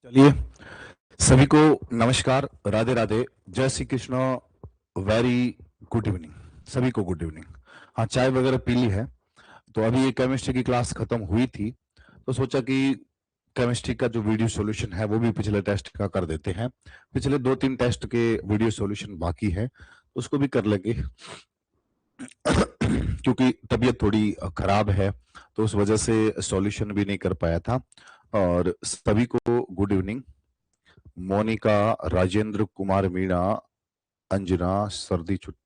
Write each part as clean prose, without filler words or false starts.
चलिए, सभी को नमस्कार, राधे राधे, जय Shri Krishna, very good evening. सभी को गुड इवनिंग। हाँ, चाय वगैरह पी ली है। तो अभी ये केमिस्ट्री की क्लास खत्म हुई थी, तो सोचा कि केमिस्ट्री का जो वीडियो सॉल्यूशन है वो भी पिछले टेस्ट का कर देते हैं। पिछले 2-3 टेस्ट के वीडियो सॉल्यूशन बाकी है, उसको भी कर लेंगे। क्योंकि तबीयत थोड़ी खराब है, तो उस वजह से सॉल्यूशन भी नहीं कर पाया था। और सभी को गुड इवनिंग। मोनिका, राजेंद्र कुमार, मीणा, अंजना, सर्दी छुट्टी।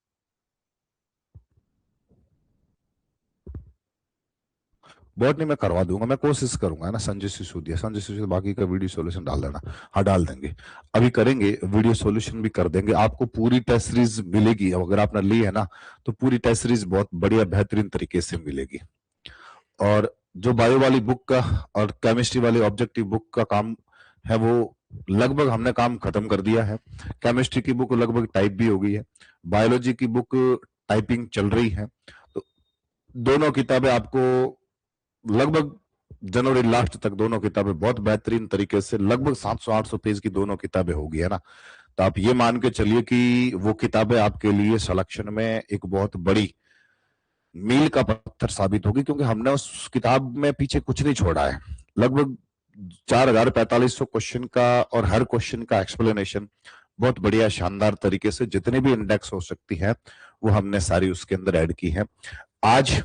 बहुत नहीं, मैं करवा दूंगा, मैं कोशिश करूंगा ना। संजय सिसोदिया बाकी का वीडियो सॉल्यूशन डाल देना। हाँ, डाल देंगे, अभी करेंगे, वीडियो सॉल्यूशन भी कर देंगे। आपको पूरी टेस्ट सीरीज मिलेगी, अगर आपने ली है ना तो पूरी टेस्ट सीरीज बहुत बढ़िया बेहतरीन तरीके से मिलेगी। और जो बायो वाली बुक का और केमिस्ट्री वाली ऑब्जेक्टिव बुक का काम है वो लगभग हमने काम खत्म कर दिया है। केमिस्ट्री की बुक लगभग टाइप भी हो गई है, बायोलॉजी की बुक टाइपिंग चल रही है। तो दोनों किताबें आपको लगभग जनवरी लास्ट तक दोनों किताबें बहुत बेहतरीन तरीके से, लगभग 700-800 पेज की दोनों किताबें होगी, है ना। तो आप ये मान के चलिए कि वो किताबें आपके लिए सिलेक्शन में एक बहुत बड़ी मील का पत्थर साबित होगी, क्योंकि हमने उस किताब में पीछे कुछ नहीं छोड़ा है। लगभग 4,4500 क्वेश्चन का और हर क्वेश्चन का एक्सप्लेनेशन बहुत बढ़िया शानदार तरीके से, जितने भी इंडेक्स हो सकती है वो हमने सारी उसके अंदर ऐड की है। आज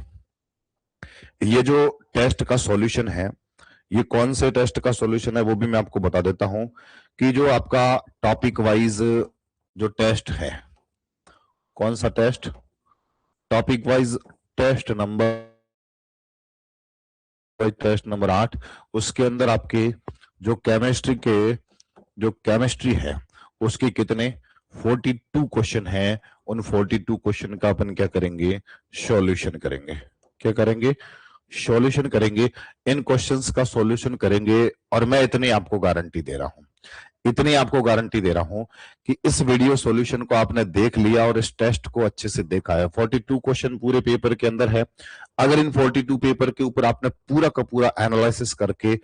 ये जो टेस्ट का सॉल्यूशन है, ये कौन से टेस्ट का सॉल्यूशन है वो भी मैं आपको बता देता हूं कि जो आपका टॉपिक वाइज जो टेस्ट है, कौन सा test, topic wise test number 8, उसके अंदर आपके जो केमिस्ट्री है उसके कितने 42 क्वेश्चन है। उन 42 क्वेश्चन का अपन क्या करेंगे, सॉल्यूशन करेंगे। क्या करेंगे, सॉल्यूशन करेंगे। इन क्वेश्चंस का सॉल्यूशन करेंगे। और मैं इतनी आपको गारंटी दे रहा हूं, कि इस वीडियो सॉल्यूशन को आपने देख लिया और इस टेस्ट को अच्छे से देखा है। 42 क्वेश्चन पूरे पेपर के अंदर है। अगर इन 42 पेपर के ऊपर आपने पूरा का पूरा एनालिसिस करके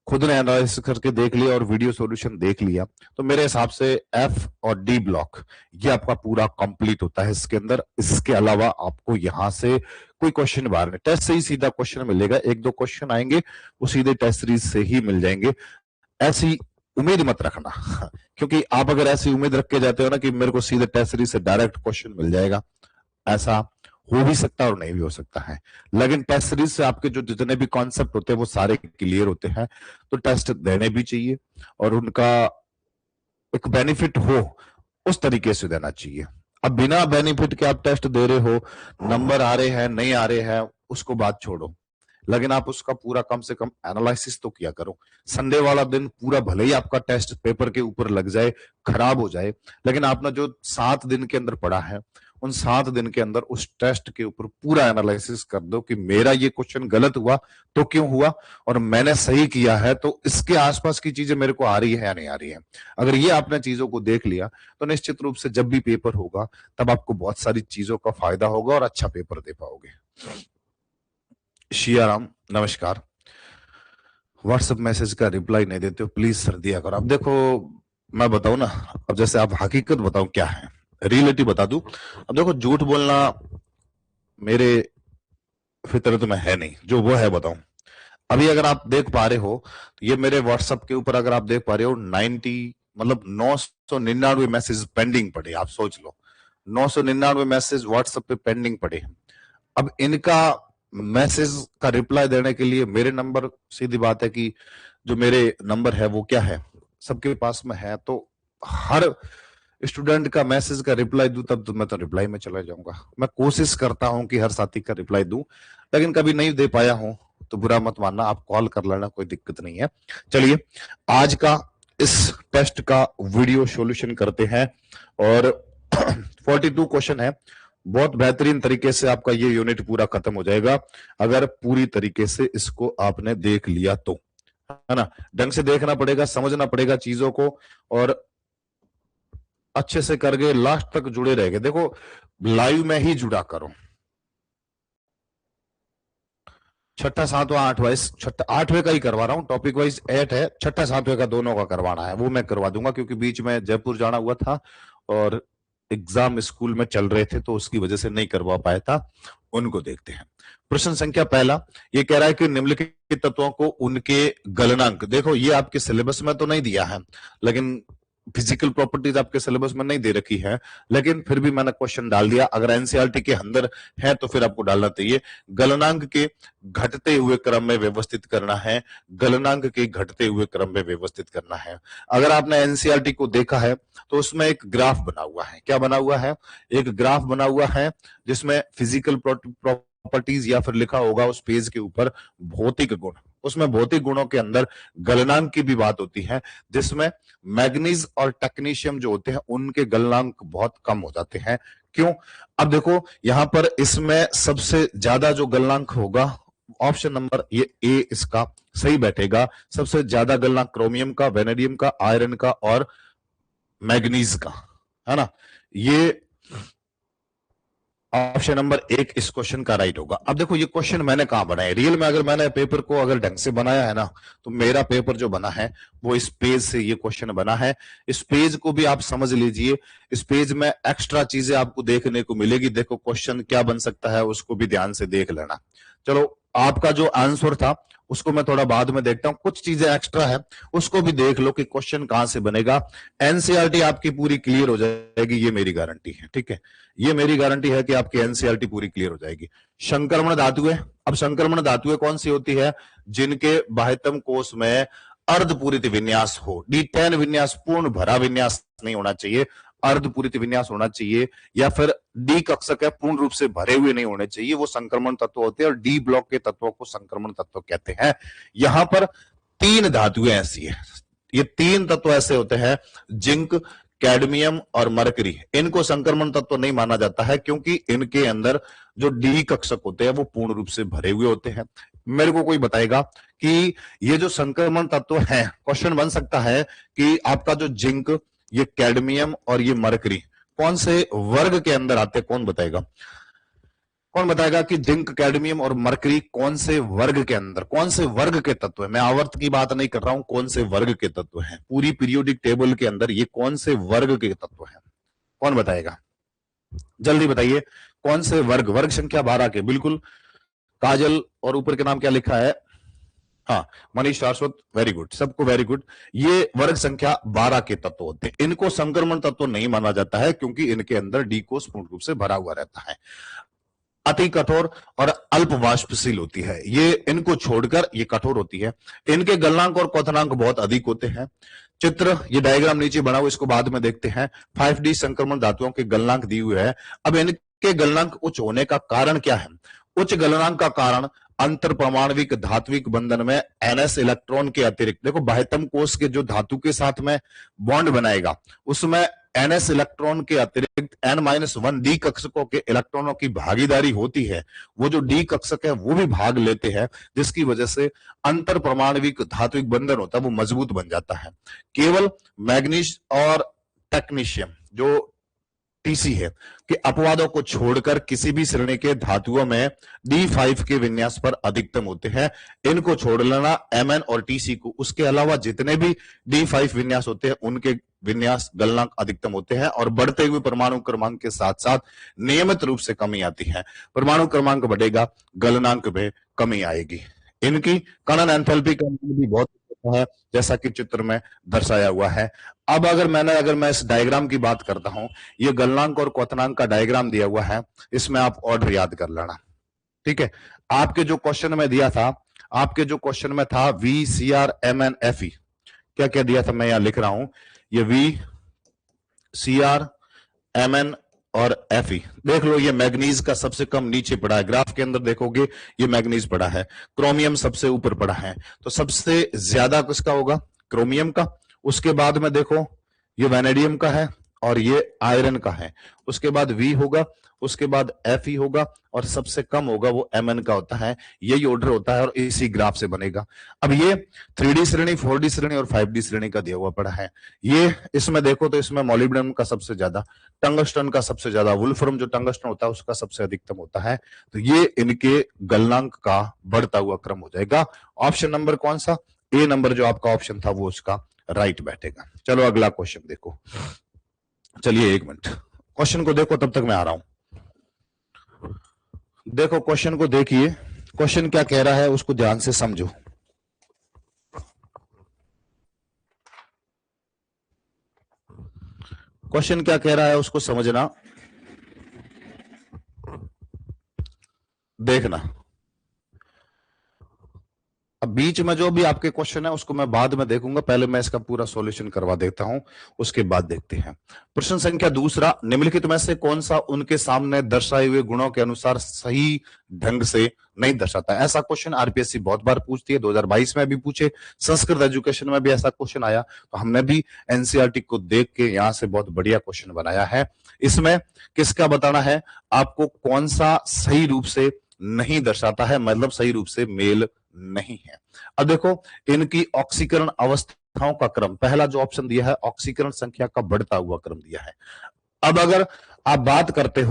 खुद ने एनालिसिस करके देख लिया और वीडियो सॉल्यूशन देख लिया, तो मेरे हिसाब से एफ और डी ब्लॉक ये आपका पूरा कंप्लीट होता है इसके अंदर। इसके अलावा आपको यहां से कोई क्वेश्चन बाहर नहीं, टेस्ट से ही सीधा क्वेश्चन मिलेगा। 1-2 क्वेश्चन आएंगे वो सीधे टेस्ट सीरीज से ही मिल जाएंगे, ऐसी उम्मीद मत रखना। क्योंकि आप अगर ऐसी उम्मीद रख के जाते हो ना कि मेरे को सीधे टेस्ट सीरीज से डायरेक्ट क्वेश्चन मिल जाएगा, ऐसा हो भी सकता है और नहीं भी हो सकता है। लेकिन टेस्ट सीरीज से आपके जो जितने भी कॉन्सेप्ट होते हैं वो सारे क्लियर होते हैं, तो टेस्ट देने भी चाहिए और उनका एक बेनिफिट हो उस तरीके से देना चाहिए। अब बिना बेनिफिट के आप टेस्ट दे रहे हो, नंबर आ रहे हैं नहीं आ रहे हैं उसको बात छोड़ो, लेकिन आप उसका पूरा कम से कम एनालिसिस तो किया करो। संडे वाला दिन पूरा भले ही आपका टेस्ट पेपर के ऊपर लग जाए, खराब हो जाए, लेकिन आपने जो 7 दिन के अंदर पढ़ा है उन 7 दिन के अंदर उस टेस्ट के ऊपर पूरा एनालिसिस कर दो कि मेरा ये क्वेश्चन गलत हुआ तो क्यों हुआ, और मैंने सही किया है तो इसके आसपास की चीजें मेरे को आ रही है या नहीं आ रही है। अगर ये आपने चीजों को देख लिया तो निश्चित रूप से जब भी पेपर होगा तब आपको बहुत सारी चीजों का फायदा होगा और अच्छा पेपर दे पाओगे। शियाराम, नमस्कार। व्हाट्सएप मैसेज का रिप्लाई नहीं देते हो, प्लीज सर दिया करो। अब देखो, मैं बताऊं ना, अब जैसे आप हकीकत बताऊं क्या है, रियलिटी बता दूं। अब देखो, झूठ बोलना मेरे फितरत में है नहीं, जो वो है बताऊं। अभी अगर आप देख पा रहे हो तो ये मेरे व्हाट्सएप के ऊपर अगर आप देख पा रहे हो 999 मैसेज पेंडिंग पड़े। आप सोच लो, 999 मैसेज व्हाट्सएप पे पेंडिंग पड़े हैं। अब इनका मैसेज का रिप्लाई देने के लिए मेरे नंबर, सीधी बात है कि जो मेरे नंबर है वो क्या है, सबके पास में है। तो हर स्टूडेंट का मैसेज का रिप्लाई दूं तब तो मैं तो रिप्लाई में चला जाऊंगा। मैं कोशिश करता हूं कि हर साथी का रिप्लाई दूं, लेकिन कभी नहीं दे पाया हूं तो बुरा मत मानना, आप कॉल कर लेना, कोई दिक्कत नहीं है। चलिए, आज का इस टेस्ट का वीडियो सॉल्यूशन करते हैं। और 42 क्वेश्चन है, बहुत बेहतरीन तरीके से आपका ये यूनिट पूरा खत्म हो जाएगा अगर पूरी तरीके से इसको आपने देख लिया तो, है ना। ढंग से देखना पड़ेगा, समझना पड़ेगा चीजों को, और अच्छे से करके लास्ट तक जुड़े रहेंगे। देखो, लाइव में ही जुड़ा करो। छठा सातवां आठवां, इस छठा आठवें का ही करवा रहा हूँ, टॉपिक वाइज 8 है, छठा सातवें का दोनों का करवाना है, वो मैं करवा दूंगा क्योंकि बीच में जयपुर जाना हुआ था और एग्जाम स्कूल में चल रहे थे तो उसकी वजह से नहीं करवा पाया था। उनको देखते हैं। प्रश्न संख्या पहला ये कह रहा है कि निम्नलिखित तत्वों को उनके गलनांक, देखो ये आपके सिलेबस में तो नहीं दिया है, लेकिन फिजिकल प्रॉपर्टीज आपके सिलेबस में नहीं दे रखी है, लेकिन फिर भी मैंने क्वेश्चन डाल दिया। अगर एनसीईआरटी के अंदर है तो फिर आपको डालना चाहिए। गलनांक के घटते हुए क्रम में व्यवस्थित करना है, गलनांक के घटते हुए क्रम में व्यवस्थित करना है। अगर आपने एनसीईआरटी को देखा है तो उसमें एक ग्राफ बना हुआ है। क्या बना हुआ है? एक ग्राफ बना हुआ है जिसमें फिजिकल प्रॉपर्टीज या फिर लिखा होगा उस पेज के ऊपर भौतिक गुण। उसमें भौतिक गुणों के अंदर गलनांक की भी बात होती है, जिसमें मैग्नीज और टेक्नीशियम जो होते हैं उनके गलनांक बहुत कम हो जाते हैं। क्यों? अब देखो यहां पर इसमें सबसे ज्यादा जो गलनांक होगा, ऑप्शन नंबर ये ए इसका सही बैठेगा। सबसे ज्यादा गलनांक क्रोमियम का, वेनेडियम का, आयरन का और मैग्नीज का, है ना। ये ऑप्शन नंबर 1 इस क्वेश्चन का राइट होगा। अब देखो ये क्वेश्चन मैंने कहां बनाया, रियल में अगर मैंने पेपर को अगर ढंग से बनाया है ना, तो मेरा पेपर जो बना है वो इस पेज से ये क्वेश्चन बना है। इस पेज को भी आप समझ लीजिए, इस पेज में एक्स्ट्रा चीजें आपको देखने को मिलेगी। देखो क्वेश्चन क्या बन सकता है उसको भी ध्यान से देख लेना। चलो आपका जो आंसर था उसको मैं थोड़ा बाद में देखता हूं, कुछ चीजें एक्स्ट्रा है उसको भी देख लो कि क्वेश्चन कहां से बनेगा। एनसीईआरटी आपकी पूरी क्लियर हो जाएगी, ये मेरी गारंटी है। ठीक है, ये मेरी गारंटी है कि आपकी एनसीईआरटी पूरी क्लियर हो जाएगी। संक्रमण धातुएं, अब संक्रमण धातुएं कौन सी होती है? जिनके बाह्यतम कोष में अर्धपूरित विन्यास हो। D10 विन्यास, पूर्ण भरा विन्यास नहीं होना चाहिए, अर्धपूरित विन्यास होना चाहिए, या फिर डी कक्षक है, पूर्ण रूप से भरे हुए नहीं होने चाहिए, वो संक्रमण तत्व होते हैं। और डी ब्लॉक के तत्वों को संक्रमण तत्व कहते हैं। यहां पर 3 धातुएं ऐसी है, ये 3 तत्व ऐसे होते हैं, जिंक, कैडमियम और मरकरी। इनको संक्रमण तत्व नहीं माना जाता है क्योंकि इनके अंदर जो डी कक्षक होते हैं वो पूर्ण रूप से भरे हुए होते हैं। मेरे को कोई बताएगा कि ये जो संक्रमण तत्व है, क्वेश्चन बन सकता है कि आपका जो जिंक, ये कैडमियम और ये मरकरी कौन से वर्ग के अंदर आते हैं? कौन बताएगा? कौन बताएगा कि जिंक, कैडमियम और मरकरी कौन से वर्ग के अंदर, कौन से वर्ग के तत्व है? मैं आवर्त की बात नहीं कर रहा हूं, कौन से वर्ग के तत्व हैं पूरी पीरियोडिक टेबल के अंदर, ये कौन से वर्ग के तत्व हैं? कौन बताएगा? जल्दी बताइए, कौन से वर्ग? वर्ग संख्या 12 के, बिल्कुल। काजल, और ऊपर के नाम क्या लिखा है? हाँ, मनीष शाश्वत, वेरी गुड, सबको वेरी गुड। ये वर्ग संख्या 12 के तत्व होते हैं। इनको संक्रमण तत्व नहीं माना जाता है क्योंकि इनके अंदर डी कोष पूर्ण रूप से भरा हुआ रहता है। अति कठोर और अल्प वाष्पशील होती है, ये इनको छोड़कर ये कठोर होती है। इनके गलनांक और क्वथनांक बहुत अधिक होते हैं। चित्र, ये डायग्राम नीचे बना हुआ, इसको बाद में देखते हैं। 5D संक्रमण धातुओं के गलनांक दिए हुए हैं। अब इनके गलनांक उच्च होने का कारण क्या है? उच्च गलनांक का कारण अंतर परमाणविक धात्विक बंधन में NS इलेक्ट्रॉन के अतिरिक्त, देखो बाह्यतम कोष के जो धातु के साथ में बॉन्ड बनाएगा उसमें NS इलेक्ट्रॉन के अतिरिक्त N-1 डी कक्षकों के इलेक्ट्रॉनों की भागीदारी होती है। वो जो डी कक्षक है वो भी भाग लेते हैं, जिसकी वजह से अंतर परमाणविक धात्विक बंधन होता है वो मजबूत बन जाता है। केवल मैग्नीज और टेक्नीशियम जो TC है कि अपवादों को छोड़कर किसी भी श्रेणी के धातुओं में D5 के विन्यास पर अधिकतम होते हैं। इनको छोड़ लेना Mn और TC को, उसके अलावा जितने भी D5 विन्यास होते हैं उनके विन्यास गलनांक अधिकतम होते हैं। और बढ़ते हुए परमाणु क्रमांक के साथ साथ नियमित रूप से कमी आती है। परमाणु क्रमांक बढ़ेगा, गलनांक में कमी आएगी। इनकी कणन एंथैल्पी का भी बहुत है, जैसा कि चित्र में दर्शाया हुआ है। अब अगर मैं इस डायग्राम की बात करता हूं, ये गलनांक और क्वथनांक का डायग्राम दिया हुआ है, इसमें आप ऑर्डर याद कर लेना। ठीक है, आपके जो क्वेश्चन में दिया था, आपके जो क्वेश्चन में था VCr-Mn-Fe, क्या क्या दिया था मैं यहां लिख रहा हूं, ये VCr-Mn और Fe, देख लो ये मैग्नीज का सबसे कम नीचे पड़ा है। ग्राफ के अंदर देखोगे ये मैग्नीज पड़ा है, क्रोमियम सबसे ऊपर पड़ा है, तो सबसे ज्यादा किसका होगा? क्रोमियम का। उसके बाद में देखो ये वैनेडियम का है और ये आयरन का है, उसके बाद वी होगा, उसके बाद एफ ई होगा और सबसे कम होगा वो एम का होता है। यही ऑर्डर होता है और इसी ग्राफ से बनेगा। अब ये 3D श्रेणी, 4D श्रेणी और 5D श्रेणी का दिया हुआ पड़ा है। ये इसमें देखो तो इसमें मॉलिब्डेनम का सबसे ज्यादा, टंगस्टन का सबसे ज्यादा, वुल्फ्रम जो टंगस्टन होता है उसका सबसे अधिकतम होता है। तो ये इनके गलनांक का बढ़ता हुआ क्रम हो जाएगा। ऑप्शन नंबर कौन सा, ए नंबर जो आपका ऑप्शन था वो उसका राइट बैठेगा। चलो अगला क्वेश्चन देखो। चलिए 1 मिनट, क्वेश्चन को देखो तब तक मैं आ रहा हूं। देखो क्वेश्चन को देखिए, क्वेश्चन क्या कह रहा है उसको ध्यान से समझो। क्वेश्चन क्या कह रहा है उसको समझना, देखना। अब बीच में जो भी आपके क्वेश्चन है उसको मैं बाद में देखूंगा, पहले मैं इसका पूरा सॉल्यूशन करवा देता हूं, उसके बाद देखते हैं। प्रश्न संख्या दूसरा, निम्नलिखित में से कौन सा उनके सामने दर्शाए हुए गुणों के अनुसार सही ढंग से नहीं दर्शाता है। ऐसा क्वेश्चन आरपीएससी बहुत बार पूछती है, 2022 में भी पूछे, संस्कृत एजुकेशन में भी ऐसा क्वेश्चन आया, तो हमने भी एनसीईआरटी को देख के यहां से बहुत बढ़िया क्वेश्चन बनाया है। इसमें किसका बताना है आपको, कौन सा सही रूप से नहीं दर्शाता है, मतलब सही रूप से मेल नहीं है। अब देखो इनकी ऑक्सीकरण अवस्थाओं का क्रम, पहला जो ऑप्शन दिया है ऑक्सीकरण संख्या का बढ़ता हुआ क्रम दिया है। अब अगर आप बात करते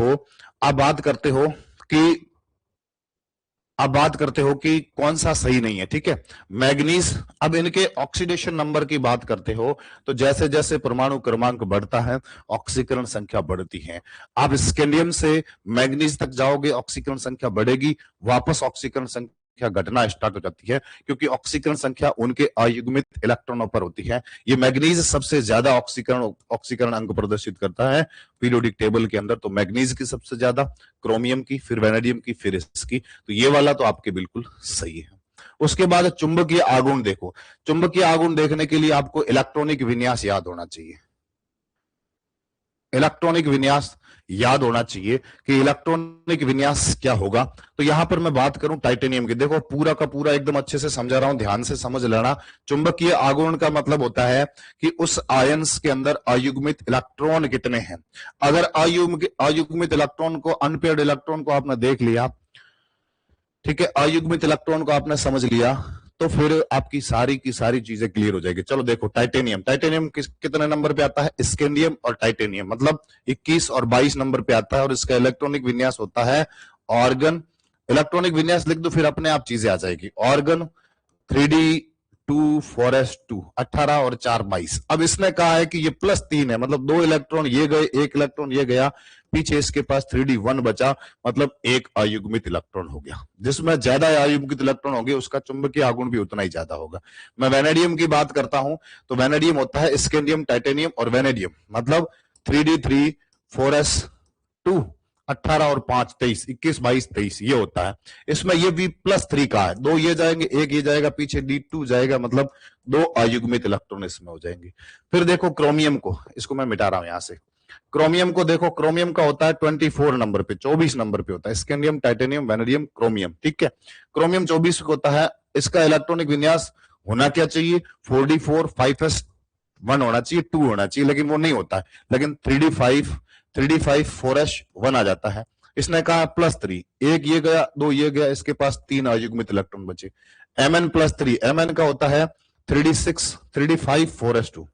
हो कि कौन सा सही नहीं है, ठीक है, मैग्नीज। अब इनके ऑक्सीडेशन नंबर की बात करते हो तो जैसे जैसे परमाणु क्रमांक बढ़ता है ऑक्सीकरण संख्या बढ़ती है। आप स्कैंडियम से मैग्नीज तक जाओगे ऑक्सीकरण संख्या बढ़ेगी, वापस ऑक्सीकरण संख्या घटना स्टार्ट हो जाती है, क्योंकि ऑक्सीकरण संख्या उनके अयुग्मित इलेक्ट्रॉनों पर होती है। ये मैग्नीज सबसे ज्यादा ऑक्सीकरण अंक प्रदर्शित करता है पीरियोडिक टेबल के अंदर, तो मैग्नीज की सबसे ज्यादा, क्रोमियम की, फिर वैनेडियम की, फिर इसकी, तो ये वाला तो आपके बिल्कुल सही है। उसके बाद चुंबकीय आघूर्ण देखो, चुंबकीय आघूर्ण देखने के लिए आपको इलेक्ट्रॉनिक विन्यास याद होना चाहिए, इलेक्ट्रॉनिक विन्यास याद होना चाहिए कि इलेक्ट्रॉनिक विन्यास क्या होगा। तो यहां पर मैं बात करूं टाइटेनियम की, देखो पूरा का पूरा एकदम अच्छे से समझा रहा हूं, ध्यान से समझ लेना। चुंबकीय आघूर्ण का मतलब होता है कि उस आयंस के अंदर अयुग्मित इलेक्ट्रॉन कितने हैं। अगर अयुग्मित इलेक्ट्रॉन को, अनपेयर्ड इलेक्ट्रॉन को आपने देख लिया, ठीक है, अयुग्मित इलेक्ट्रॉन को आपने समझ लिया, तो फिर आपकी सारी की सारी चीजें क्लियर हो जाएगी। चलो देखो टाइटेनियम, टाइटेनियम कितने नंबर पे आता है, स्कैंडियम और टाइटेनियम, मतलब 21 और 22 नंबर पे आता है, और इसका इलेक्ट्रॉनिक विन्यास होता है ऑर्गन। इलेक्ट्रॉनिक विन्यास लिख दो फिर अपने आप चीजें आ जाएगी, ऑर्गन 3d2 4s2, 18 और 4 22। अब इसने कहा है कि ये +3 है, मतलब 2 इलेक्ट्रॉन ये गए, 1 इलेक्ट्रॉन ये गया, पीछे इसके पास 3d1 बचा, मतलब एक अयुग्मित इलेक्ट्रॉन हो गया। जिसमें ज्यादा अयुग्मित इलेक्ट्रॉन होंगे उसका चुंबकीय आघूर्ण भी उतना ही ज्यादा होगा। मैं वैनेडियम की बात करता हूं तो वैनेडियम होता है स्कैंडियम, टाइटेनियम और वैनेडियम, मतलब 3d3 4s2, 18 और 5 23, 21 22 23 ये होता है। इसमें ये भी +3 का है, 2 ये जाएंगे, 1 ये जाएगा, पीछे d2 जाएगा, मतलब 2 अयुग्मित इलेक्ट्रॉन इसमें हो जाएंगे। फिर देखो क्रोमियम को, इसको मैं मिटा रहा हूं यहां से। क्रोमियम को देखो, क्रोमियम का होता है 24 नंबर पे, 24 नंबर पे होता है, स्कैंडियम, टाइटेनियम, वैनेडियम, क्रोमियम, ठीक है। क्रोमियम 24 को होता है। इसका इलेक्ट्रॉनिक विन्यास होना क्या चाहिए, 4d4 5s1 होना चाहिए, 2 होना चाहिए, लेकिन वो नहीं होता है, लेकिन 3d5 4s1 आ जाता है। इसने कहा +3, 1 ये गया, 2 ये गया, इसके पास 3 अयुग्मित इलेक्ट्रॉन बचे। Mn+3, Mn का होता है 3d6 3d5 4s2।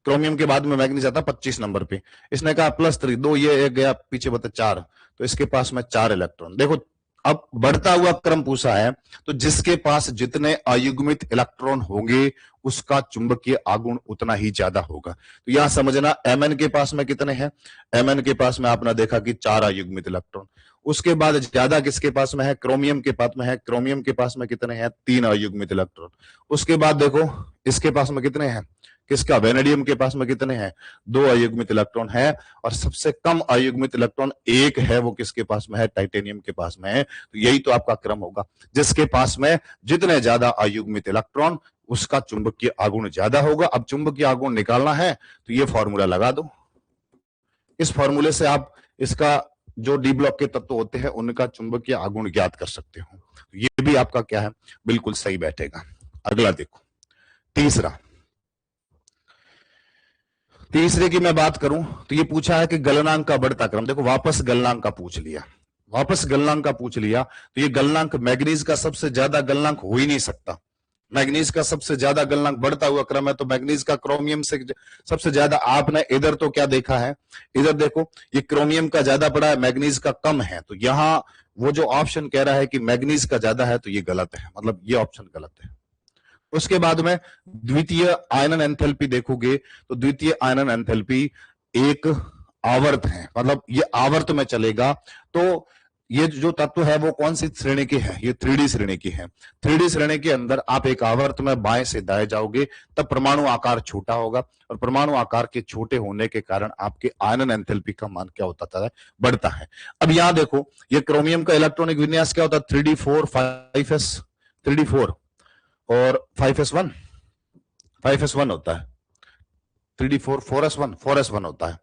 क्रोमियम के बाद में मैग्नीज आता 25 नंबर पे। इसने कहा +3, 2 ये 1 गया, पीछे बता 4, तो इसके पास में 4 इलेक्ट्रॉन। देखो अब बढ़ता हुआ क्रम पूछा है, तो जिसके पास जितने अयुग्मित इलेक्ट्रॉन होंगे उसका चुंबकीय आघूर्ण उतना ही ज्यादा होगा। तो यहां समझना Mn के पास में कितने हैं, Mn के पास में आपने देखा कि 4 अयुग्मित इलेक्ट्रॉन। उसके बाद ज्यादा किसके पास में है, क्रोमियम के पास में है, क्रोमियम के पास में कितने हैं, 3 अयुग्मित इलेक्ट्रॉन। उसके बाद देखो इसके पास में कितने हैं, किसका, वैनेडियम के पास में कितने हैं, 2 अयुग्मित इलेक्ट्रॉन है, और सबसे कम अयुग्मित इलेक्ट्रॉन 1 है, वो किसके पास में है, टाइटेनियम के पास में है। तो यही तो आपका क्रम होगा, जिसके पास में जितने ज्यादा अयुग्मित इलेक्ट्रॉन उसका चुंबकीय आघूर्ण ज्यादा होगा। अब चुंबकीय आघूर्ण निकालना है तो ये फॉर्मूला लगा दो, इस फॉर्मूले से आप इसका जो डी ब्लॉक के तत्व होते हैं उनका चुंबकीय आघूर्ण ज्ञात कर सकते हो। ये भी आपका क्या है, बिल्कुल सही बैठेगा। अगला देखो तीसरा, तीसरे की मैं बात करूं तो ये पूछा है कि गलनांक का बढ़ता क्रम। देखो वापस गलनांक का पूछ लिया, वापस गलनांक का पूछ लिया, तो ये गलनांक मैग्नीज का सबसे ज्यादा गलनांक हो ही नहीं सकता। मैग्नीज का सबसे ज्यादा गलनांक बढ़ता हुआ क्रम है, तो मैग्नीज का क्रोमियम से सबसे ज्यादा। आपने इधर तो क्या देखा है, इधर देखो ये क्रोमियम का ज्यादा बड़ा है, मैग्नीज का कम है, तो यहां वो जो ऑप्शन कह रहा है कि मैग्नीज का ज्यादा है, तो ये गलत है, मतलब ये ऑप्शन गलत है। उसके बाद में द्वितीय आयनन एंथैल्पी देखोगे तो द्वितीय आयनन एंथैल्पी एक आवर्त है, मतलब ये आवर्त में चलेगा। तो ये जो तत्व है वो कौन सी श्रेणी की है, ये 3D श्रेणी की है। 3D श्रेणी के अंदर आप एक आवर्त में बाएं से दाएं जाओगे तब परमाणु आकार छोटा होगा, और परमाणु आकार के छोटे होने के कारण आपके आयनन एंथैल्पी का मान क्या होता है, बढ़ता है। अब यहां देखो ये क्रोमियम का इलेक्ट्रॉनिक विन्यास क्या होता है, 3D4 5s 3D4 और 5s1 5s1 होता है, 3D4 4s1 4s1 होता है,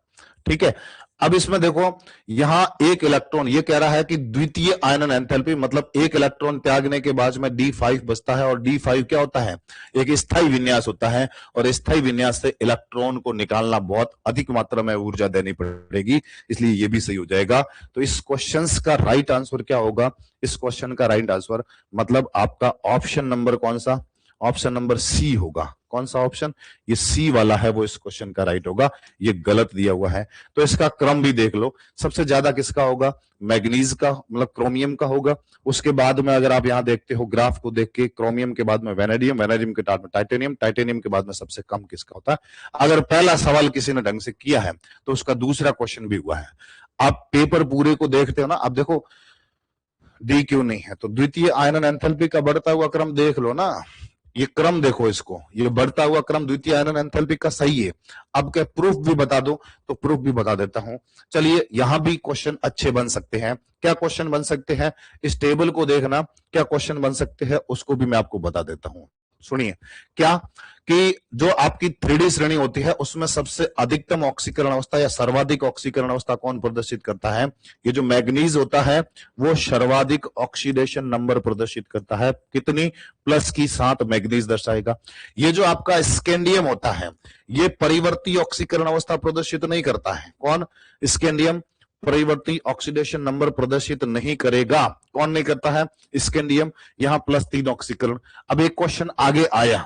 ठीक है। अब इसमें देखो यहां एक इलेक्ट्रॉन, ये कह रहा है कि द्वितीय आयनन एंथैल्पी मतलब एक इलेक्ट्रॉन त्यागने के बाद में D5 बचता है, और D5 क्या होता है, एक स्थायी विन्यास होता है, और स्थायी विन्यास से इलेक्ट्रॉन को निकालना बहुत अधिक मात्रा में ऊर्जा देनी पड़ेगी, इसलिए ये भी सही हो जाएगा। तो इस क्वेश्चन का राइट आंसर क्या होगा, इस क्वेश्चन का राइट आंसर मतलब आपका ऑप्शन नंबर कौन सा, ऑप्शन नंबर सी होगा। कौन सा ऑप्शन, ये सी वाला है, वो इस क्वेश्चन का राइट होगा, ये गलत दिया हुआ है। तो इसका क्रम भी देख लो, सबसे ज्यादा किसका होगा, मैग्नीज का, मतलब क्रोमियम का होगा। उसके बाद में अगर आप यहां देखते हो ग्राफ को देख के, क्रोमियम के बाद में वैनेडियम, वैनेडियम के बाद में टाइटेनियम, टाइटेनियम के बाद में सबसे कम किसका होता है। अगर पहला सवाल किसी ने ढंग से किया है तो उसका दूसरा क्वेश्चन भी हुआ है। आप पेपर पूरे को देखते हो ना, अब देखो डी क्यों नहीं है, तो द्वितीय आयनन एंथैल्पी का बढ़ता हुआ क्रम देख लो ना, ये क्रम देखो इसको, ये बढ़ता हुआ क्रम द्वितीय आयनन एंथैल्पी का सही है। अब क्या प्रूफ भी बता दो, तो प्रूफ भी बता देता हूं। चलिए यहां भी क्वेश्चन अच्छे बन सकते हैं। क्या क्वेश्चन बन सकते हैं, इस टेबल को देखना, क्या क्वेश्चन बन सकते हैं उसको भी मैं आपको बता देता हूं। सुनिए क्या, कि जो आपकी 3D श्रेणी होती है उसमें सबसे अधिकतम ऑक्सीकरण अवस्था या सर्वाधिक ऑक्सीकरण अवस्था कौन प्रदर्शित करता है, ये जो मैग्नीज होता है वो सर्वाधिक ऑक्सीडेशन नंबर प्रदर्शित करता है। कितनी, प्लस की 7 मैग्नीज दर्शाएगा। ये जो आपका स्कैंडियम होता है ये परिवर्ती ऑक्सीकरण अवस्था प्रदर्शित नहीं करता है। कौन, स्कैंडियम परिवर्ती ऑक्सीडेशन नंबर प्रदर्शित नहीं करेगा। कौन नहीं करता है, स्कैंडियम। यहां +3 ऑक्सीकरण। अब एक क्वेश्चन आगे आया,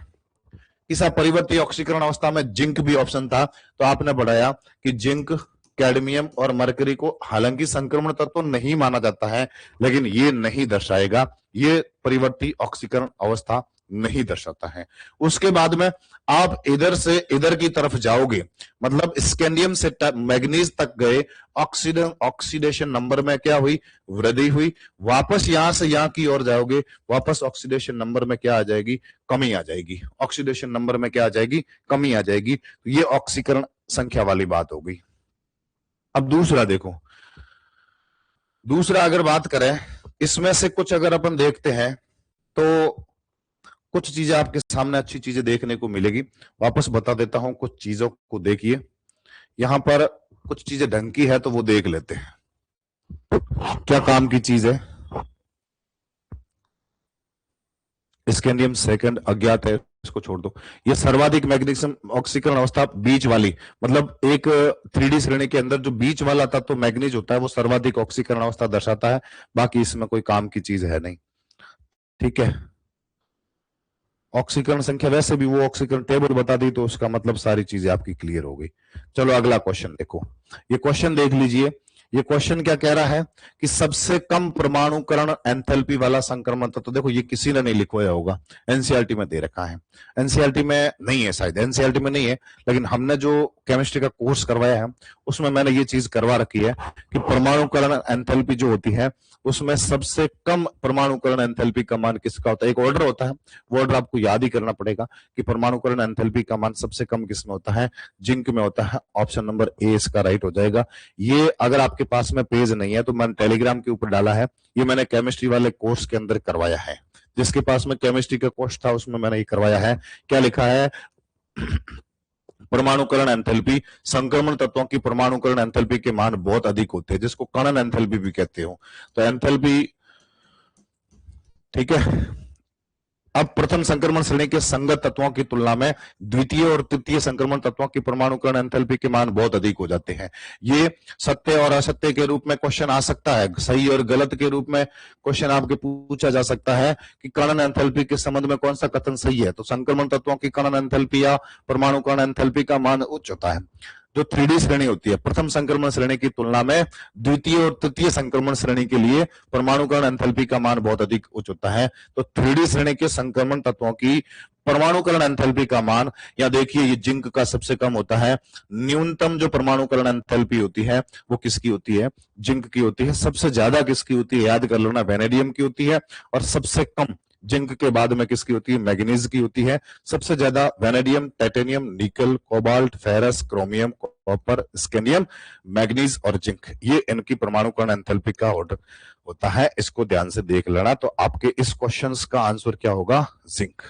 इस परिवर्ती ऑक्सीकरण अवस्था में जिंक भी ऑप्शन था, तो आपने बढ़ाया कि जिंक, कैडमियम और मरकरी को हालांकि संक्रमण तत्व तो नहीं माना जाता है, लेकिन ये नहीं दर्शाएगा, ये परिवर्ती ऑक्सीकरण अवस्था नहीं दर्शाता है। उसके बाद में आप इधर से इधर की तरफ जाओगे, मतलब स्कैंडियम से मैग्नीज तक गए, ऑक्सीडेशन नंबर में क्या हुई, वृद्धि हुई। वापस यहां से यहां की ओर जाओगे, वापस ऑक्सीडेशन नंबर में क्या आ जाएगी, कमी आ जाएगी। ऑक्सीडेशन नंबर में क्या आ जाएगी, कमी आ जाएगी। तो ये ऑक्सीकरण संख्या वाली बात हो गई। अब दूसरा देखो, दूसरा अगर बात करें, इसमें से कुछ अगर अपन देखते हैं तो कुछ चीजें आपके सामने अच्छी चीजें देखने को मिलेगी। वापस बता देता हूं, कुछ चीजों को देखिए, यहां पर कुछ चीजें ढंग की है तो वो देख लेते हैं। क्या काम की चीज है, स्कैंडियम सेकंड अज्ञात है, इसको छोड़ दो। ये सर्वाधिक मैग्नीशियम ऑक्सीकरण अवस्था बीच वाली, मतलब एक 3D श्रेणी के अंदर जो बीच वाला था तो मैग्नीज होता है, वो सर्वाधिक ऑक्सीकरण अवस्था दर्शाता है। बाकी इसमें कोई काम की चीज है नहीं, ठीक है। ऑक्सीकरण संख्या वैसे भी वो ऑक्सीकरण टेबल बता दी तो उसका मतलब सारी चीजें आपकी क्लियर हो गई। चलो अगला क्वेश्चन देखो, ये क्वेश्चन देख लीजिए। ये क्वेश्चन क्या कह रहा है कि सबसे कम परमाणुकरण एंथैल्पी वाला संक्रमण तत्व, तो देखो ये किसी ने नहीं लिखवाया होगा, एनसीईआरटी में दे रखा है। एनसीईआरटी में नहीं है, शायद एनसीईआरटी में नहीं है, लेकिन हमने जो केमिस्ट्री का कोर्स करवाया है उसमें मैंने ये चीज करवा रखी है कि परमाणुकरण एंथैल्पी जो होती है उसमें सबसे कम परमाणुकरण एंथैल्पी का मान किसका होता है। एक ऑर्डर होता है, वो ऑर्डर आपको याद ही करना पड़ेगा कि परमाणुकरण एंथैल्पी का मान सबसे कम किसमें होता है, जिंक में होता है। ऑप्शन नंबर ए इसका राइट हो जाएगा। ये अगर आपके पास में पेज नहीं है तो मैंने टेलीग्राम के ऊपर डाला है, ये मैंने केमिस्ट्री वाले कोर्स के अंदर करवाया है। जिसके पास में केमिस्ट्री का कोर्स था उसमें मैंने ये करवाया है। क्या लिखा है, परमाणुकरण एंथैल्पी, संक्रमण तत्वों की परमाणुकरण एंथैल्पी के मान बहुत अधिक होते हैं, जिसको कणन एंथैल्पी भी कहते हो। तो एंथैल्पी, ठीक है, अब प्रथम संक्रमण श्रेणी के संगत तत्वों की तुलना में द्वितीय और तृतीय संक्रमण तत्वों की परमाणुकरण एंथैल्पी के मान बहुत अधिक हो जाते हैं। ये सत्य और असत्य के रूप में क्वेश्चन आ सकता है, सही और गलत के रूप में क्वेश्चन आपके पूछा जा सकता है कि कर्ण एंथैल्पी के संबंध में कौन सा कथन सही है। तो संक्रमण तत्वों की कर्ण एंथैल्पी या परमाणुकरण एंथैल्पी का मान उच्च होता है। जो 3D श्रेणी होती है, प्रथम संक्रमण श्रेणी की तुलना में द्वितीय और तृतीय संक्रमण श्रेणी के लिए परमाणुकरण एंथैल्पी का मान बहुत अधिक उच्च होता है। तो 3D श्रेणी के संक्रमण तत्वों की परमाणुकरण एंथैल्पी का मान, या देखिए ये जिंक का सबसे कम होता है। न्यूनतम जो परमाणुकरण एंथैल्पी होती है वो किसकी होती है? जिंक की होती है। सबसे ज्यादा किसकी होती है? याद कर लेना, वेनेडियम की होती है। और सबसे कम जिंक के बाद में किसकी होती है? मैग्नीज की होती है। सबसे ज्यादा वेनेडियम, टाइटेनियम, निकल, cobalt, ferrous, chromium, copper, scandium, manganese और जिंक, ये इनकी परमाणुकरण एंथैल्पी का ऑर्डर होता है। इसको ध्यान से देख लेना। तो आपके इस क्वेश्चन का आंसर क्या होगा? जिंक।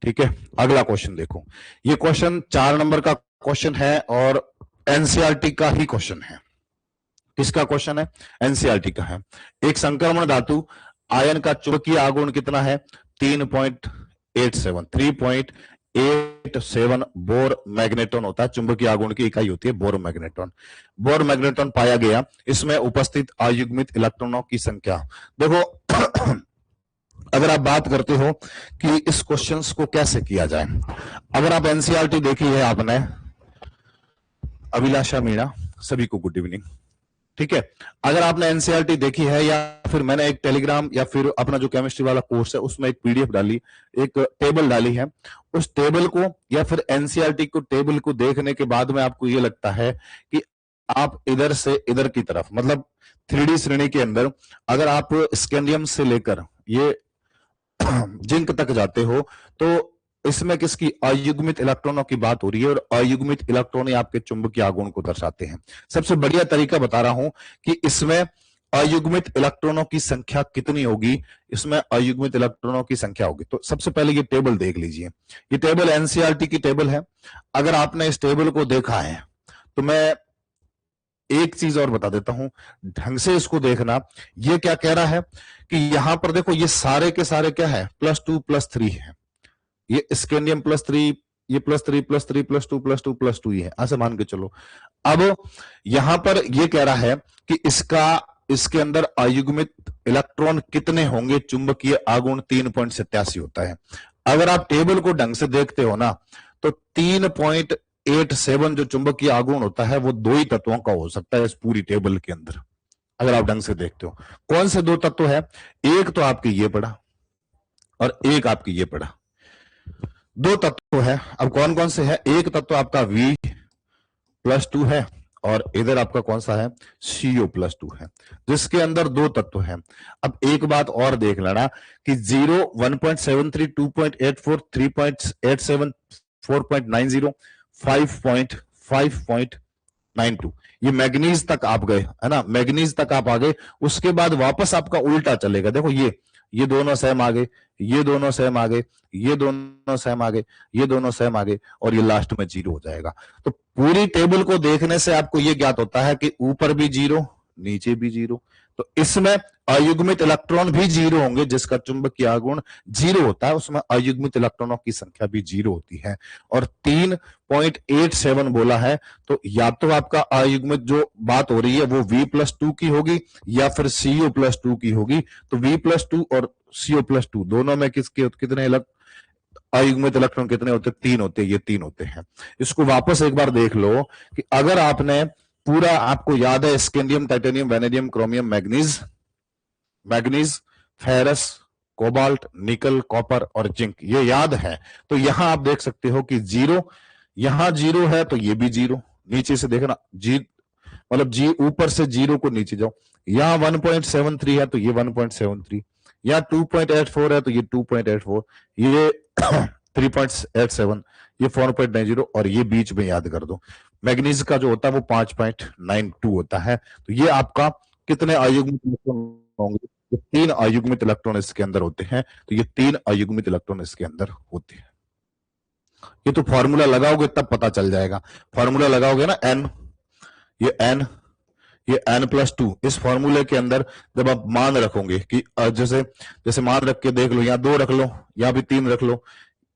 ठीक है, अगला क्वेश्चन देखो। ये क्वेश्चन 4 नंबर का क्वेश्चन है और एनसीईआरटी का ही क्वेश्चन है। किसका क्वेश्चन है? एनसीईआरटी का है। एक संक्रमण धातु आयन का चुंबकीय आघूर्ण कितना है? 3.87 3.87 बोर मैग्नेटॉन होता है। चुंबकीय आघूर्ण की इकाई होती है बोर मैग्नेटॉन। बोर मैग्नेटॉन पाया गया। इसमें उपस्थित अयुग्मित इलेक्ट्रॉनों की संख्या देखो। अगर आप बात करते हो कि इस क्वेश्चंस को कैसे किया जाए, अगर आप एनसीईआरटी देखी है आपने, अभिलाषा मीणा, सभी को गुड इवनिंग। ठीक है, अगर आपने एनसीईआरटी देखी है या फिर मैंने एक टेलीग्राम या फिर अपना जो केमिस्ट्री वाला कोर्स है उसमें एक पीडीएफ डाली, एक टेबल डाली है, उस टेबल को या फिर एनसीईआरटी को टेबल को देखने के बाद में आपको ये लगता है कि आप इधर से इधर की तरफ, मतलब 3D श्रेणी के अंदर अगर आप स्कैंडियम से लेकर ये जिंक तक जाते हो तो इसमें किसकी? अयुग्मित इलेक्ट्रॉनों की बात हो रही है। और अयुग्मित इलेक्ट्रॉन ही आपके चुंबकीय आघूर्ण को दर्शाते हैं। सबसे बढ़िया तरीका बता रहा हूं कि इसमें अयुग्मित इलेक्ट्रॉनों की संख्या कितनी होगी। इसमें अयुग्मित इलेक्ट्रॉनों की संख्या होगी। तो सबसे पहले ये टेबल देख लीजिए। ये टेबल एनसीईआरटी की टेबल है। अगर आपने इस टेबल को देखा है तो मैं एक चीज और बता देता हूं, ढंग से इसको देखना। ये क्या कह रहा है कि यहां पर देखो, ये सारे के सारे क्या है? +2 +3 है। ये स्कैंडियम +3, ये +3 +3 +2 +2 +2 ही है, ऐसे मान के चलो। अब यहां पर ये कह रहा है कि इसके अंदर अयुग्मित इलेक्ट्रॉन कितने होंगे? चुंबकीय आघूर्ण 3.87 होता है। अगर आप टेबल को ढंग से देखते हो ना तो 3.87 जो चुंबकीय आघूर्ण होता है वो 2 ही तत्वों का हो सकता है इस पूरी टेबल के अंदर, अगर आप ढंग से देखते हो। कौन से 2 तत्व है? एक तो आपके ये पड़ा और एक आपकी ये पड़ा। 2 तत्व है। अब कौन कौन से है? एक तत्व आपका V+2 है और इधर आपका कौन सा है? CO+2 है, जिसके अंदर 2 तत्व है। अब एक बात और देख लेना कि 0, 1.73, 2.84, 3.87, 4.90, 5.92, ये मैग्नीज तक आप गए, है ना? मैग्नीज तक आप आ गए। उसके बाद वापस आपका उल्टा चलेगा। देखो ये दोनों सेम आ गए, ये दोनों सेम आ गए, ये दोनों सेम आ गए, ये दोनों सेम आ गए, और ये लास्ट में 0 हो जाएगा। तो पूरी टेबल को देखने से आपको ये ज्ञात होता है कि ऊपर भी 0, नीचे भी 0। तो इसमें अयुग्मित इलेक्ट्रॉन भी 0 होंगे। जिसका चुंबकीय आघूर्ण 0 होता है उसमें अयुग्मित इलेक्ट्रॉनों की संख्या भी 0 होती है। और 3.87 बोला है तो या तो आपका अयुग्मित जो बात हो रही है वो V+2 की होगी या फिर CO+2 की होगी। तो V+2 और CO+2 दोनों में कितने अयुग्मित इलेक्ट्रॉन कितने होते? 3 होते हैं। ये 3 होते हैं। इसको वापस एक बार देख लो कि अगर आपने पूरा, आपको याद है scandium, titanium, vanadium, chromium, manganese, ferrous, cobalt, निकल, कॉपर और जिंक, ये याद है। तो यहां आप देख सकते हो कि 0, यहां 0 है तो ये भी 0। नीचे से देखना, जी मतलब जी ऊपर से 0 को नीचे जाओ। यहां 1.73 है तो ये 1.73, यहाँ 2.84 है तो ये 2.84, ये 3.87, ये 4.90 और ये बीच में याद कर दो। मैग्नीज का जो होता है वो 5.92 होता है। तो ये आपका कितने अयुग्मित इलेक्ट्रॉन होंगे? 3 अयुग्मित इलेक्ट्रॉन इसके अंदर होते हैं। तो ये 3 अयुग्मित इलेक्ट्रॉन इसके अंदर होते हैं। ये तो फॉर्मूला लगाओगे तब पता चल जाएगा। फॉर्मूला लगाओगे ना, N, ये N, ये n+2 इस फॉर्मूले के अंदर जब आप मान रखोगे कि जैसे जैसे मान रख के देख लो, यहाँ 2 रख लो, यहाँ भी 3 रख लो,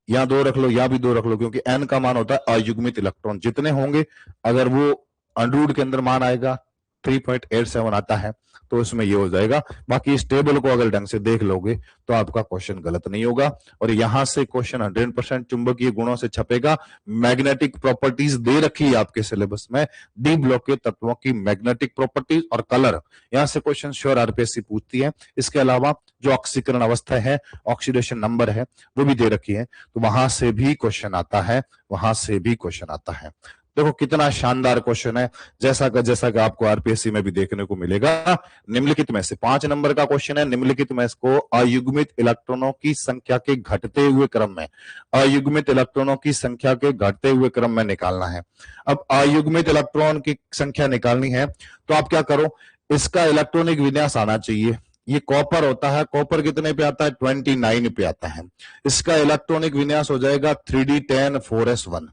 यहाँ 2 रख लो, यहाँ भी 2 रख लो, क्योंकि n का मान होता है अयुग्मित इलेक्ट्रॉन जितने होंगे, अगर वो अंडर के अंदर मान आएगा 3.87 आता है तो इसमें ये हो जाएगा। बाकी इस टेबल को अगर ढंग से देख लोगे तो आपका क्वेश्चन गलत नहीं होगा। और यहां से क्वेश्चन 100% चुंबकीय गुणों से छपेगा। मैग्नेटिक प्रॉपर्टीज दे रखी है आपके सिलेबस में, डी ब्लॉक के तत्वों की मैग्नेटिक प्रॉपर्टीज और कलर, यहां से क्वेश्चन श्योर आरपीएससी पूछती है। इसके अलावा जो ऑक्सीकरण अवस्था है, ऑक्सीडेशन नंबर है, वो भी दे रखी है, तो वहां से भी क्वेश्चन आता है, वहां से भी क्वेश्चन आता है। देखो कितना शानदार क्वेश्चन है, जैसा का आपको आरपीएससी में भी देखने को मिलेगा। निम्नलिखित में से 5 नंबर का क्वेश्चन है, निम्नलिखित में इसको अयुग्मित इलेक्ट्रॉनों की संख्या के घटते हुए क्रम में, अयुग्मित इलेक्ट्रॉनों की संख्या के घटते हुए क्रम में निकालना है। अब अयुग्मित इलेक्ट्रॉन की संख्या निकालनी है तो आप क्या करो, इसका इलेक्ट्रॉनिक विन्यास आना चाहिए। ये कॉपर होता है, कॉपर कितने पे आता है, 29 पे आता है। इसका इलेक्ट्रॉनिक विन्यास हो जाएगा 3d10 4s1।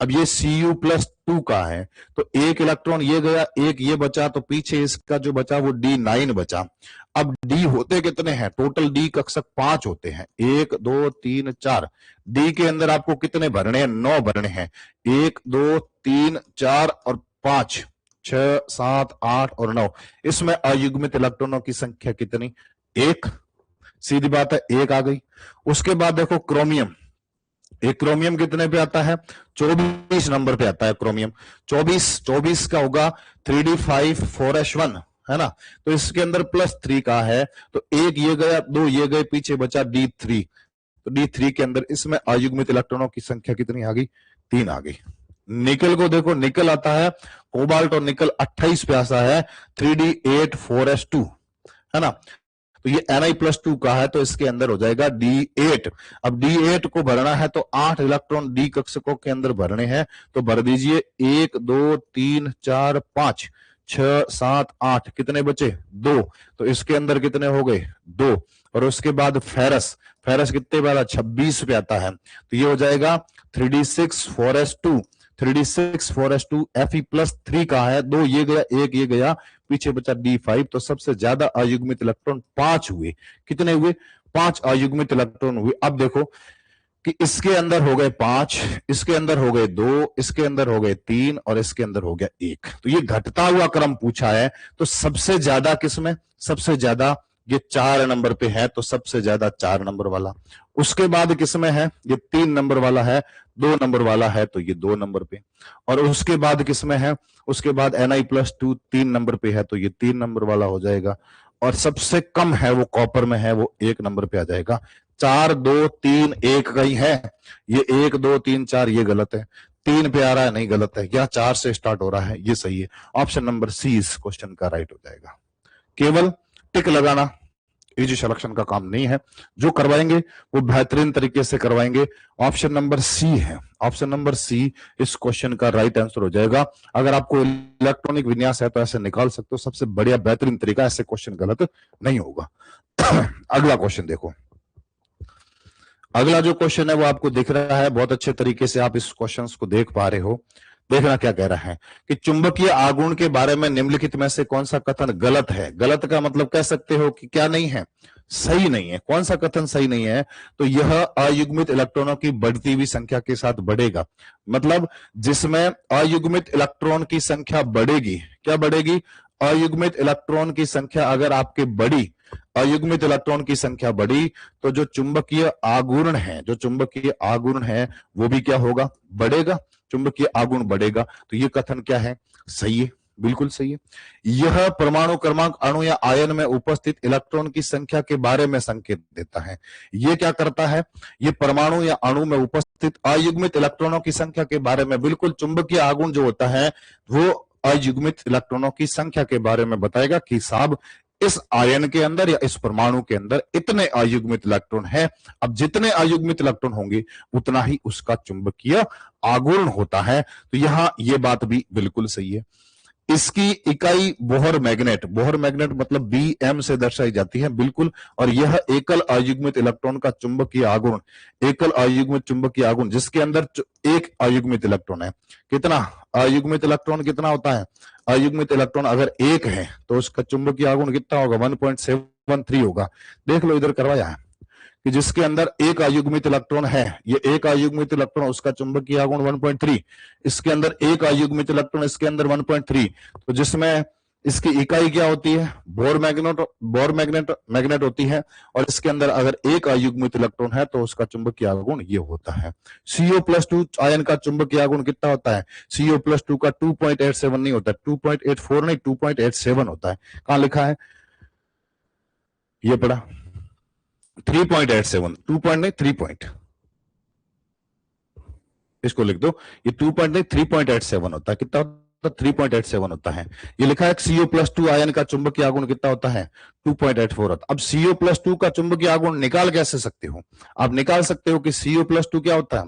अब ये Cu+2 का है तो एक इलेक्ट्रॉन ये गया, एक ये बचा, तो पीछे इसका जो बचा वो D9 बचा। अब D होते कितने हैं, टोटल D कक्षक 5 होते हैं, 1 2 3 4। D के अंदर आपको कितने भरने हैं, 9 भरने हैं, 1 2 3 4 और 5, 6 7 8 और 9। इसमें अयुग्मित इलेक्ट्रॉनों की संख्या कितनी, 1। सीधी बात है, 1 आ गई। उसके बाद देखो क्रोमियम, एक क्रोमियम कितने पे आता है, 24 नंबर पे आता है क्रोमियम। 24 का होगा 3d5 4s1, है ना, तो इसके अंदर +3 का है, तो 1 ये गया, 2 ये गए, पीछे बचा D3। तो D3 के अंदर इसमें अयुग्मित इलेक्ट्रॉनों की संख्या कितनी आ गई, 3 आ गई। निकल को देखो, निकल आता है, कोबाल्ट और निकल 28 पे आता है, 3d8 4s2, है ना, तो ये Ni+2 का है, तो इसके अंदर हो जाएगा D8। अब D8 को भरना है तो 8 इलेक्ट्रॉन D कक्षकों के अंदर भरने हैं, तो भर दीजिए 1 2 3 4 5 6 7 8, कितने बचे, 2। तो इसके अंदर कितने हो गए, 2। और उसके बाद फेरस, फेरस कितने वाला, 26 पे आता है, तो ये हो जाएगा 3d6 4s2, 3d6 4s2 Fe+3 का है, 2 ये गया, 1 ये गया, पीछे बचा D5। तो सबसे ज्यादा अयुग्मित इलेक्ट्रॉन 5 हुए। कितने हुए, 5 अयुग्मित इलेक्ट्रॉन हुए। अब देखो कि इसके अंदर हो गए 5, इसके अंदर हो गए 2, इसके अंदर हो गए 3 और इसके अंदर हो गया 1। तो ये घटता हुआ क्रम पूछा है, तो सबसे ज्यादा किसमें, सबसे ज्यादा ये 4 नंबर पे है, तो सबसे ज्यादा 4 नंबर वाला। उसके बाद किसमें है, ये 3 नंबर वाला है, 2 नंबर वाला है, तो ये 2 नंबर पे। और उसके बाद किसमें है, उसके बाद Ni+2 3 नंबर पे है, तो ये 3 नंबर वाला हो जाएगा। और सबसे कम है वो कॉपर में है, वो 1 नंबर पे आ जाएगा। 4 2 3 1 का ही है, ये 1 2 3 4 ये गलत है, 3 पे आ रहा है, नहीं गलत है, या 4 से स्टार्ट हो रहा है, ये सही है। ऑप्शन नंबर सी इस क्वेश्चन का राइट हो जाएगा। केवल टिक लगाना इजी सिलेक्शन का काम नहीं है, जो करवाएंगे वो बेहतरीन तरीके से करवाएंगे। ऑप्शन नंबर सी है, ऑप्शन नंबर सी इस क्वेश्चन का राइट आंसर हो जाएगा। अगर आपको इलेक्ट्रॉनिक विन्यास है तो ऐसे निकाल सकते हो, सबसे बढ़िया बेहतरीन तरीका, ऐसे क्वेश्चन गलत नहीं होगा। अगला क्वेश्चन देखो, अगला जो क्वेश्चन है वो आपको दिख रहा है, बहुत अच्छे तरीके से आप इस क्वेश्चन को देख पा रहे हो। देखना क्या कह रहा है कि चुंबकीय आघूर्ण के बारे में निम्नलिखित में से कौन सा कथन गलत है। गलत का मतलब कह सकते हो कि क्या नहीं है, सही नहीं है। कौन सा कथन सही नहीं है, तो यह अयुग्मित इलेक्ट्रॉनों की बढ़ती हुई संख्या के साथ बढ़ेगा। मतलब जिसमें अयुग्मित इलेक्ट्रॉन की संख्या बढ़ेगी, क्या बढ़ेगी, अयुग्मित इलेक्ट्रॉन की संख्या अगर आपके बढ़ी, अयुग्मित इलेक्ट्रॉन की संख्या बढ़ी, तो जो चुंबकीय आघूर्ण है, जो चुंबकीय आघूर्ण है वो भी क्या होगा, बढ़ेगा, चुंबकीय आघूर्ण बढ़ेगा। तो ये कथन क्या है, सही है, बिल्कुल सही है। यह परमाणु क्रमांक अणु या आयन में उपस्थित इलेक्ट्रॉन की संख्या के बारे में संकेत देता है। ये क्या करता है, ये परमाणु या अणु में उपस्थित अयुग्मित इलेक्ट्रॉनों की संख्या के बारे में, बिल्कुल चुंबकीय आघूर्ण जो होता है वो अयुग्मित इलेक्ट्रॉनों की संख्या के बारे में बताएगा कि साहब इस आयन के अंदर या इस परमाणु के अंदर इतने अयुग्मित इलेक्ट्रॉन है। अब जितने अयुग्मित इलेक्ट्रॉन होंगे उतना ही उसका चुंबकीय आघूर्ण होता है। तो यहां यह बात भी बिल्कुल सही है। इसकी इकाई बोहर मैग्नेट, बोहर मैग्नेट मतलब Bm से दर्शाई जाती है बिल्कुल। और यह एकल अयुग्मित इलेक्ट्रॉन का चुंबकीय आघूर्ण, एकल अयुग्मित चुंबकीय आघूर्ण जिसके अंदर एक अयुग्मित इलेक्ट्रॉन है। कितना अयुग्मित इलेक्ट्रॉन कितना होता है? अयुग्मित इलेक्ट्रॉन अगर एक है तो उसका चुंबकीय आघूर्ण कितना होगा? 1.73 होगा। देख लो इधर करवाया है कि जिसके अंदर एक अयुग्मित इलेक्ट्रॉन है, ये एक अयुग्मित इलेक्ट्रॉन, उसका चुंबकीय आघूर्ण 1.3, इसके अंदर एक अयुग्मित इलेक्ट्रॉन, इसके अंदर 1.3, तो जिसमें इसकी इकाई क्या होती है? बोर मैग्नेट होती है। और इसके अंदर अगर एक अयुग्मित इलेक्ट्रॉन है तो उसका चुंबकीय आघूर्ण ये होता है। CO+2 आयन का चुंबकीय आघूर्ण कितना होता है? CO+2 का 2.87 नहीं होता, 2.84 नहीं, 2.87 होता है। कहां लिखा है? ये पढ़ा 3.87, 2 पॉइंट नहीं 3 पॉइंट, इसको लिख दो। ये 2 पॉइंट नहीं 3.87 होता है। कितना होता है? 3.87 होता है। ये लिखा है CO+2 आयन का चुंबकीय आघूर्ण कितना होता है? 2.84 होता है। अब CO+2 का चुंबकीय आघूर्ण निकाल कैसे सकते हो? आप निकाल सकते हो कि CO+2 क्या होता है,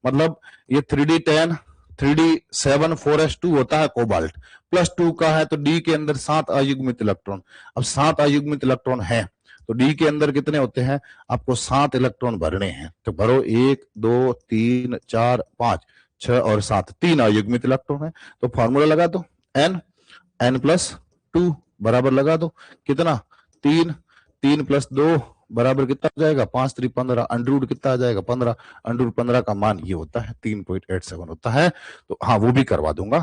मतलब ये 3D10 3D7 4s2 होता है कोबाल्ट, +2 का है तो D के अंदर 7 अयुग्मित इलेक्ट्रॉन। अब 7 अयुग्मित इलेक्ट्रॉन है तो डी के अंदर कितने होते हैं? आपको 7 इलेक्ट्रॉन भरने हैं, तो भरो 1 2 3 4 5 6 और 7, 3 अयुग्मित इलेक्ट्रॉन है। तो फॉर्मूला लगा दो, n+2 बराबर लगा दो कितना? 3, 3 + 2 बराबर कितना हो जाएगा? 5 3 15, अंडर कितना आ जाएगा? 15, अंडर 15 का मान ये होता है 3.87 होता है। तो हाँ वो भी करवा दूंगा,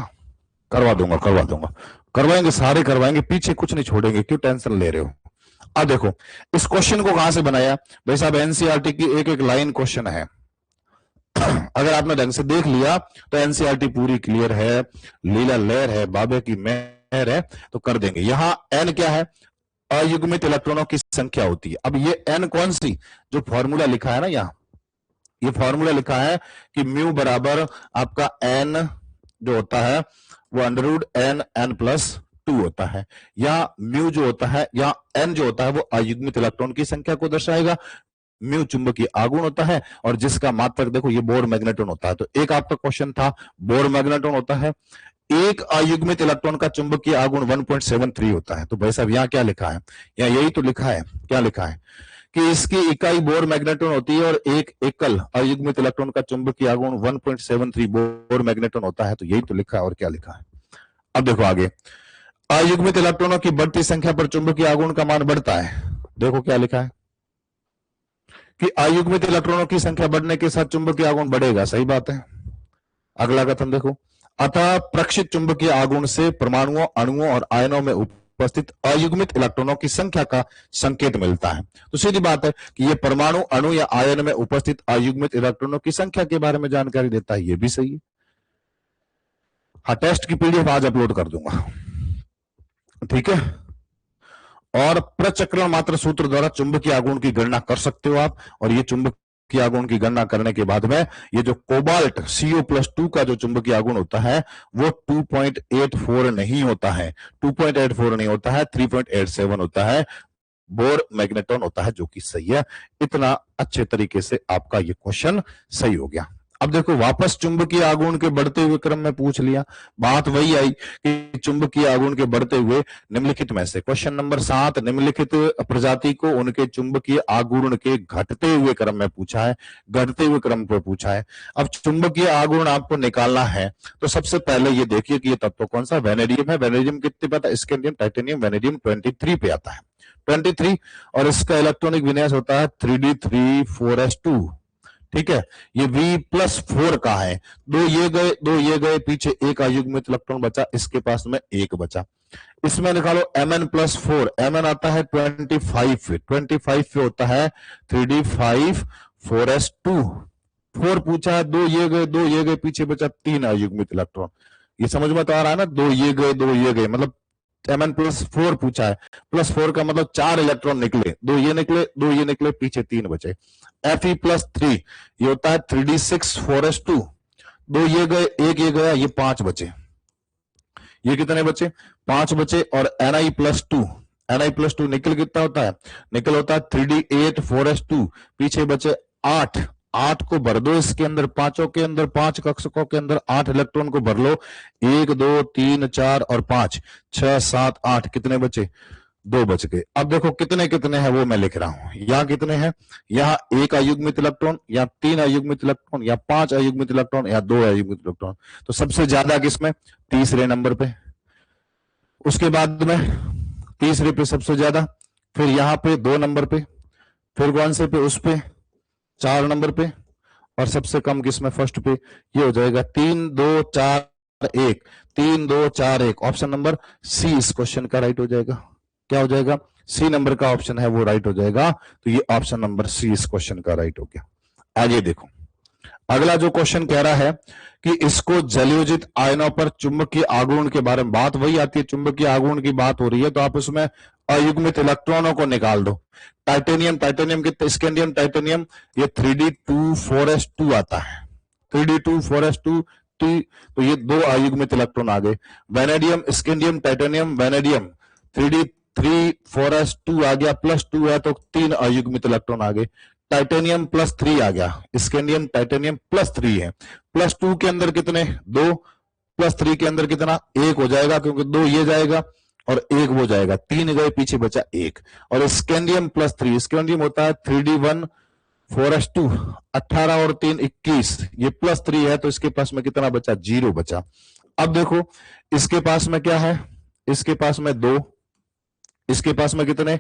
करवाएंगे, सारे करवाएंगे, पीछे कुछ नहीं छोड़ेंगे, क्यों टेंशन ले रहे हो? अब देखो इस क्वेश्चन को कहां से बनाया भाई साहब? एनसीईआरटी की एक एक लाइन क्वेश्चन है। अगर आपने ढंग से देख लिया तो एनसीईआरटी पूरी क्लियर है, लीला लहर है, बाबे की मेहर है, तो कर देंगे। यहां एन क्या है? अयुग्मित इलेक्ट्रॉनों की संख्या होती है। अब ये एन कौन सी? जो फॉर्मूला लिखा है ना, यहां ये फॉर्मूला लिखा है कि म्यू बराबर आपका एन जो होता है वो √n+2 होता है। या म्यू जो होता है या एन जो होता है वो अयुग्मित इलेक्ट्रॉन की संख्या को दर्शाएगा, म्यू चुंबकीय आघूर्ण होता है, और जिसका मात्रक देखो ये बोर मैग्नेट्रॉन होता है। तो एक आपका क्वेश्चन था बोर मैग्नेट्रॉन होता है, एक अयुग्मित इलेक्ट्रॉन का चुंबकीय आघूर्ण 1.73 होता है। तो भाई साहब यहाँ क्या लिखा है? यहाँ यही तो लिखा है, क्या लिखा है कि इसकी इकाई बोर मैग्नेट्रॉन होती है और एक एकल अयुग्मित इलेक्ट्रॉन का चुंबकीय आघूर्ण 1.73 बोर मैग्नेट्रॉन होता है। तो यही तो लिखा है, और क्या लिखा है? अब देखो आगे, अयुग्मित इलेक्ट्रॉनों की बढ़ती संख्या पर चुंबकीय आघूर्ण का मान बढ़ता है। देखो क्या लिखा है कि अयुग्मित इलेक्ट्रॉनों की संख्या बढ़ने के साथ चुंबकीय आघूर्ण बढ़ेगा, सही बात है। अगला कथन देखो, अतः प्रक्षिप्त चुंबकीय आघूर्ण से परमाणुओं, अणुओं और आयनों में उपस्थित अयुग्मित इलेक्ट्रॉनों की संख्या का संकेत मिलता है। तो सीधी बात है कि ये परमाणु, अणु या आयन में उपस्थित अयुग्मित इलेक्ट्रॉनों की संख्या के बारे में जानकारी देता है, ये भी सही है। हाँ, टेस्ट की पीडीएफ आज अपलोड कर दूंगा, ठीक है। और प्रचक्रण मात्र सूत्र द्वारा चुंबकीय आघूर्ण की गणना कर सकते हो आप। और ये चुंबकीय आघूर्ण की गणना करने के बाद में ये जो कोबाल्ट CO+2 का जो चुंबकीय आघूर्ण होता है वो 2.84 नहीं होता है, 2.84 नहीं होता है, 3.87 होता है, बोर मैग्नेट्रॉन होता है, जो कि सही है। इतना अच्छे तरीके से आपका ये क्वेश्चन सही हो गया। अब देखो वापस चुंबकीय आघूर्ण के बढ़ते हुए क्रम में पूछ लिया, बात वही आई कि चुंबकीय आघूर्ण के बढ़ते हुए निम्नलिखित में से, क्वेश्चन नंबर 7, निम्नलिखित प्रजाति को उनके चुंबकीय आघूर्ण के घटते हुए क्रम में पूछा है, घटते हुए क्रम पर पूछा है। अब चुंबकीय आघूर्ण आपको निकालना है तो सबसे पहले ये देखिए कि ये तत्व कौन सा? वेनेडियम है। वेनेडियम कितने पे आता है? स्कैंडियम, टाइटेनियम, वेनेडियम 23 पे आता है, 23, और इसका इलेक्ट्रॉनिक विन्यास होता है 3D3 4s2, ठीक है। ये V+4 का है, दो ये गए, पीछे एक अयुग्मित इलेक्ट्रॉन बचा, इसके पास में एक बचा। इसमें निकालो Mn+4, Mn आता है 25 पे, 25 पे होता है 3D5 4s2, 4 पूछा है, दो ये गए, पीछे बचा 3 अयुग्मित इलेक्ट्रॉन। ये समझ में तो आ रहा है ना, दो ये गए, मतलब Mn+4 पूछा है, +4 का मतलब 4 इलेक्ट्रॉन निकले, दो ये निकले, पीछे 3 बचे। Fe+3 ये होता है 3D6 4s2, दो ये गए, एक ये गया, ये 5 बचे। ये कितने बचे? 5 बचे। और Ni+2 निकल कितना होता है? निकल होता है 3D8 4s2, पीछे बचे 8 8 को भर दो इसके अंदर, पांचों के अंदर, 5 कक्षकों के अंदर 8 इलेक्ट्रॉन को भर लो। 1 2 3 4 और 5, 6 7 8, कितने बचे? 2 बच गए। अब देखो कितने कितने हैं वो मैं लिख रहा हूं। यहाँ कितने हैं? यहाँ 1 अयुग्मित इलेक्ट्रॉन, या 3 अयुग्मित इलेक्ट्रॉन, या 5 अयुग्मित इलेक्ट्रॉन, या 2 अयुग्मित इलेक्ट्रॉन। तो सबसे ज्यादा किसमें? तीसरे नंबर पे। उसके बाद में तीसरे पे सबसे ज्यादा, फिर यहाँ पे 2 नंबर पे, फिर कौन से पे? उस पे 4 नंबर पे, और सबसे कम किसमें? फर्स्ट पे। ये हो जाएगा 3 2 4 1, 3 2 4 1। ऑप्शन नंबर सी इस क्वेश्चन का राइट हो जाएगा। क्या हो जाएगा? सी नंबर का ऑप्शन है वो राइट हो जाएगा। तो ये ऑप्शन नंबर सी इस क्वेश्चन का राइट हो गया। आगे देखो, अगला जो क्वेश्चन कह रहा है कि इसको जलयोजित आयनों पर चुंबकीय आघूर्ण के बारे में बात वही आती है, चुंबकीय आघूर्ण की बात हो रही है, तो आप उसमें अयुग्मित इलेक्ट्रॉनों को निकाल दो। टाइटेनियम, टाइटेनियम कितने? स्कैंडियम, टाइटेनियम, ये 3d24s2 आता है। 3d24s2, तो ये 2 अयुग्मित इलेक्ट्रॉन आ गए। Vanadium, scandium, titanium, vanadium, 3d3 4s2 आ गया, +2 है तो 3 अयुग्मित इलेक्ट्रॉन आ गए। टाइटेनियम +3 आ गया, स्कैंडियम टाइटेनियम +3 है। +2 के अंदर कितने? 2, +3 के अंदर कितना? 1 हो जाएगा, क्योंकि 2 ये जाएगा और 1 वो जाएगा, 3 गए, पीछे बचा 1। और स्कैंडियम +3, स्कैंडियम होता है 3d14s2, 18 और 3 21, ये +3 है, तो इसके पास में कितना बचा? 0 बचा। अब देखो इसके पास में क्या है? इसके पास में 2, इसके पास में कितने?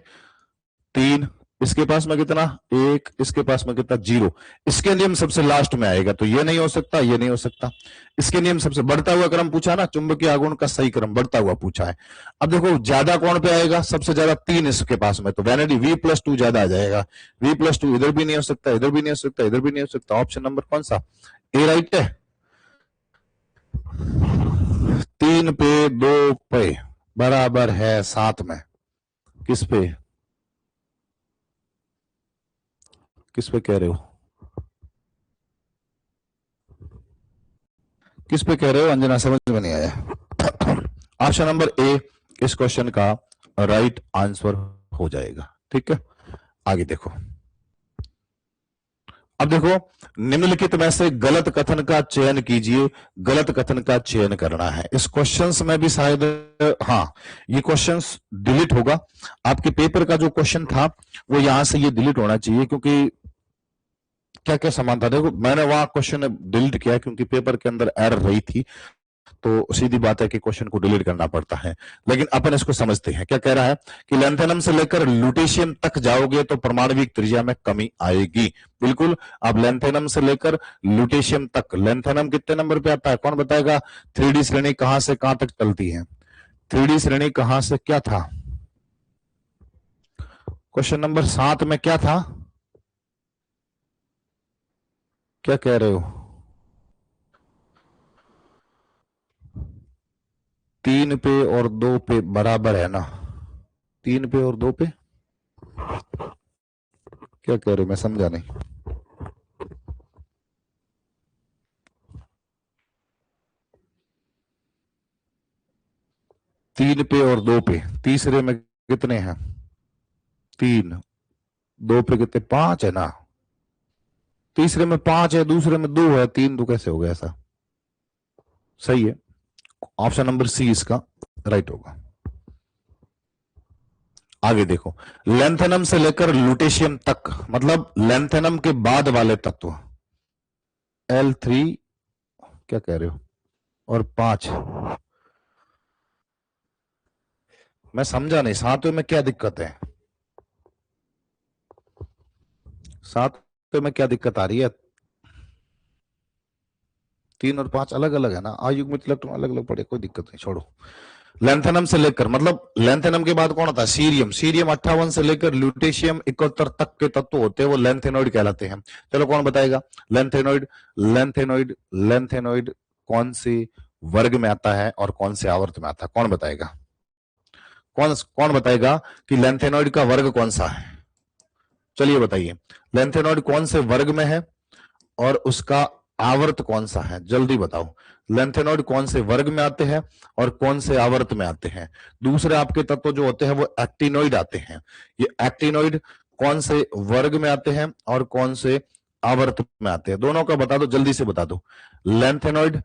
3, इसके पास में कितना? 1, इसके पास में कितना? 0। इसके नियम सबसे लास्ट में आएगा, तो ये नहीं हो सकता, ये नहीं हो सकता। इसके नियम सबसे बढ़ता हुआ क्रम पूछा ना, चुंबकीय आघूर्ण का सही क्रम बढ़ता हुआ पूछा है। अब देखो ज्यादा कौन पे आएगा? सबसे ज्यादा 3 इसके पास में, तो वैनिटी V+2 ज्यादा आ जाएगा। V+2 इधर भी नहीं हो सकता, इधर भी नहीं हो सकता, इधर भी नहीं हो सकता। ऑप्शन नंबर कौन सा? ए राइट है। 3 पे 2 पे बराबर है 7 में। किस पे? किस पे कह रहे हो? किस पे कह रहे हो अंजना? समझ में नहीं आया। ऑप्शन नंबर ए इस क्वेश्चन का राइट आंसर हो जाएगा। ठीक है, आगे देखो। अब देखो, निम्नलिखित में से गलत कथन का चयन कीजिए। गलत कथन का चयन करना है। इस क्वेश्चंस में भी शायद, हाँ, ये क्वेश्चंस डिलीट होगा। आपके पेपर का जो क्वेश्चन था वो यहां से ये डिलीट होना चाहिए, क्योंकि क्या क्या समान था। देखो मैंने वहां क्वेश्चन डिलीट किया क्योंकि पेपर के अंदर एरर रही थी, तो सीधी बात है कि क्वेश्चन को डिलीट करना पड़ता है। लेकिन अपन इसको समझते हैं। क्या कह रहा है कि लैंथेनम से लेकर ल्यूटेशियम तक जाओगे तो परमाणविक त्रिज्या में कमी आएगी। बिल्कुल, अब लैंथेनम से लेकर ल्यूटेशियम तक, लैंथेनम कितने नंबर पे आता है? कौन बताएगा? 3D श्रेणी कहां से कहां तक चलती है? 3D श्रेणी कहां से क्या था? क्वेश्चन नंबर 7 में क्या था? क्या कह रहे हो? 3 पे और 2 पे बराबर है ना? 3 पे और 2 पे क्या कह रहे हो? मैं समझा नहीं। तीन पे और 2 पे, तीसरे में कितने हैं? 3, 2 पे कितने? 5 है ना? तीसरे में 5 है, दूसरे में 2 है, 3 तो कैसे हो गया ऐसा? सही है, ऑप्शन नंबर सी इसका राइट होगा। आगे देखो, लैंथेनम से लेकर ल्यूटेशियम तक, मतलब लैंथेनम के बाद वाले तत्व, L3, क्या कह रहे हो? और 5, मैं समझा नहीं। 7वें में क्या दिक्कत है? 7वें में क्या दिक्कत आ रही है? 3 और 5 अलग अलग है ना, अयुग्मित इलेक्ट्रॉन अलग अलग पड़े, कोई दिक्कत नहीं, छोड़ो। लैंथेनम से लेकर, मतलब लैंथेनम के बाद कौन होता है? सीरियम। सीरियम 58 से लेकर ल्यूटेशियम 71 तक के तत्व होते हैं, वो लैंथेनॉइड कहलाते हैं। चलो कौन बताएगा? लैंथेनॉइड। लैंथेनॉइड, लैंथेनॉइड कौन से वर्ग में आता है और कौन से आवर्त में आता है? कौन बताएगा? कौन बताएगा कि लैंथेनॉइड का वर्ग कौन सा है? चलिए बताइए, लैंथेनॉइड कौन से वर्ग में है और उसका आवर्त कौन सा है? जल्दी बताओ। लैंथेनॉइड कौन से वर्ग में आते हैं और कौन से आवर्त में आते हैं? दूसरे आपके तत्व जो होते हैं वो एक्टिनॉइड आते हैं। ये एक्टिनॉइड कौन से वर्ग में आते हैं और कौन से आवर्त में आते हैं। दोनों का बता दो, जल्दी से बता दो। लेंथेनॉइड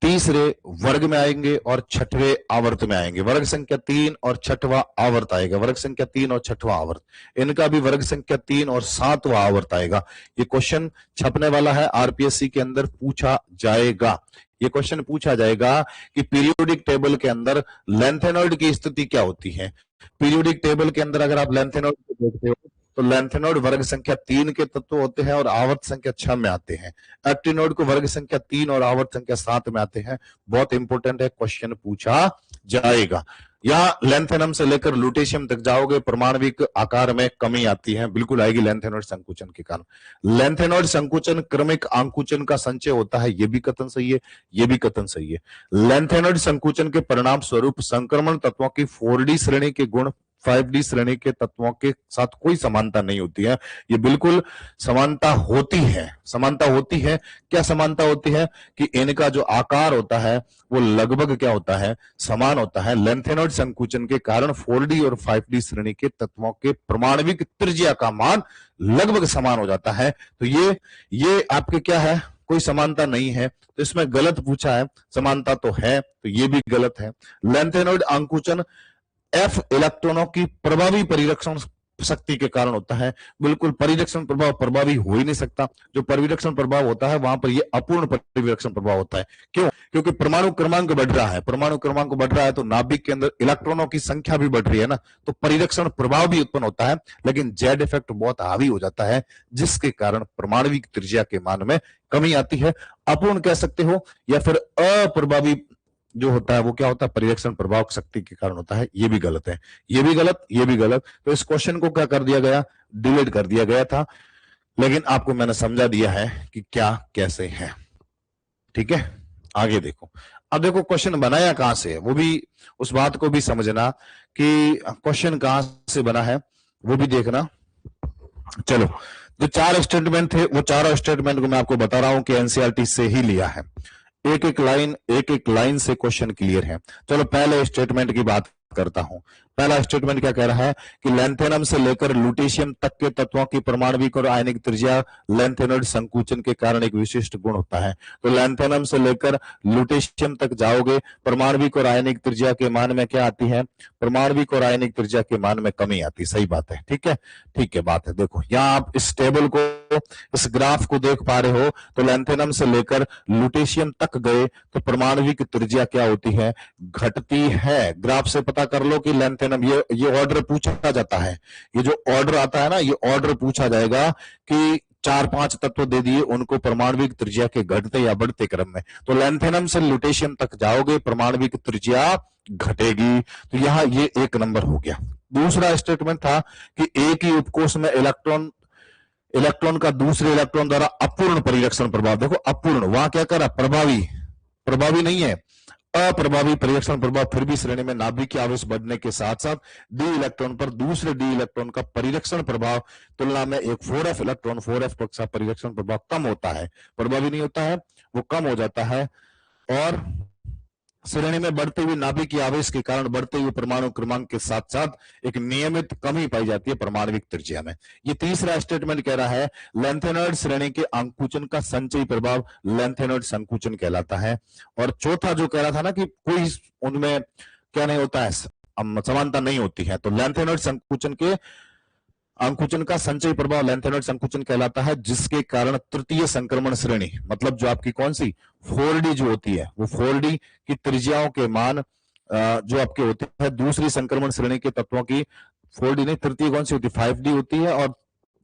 तीसरे वर्ग में आएंगे और छठवें आवर्त में आएंगे। वर्ग संख्या 3 और छठवां आवर्त आएगा। वर्ग संख्या 3 और छठवां आवर्त, इनका भी वर्ग संख्या 3 और 7वां आवर्त आएगा। ये क्वेश्चन छपने वाला है, आरपीएससी के अंदर पूछा जाएगा। ये क्वेश्चन पूछा जाएगा कि पीरियोडिक टेबल के अंदर लेंथेनॉइड की स्थिति क्या होती है। पीरियोडिक टेबल के अंदर अगर आप लेंथेनॉइड को देखते हो तो लेंथेनॉइड वर्ग संख्या 3 के तत्व होते हैं और आवर्त संख्या 6 में आते हैं। एक्टिनॉइड को वर्ग संख्या 3 और आवर्त संख्या 7 में आते हैं। बहुत इंपॉर्टेंट है, क्वेश्चन पूछा जाएगा। यहां लेंथेनम से लेकर लुटेशियम तक जाओगे, परमाणविक आकार में कमी आती है, बिल्कुल आएगी लेंथेनॉइड संकुचन के कारण। लेंथेनॉइड संकुचन क्रमिक आंकुचन का संचय होता है, यह भी कथन सही है, यह भी कथन सही है। लेंथेनॉइड संकुचन के परिणाम स्वरूप संक्रमण तत्वों की 4D श्रेणी के गुण 5D श्रेणी के तत्वों के साथ कोई समानता नहीं होती है। ये बिल्कुल समानता होती है, समानता होती है। क्या समानता होती है कि इनका जो आकार होता है वो लगभग क्या होता है, समान होता है। लेंथेनॉइड संकुचन के कारण 4D और 5D श्रेणी के तत्वों के परमाणविक त्रिज्या का मान लगभग समान हो जाता है। तो ये आपके क्या है, कोई समानता नहीं है, तो इसमें गलत पूछा है। समानता तो है, तो ये भी गलत है। लेंथेनॉइड अंकुचन F इलेक्ट्रॉनों की प्रभावी परिरक्षण शक्ति के कारण होता है। बिल्कुल प्रभावी हो ही नहीं सकता। जो परिरक्षण प्रभाव होता है वहां पर ये अपूर्ण परिरक्षण प्रभाव होता है। क्यों? क्योंकि परमाणु क्रमांक बढ़ रहा है। परमाणु क्रमांक बढ़ रहा है तो नाभिक के अंदर इलेक्ट्रॉनों की संख्या भी बढ़ रही है ना, तो परिरक्षण प्रभाव भी उत्पन्न होता है, लेकिन जेड इफेक्ट बहुत हावी हो जाता है, जिसके कारण परमाणविक त्रिज्या के मान में कमी आती है। अपूर्ण कह सकते हो, या फिर अप्रभावी जो होता है वो क्या होता है, परिरक्षण प्रभाव शक्ति के कारण होता है। ये भी गलत है, ये भी गलत, ये भी गलत। तो इस क्वेश्चन को क्या कर दिया गया, डिलीट कर दिया गया था, लेकिन आपको मैंने समझा दिया है कि क्या कैसे है। ठीक है, आगे देखो। अब देखो क्वेश्चन बनाया कहां से है, वो भी उस बात को भी समझना कि क्वेश्चन कहां से बना है, वो भी देखना। चलो, जो 4 स्टेटमेंट थे वो चारों स्टेटमेंट को मैं आपको बता रहा हूं कि एनसीईआरटी से ही लिया है। एक एक लाइन से क्वेश्चन क्लियर है। चलो पहले स्टेटमेंट की बात करता हूं। पहला स्टेटमेंट क्या कह रहा है कि लेंथेनम से लेकर लुटेशियम तक के तत्वों की परमाणविक और आयनिक त्रिज्या लेंथेनॉइड संकुचन के कारण एक विशिष्ट गुण होता है। तो लेंथेनम से लेकर लुटेशियम तक जाओगे, परमाणविक और आयनिक त्रिज्या के मान में क्या आती है, परमाणविक और आयनिक त्रिज्या के मान में कमी आती है। सही बात है, ठीक है, ठीक है बात है। देखो यहां आप इस टेबल को, इस ग्राफ को देख पा रहे हो, तो लेंथेनम से लेकर लुटेशियम तक गए तो परमाणविक त्रिज्या क्या होती है, घटती है। ग्राफ से पता कर लो कि लेंथेनम, ये ऑर्डर पूछा जाता है, ये जो ऑर्डर आता है ना, ये ऑर्डर पूछा जाएगा कि 4-5 तत्व दे दिए, उनको परमाणविक त्रिज्या के घटते या बढ़ते क्रम में। तो लेंथेनम से लुटेशियम तक जाओगे, परमाणविक त्रिज्या घटेगी। तो यहां ये 1 नंबर हो गया। दूसरा स्टेटमेंट था कि एक ही उपकोष में इलेक्ट्रॉन का दूसरे इलेक्ट्रॉन द्वारा अपूर्ण परिरक्षण प्रभाव। देखो अपूर्ण, वहां क्या करा, प्रभावी नहीं है, अप्रभावी परिरक्षण प्रभाव। फिर भी श्रेणी में नाभिक की आवेश बढ़ने के साथ साथ डी इलेक्ट्रॉन पर दूसरे डी इलेक्ट्रॉन का परिरक्षण प्रभाव तुलना में एक 4f इलेक्ट्रॉन 4f कक्षा परिरक्षण प्रभाव कम होता है। प्रभावी नहीं होता है, वो कम हो जाता है। और श्रेणी में बढ़ते हुए नाभिक की आवेश के कारण बढ़ते हुए परमाणु क्रमांक के साथ साथ एक नियमित कमी पाई जाती है परमाणविक त्रिज्या में। ये तीसरा स्टेटमेंट कह रहा है लेंथेनॉइड श्रेणी के अंकुचन का संचयी प्रभाव लेंथेनॉइड संकुचन कहलाता है। और चौथा जो कह रहा था ना कि कोई उनमें क्या नहीं होता है, समानता नहीं होती है, तो लेंथेनॉइड संकुचन के अंकुचन का संचयी प्रभाव लेंथेनॉइड संकुचन कहलाता है, जिसके कारण तृतीय संक्रमण श्रेणी, मतलब जो आपकी कौन सी 4D जो होती है, वो 4D की त्रिज्याओं के मान जो आपके होते हैं दूसरी संक्रमण श्रेणी के तत्वों की 4D नहीं, तृतीय कौन सी होती है 5D होती है, और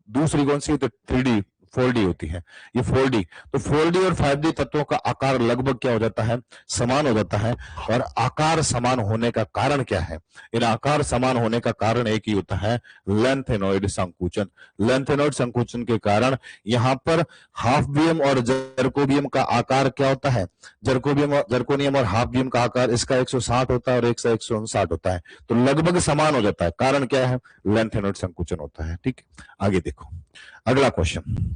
दूसरी कौन सी होती है 3D 4D होती है, ये 4D। तो 4D और 5D तत्वों का आकार लगभग क्या हो जाता है, समान हो जाता है। और आकार समान होने का कारण क्या है, इन आकार समान होने का कारण एक ही होता है, लेंथेनॉइड संकुचन। लेंथेनॉइड संकुचन के कारण यहां पर हाफबियम और जर्कोबियम का आकार क्या होता है, जर्कोनियम और हाफबियम का आकार इसका 160 होता है और एक 159 होता है, तो लगभग समान हो जाता है। कारण क्या है, लेंथेनॉइड संकुचन होता है। ठीक, आगे देखो अगला क्वेश्चन।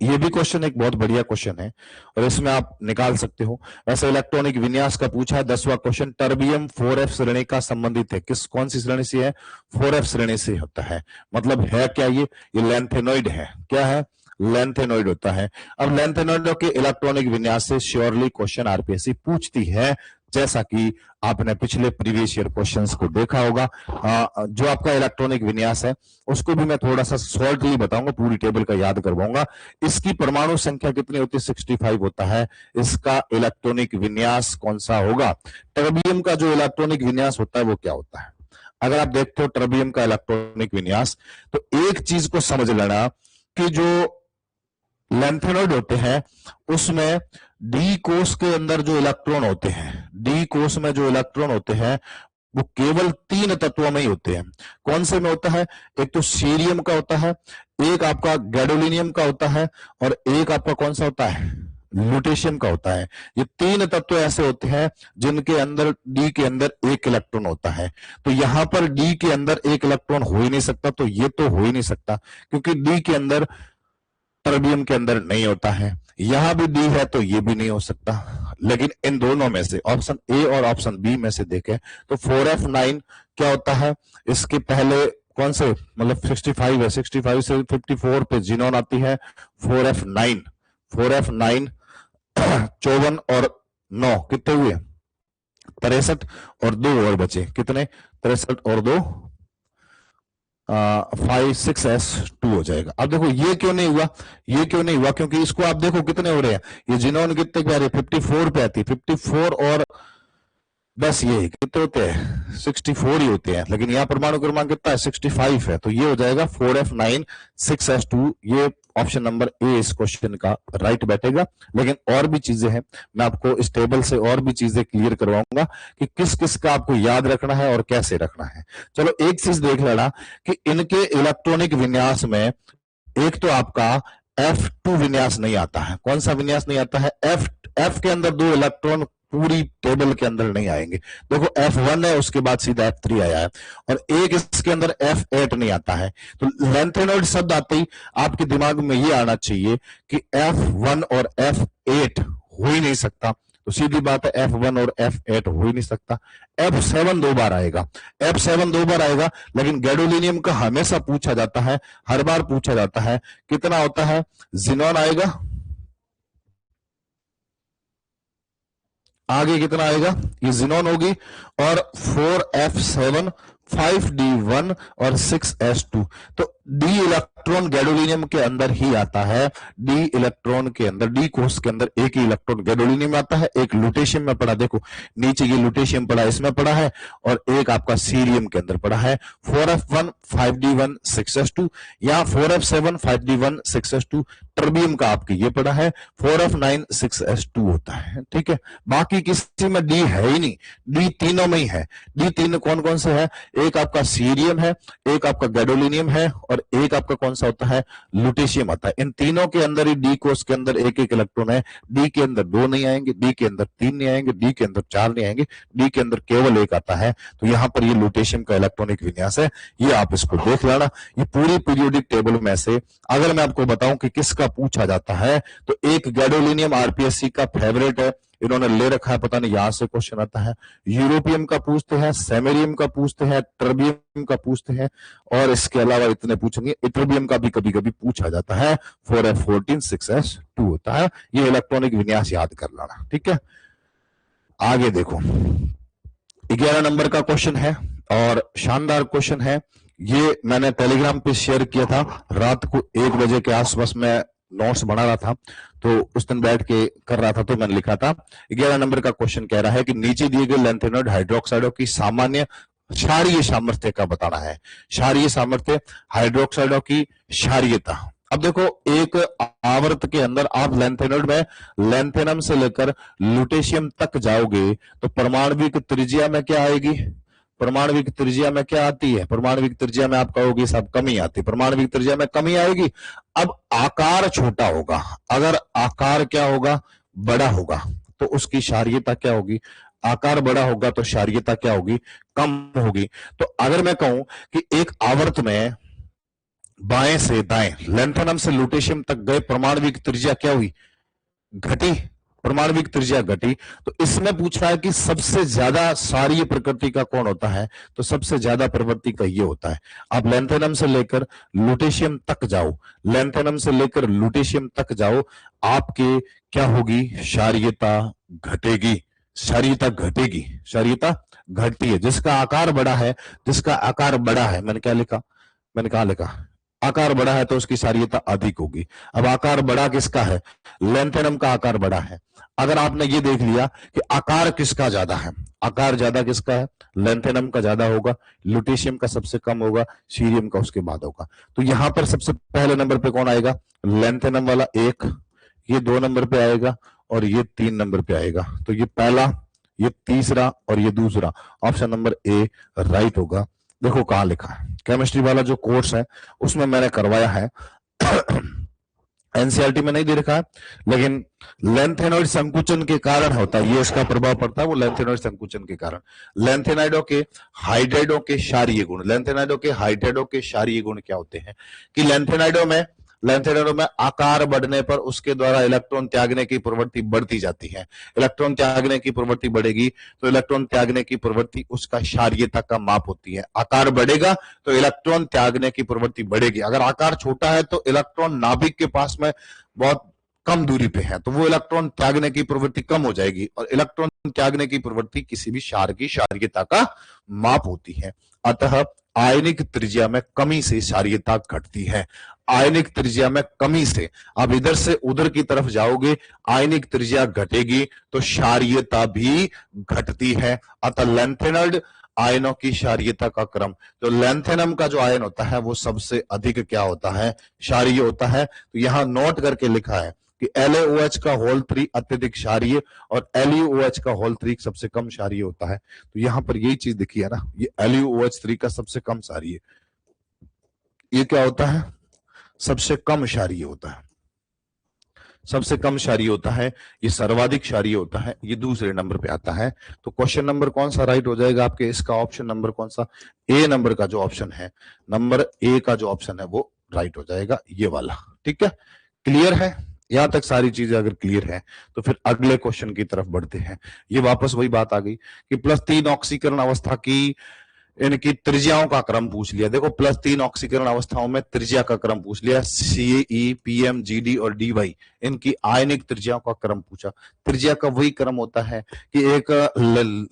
ये भी क्वेश्चन एक बहुत बढ़िया क्वेश्चन है और इसमें आप निकाल सकते हो। वैसे इलेक्ट्रॉनिक विन्यास का पूछा है 10वां क्वेश्चन। टर्बियम 4f श्रेणी का संबंधित है, कौन सी श्रेणी से है, 4f श्रेणी से होता है। मतलब है क्या, ये लेंथेनॉइड है, क्या है, लेंथेनॉइड होता है। अब लेंथेनॉइड के इलेक्ट्रॉनिक विन्यास से श्योरली क्वेश्चन आरपीएससी पूछती है, जैसा कि आपने पिछले प्रीवियस ईयर क्वेश्चंस को देखा होगा। जो आपका इलेक्ट्रॉनिक विन्यास है उसको भी मैं थोड़ा सा शॉर्टली बताऊंगा, पूरी टेबल का याद करवाऊंगा। इसकी परमाणु संख्या कितनी होती है? 65 होता है। इसका इलेक्ट्रॉनिक विन्यास कौन सा होगा? टर्बियम का जो इलेक्ट्रॉनिक विन्यास होता है वो क्या होता है? अगर आप देखते हो टर्बियम का इलेक्ट्रॉनिक विन्यास, तो एक चीज को समझ लेना कि जो लेंथेनॉइड होते हैं उसमें डी कोष के अंदर जो इलेक्ट्रॉन होते हैं, डी कोष में जो इलेक्ट्रॉन होते हैं वो केवल 3 तत्वों में ही होते हैं। कौन से में होता है? एक तो सीरियम का होता है, एक आपका गैडोलिनियम का होता है, और एक आपका कौन सा होता है? लुटेशियम का होता है। ये 3 तत्व ऐसे होते हैं जिनके अंदर डी के अंदर एक इलेक्ट्रॉन होता है। तो यहां पर डी के अंदर एक इलेक्ट्रॉन हो ही नहीं सकता, तो ये तो हो ही नहीं सकता, क्योंकि डी के अंदर टर्बियम के अंदर नहीं होता है। यहां भी डी है तो ये भी नहीं हो सकता। लेकिन इन दोनों में से ऑप्शन ए और ऑप्शन बी में से देखें तो 4f9 क्या होता है? इसके पहले कौन से, मतलब 65 है, 65 से 54 पे जिनोन आती है। 4f9 54 और 9 कितने हुए? 63 और 2 और बचे कितने? 63 और 2 5,6s2 हो जाएगा। अब देखो ये क्यों नहीं हुआ? ये क्यों नहीं हुआ? क्योंकि इसको आप देखो कितने हो रहे हैं, ये जिनोन कितने पे आ रहे हैं? 54 पे आती है। 54 और बस ये कितने होते हैं? 64 ही होते हैं। लेकिन यहाँ परमाणु क्रमांक कितना है? 65 है। तो ये हो जाएगा 4f9 6s2। ये ऑप्शन नंबर ए इस क्वेश्चन का राइट बैठेगा। लेकिन और भी चीजें हैं, मैं आपको इस टेबल से और भी चीजें क्लियर करवाऊंगा कि किस किस का आपको याद रखना है और कैसे रखना है। चलो एक चीज देख लेना कि इनके इलेक्ट्रॉनिक विन्यास में एक तो आपका F2 विन्यास नहीं आता है। कौन सा विन्यास नहीं आता है? F के अंदर 2 इलेक्ट्रॉन पूरी टेबल के अंदर नहीं आएंगे। देखो F1 है, उसके बाद सीधा F3 आया है, और एक इसके अंदर F8 नहीं आता है। तो लेंथेनॉइड शब्द आते ही आपके दिमाग में ये आना चाहिए कि F1 और F8 हो ही नहीं सकता। तो सीधी बात है, F1 और F8 हो ही नहीं सकता। F7 2 बार आएगा, F7 2 बार आएगा। लेकिन गैडोलिनियम का हमेशा पूछा जाता है, हर बार पूछा जाता है, कितना होता है? जिनोन आएगा, आगे कितना आएगा? ये जिनोन होगी, और 4f7 5d1 और 6s2। तो डी इलेक्ट्रॉन गैडोलिनियम के अंदर ही आता है। डी इलेक्ट्रॉन के अंदर, डी कोष के अंदर एक ही इलेक्ट्रॉन गैडोलिनियम में आता है, एक लुटेशियम में पड़ा। देखो नीचे ये लुटेशियम पड़ा, इसमें पड़ा है, और एक आपका सीरियम के अंदर पड़ा है। 4f1 5d1 6s2, या 4f7 5d1 6s2 टर्बियम का आपके ये पड़ा है। 4f9 6s2 होता है। ठीक है, बाकी किसी में डी है ही नहीं, डी तीनों में ही है। डी तीन कौन कौन से है? एक आपका सीरियम है, एक आपका गैडोलिनियम है, और एक आपका कौन सा होता है? लुटेशियम आता है। इन तीनों के अंदर ही डी कोष के अंदर एक एक इलेक्ट्रॉन है। डी के अंदर 2 नहीं आएंगे, डी के अंदर 3 नहीं आएंगे, डी के अंदर 4 नहीं आएंगे, डी के अंदर केवल एक आता है। तो यहां पर ये लुटेशियम का इलेक्ट्रॉनिक विन्यास है, ये आप इसको देख लेना। ये पूरी पीरियोडिक टेबल में से अगर मैं आपको बताऊं कि किसका पूछा जाता है, तो एक गैडोलिनियम आरपीएससी का फेवरेट है, इन्होंने ले रखा है, पता नहीं यहां से क्वेश्चन आता है। यूरोपियम का पूछते हैं, सेमेरियम का पूछते हैं, टर्बियम का पूछते हैं, और इसके अलावा इतने पूछेंगे। इट्रोबियम का भी कभी कभी पूछा जाता है। 4f14 6s2 होता है। ये इलेक्ट्रॉनिक विन्यास याद कर लेना। ठीक है, आगे देखो 11 नंबर का क्वेश्चन है, और शानदार क्वेश्चन है। ये मैंने टेलीग्राम पे शेयर किया था रात को 1 बजे के आसपास। मैं नोट्स बना रहा था, तो उस दिन बैठ के कर रहा था, तो मैंने लिखा था। 11 नंबर का क्वेश्चन कह रहा है कि नीचे दिए गए लेंथेनॉइड हाइड्रोक्साइडों की सामान्य क्षारीय सामर्थ्य का बताना है। क्षारीय सामर्थ्य, हाइड्रोक्साइडों की क्षारीयता। अब देखो एक आवर्त के अंदर आप लेंथेनॉइड में लेंथेनम से लेकर लुटेशियम तक जाओगे, तो परमाणविक त्रिज्या में क्या आएगी? परमाणविक त्रिज्या में क्या आती है? परमाणविक त्रिज्या में आप कहोगे सब कमी आती है, परमाणविक त्रिज्या में कमी आएगी। अब आकार छोटा होगा, अगर आकार क्या होगा? बड़ा होगा, तो उसकी क्षारीयता क्या होगी? आकार बड़ा होगा तो क्षारीयता क्या होगी? कम होगी। तो अगर मैं कहूं कि एक आवर्त में बाएं से दाएं लेंथेनम से लुटेशियम तक गए, परमाणविक त्रिज्या क्या हुई? घटी। परमाणविक त्रिज्या घटी। तो इसमें पूछा है कि सबसे ज्यादा क्षारीय प्रकृति का कौन होता है, तो सबसे ज्यादा प्रवृत्ति का ये होता है। आप लैंथेनम से लेकर लुटेशियम तक जाओ, लैंथेनम से लेकर लुटेशियम तक जाओ, आपके क्या होगी, क्षारीयता घटेगी, क्षारीयता घटेगी, क्षारीयता घटती है। जिसका आकार बड़ा है, जिसका आकार बड़ा है, मैंने क्या लिखा, मैंने कहा लिखा, आकार बड़ा है तो उसकी क्षारीयता अधिक होगी। अब आकार बड़ा किसका है, लैंथेनम का आकार बड़ा है। अगर आपने ये देख लिया कि आकार किसका ज्यादा है, आकार ज्यादा किसका है, लैंथेनम का ज्यादा होगा, लुटेशियम का सबसे कम होगा, सीरियम का उसके बाद होगा। तो यहां पर सबसे पहले नंबर पे कौन आएगा, लैंथेनम वाला एक, ये 2 नंबर पे आएगा और ये 3 नंबर पे आएगा। तो ये पहला, ये तीसरा और ये दूसरा, ऑप्शन नंबर ए राइट होगा। देखो कहां लिखा है, केमिस्ट्री वाला जो कोर्स है उसमें मैंने करवाया है, एनसीईआरटी में नहीं दे रखा है, लेकिन लैंथेनॉइड संकुचन के कारण होता है, ये इसका प्रभाव पड़ता है, वो लैंथेनॉइड संकुचन के कारण। लैंथेनाइडों के हाइड्राइडों के क्षारीय गुण, लैंथेनाइडों के हाइड्राइडों के क्षारीय गुण क्या होते हैं कि लैंथेनाइडों में आकार बढ़ने पर उसके द्वारा इलेक्ट्रॉन त्यागने की प्रवृत्ति बढ़ती जाती है। इलेक्ट्रॉन त्यागने की प्रवृत्ति बढ़ेगी तो इलेक्ट्रॉन त्यागने की प्रवृत्ति उसका क्षारीयता का माप होती है। आकार बढ़ेगा तो इलेक्ट्रॉन त्यागने की प्रवृत्ति बढ़ेगी। अगर आकार छोटा है तो इलेक्ट्रॉन नाभिक के पास में बहुत कम दूरी पे है, तो वो इलेक्ट्रॉन त्यागने की प्रवृत्ति कम हो जाएगी, और इलेक्ट्रॉन त्यागने की प्रवृत्ति किसी भी क्षार की क्षारीयता का माप होती है। अतः आयनिक त्रिज्या में कमी से क्षारीयता घटती है। आयनिक त्रिज्या में कमी से, अब इधर से उधर की तरफ जाओगे, आयनिक त्रिज्या घटेगी तो क्षारीयता भी घटती है। अतः लैंथेनाइड आयनों की क्षारीयता का क्रम, तो लैंथेनम का जो आयन होता है वो सबसे अधिक क्या होता है, क्षारीय होता है। तो यहां नोट करके लिखा है कि LaOH का होल 3 अत्यधिक क्षारीय और LuOH का होल 3 सबसे कम क्षारीय होता है। तो यहां पर यही चीज दिखी है ना, ये LuOH3 का सबसे कम क्षारीय, ये क्या होता है, सबसे कम क्षारीय होता है, सबसे कम क्षारीय होता है, ये सर्वाधिक क्षारीय होता है, ये दूसरे नंबर पे आता है। तो क्वेश्चन नंबर कौन सा राइट हो जाएगा आपके, इसका ऑप्शन नंबर कौन सा, ए नंबर का जो ऑप्शन है, नंबर ए का जो ऑप्शन है वो राइट हो जाएगा, ये वाला। ठीक है, क्लियर है, यहां तक सारी चीजें अगर क्लियर है तो फिर अगले क्वेश्चन की तरफ बढ़ते हैं। ये वापस वही बात आ गई कि +3 ऑक्सीकरण अवस्था की इनकी त्रिज्याओं का क्रम पूछ लिया। देखो +3 ऑक्सीकरण अवस्थाओं में त्रिज्या का क्रम पूछ लिया, CE, PM, GD और DY, इनकी आयनिक त्रिज्याओं का क्रम पूछा। त्रिज्या का वही क्रम होता है कि एक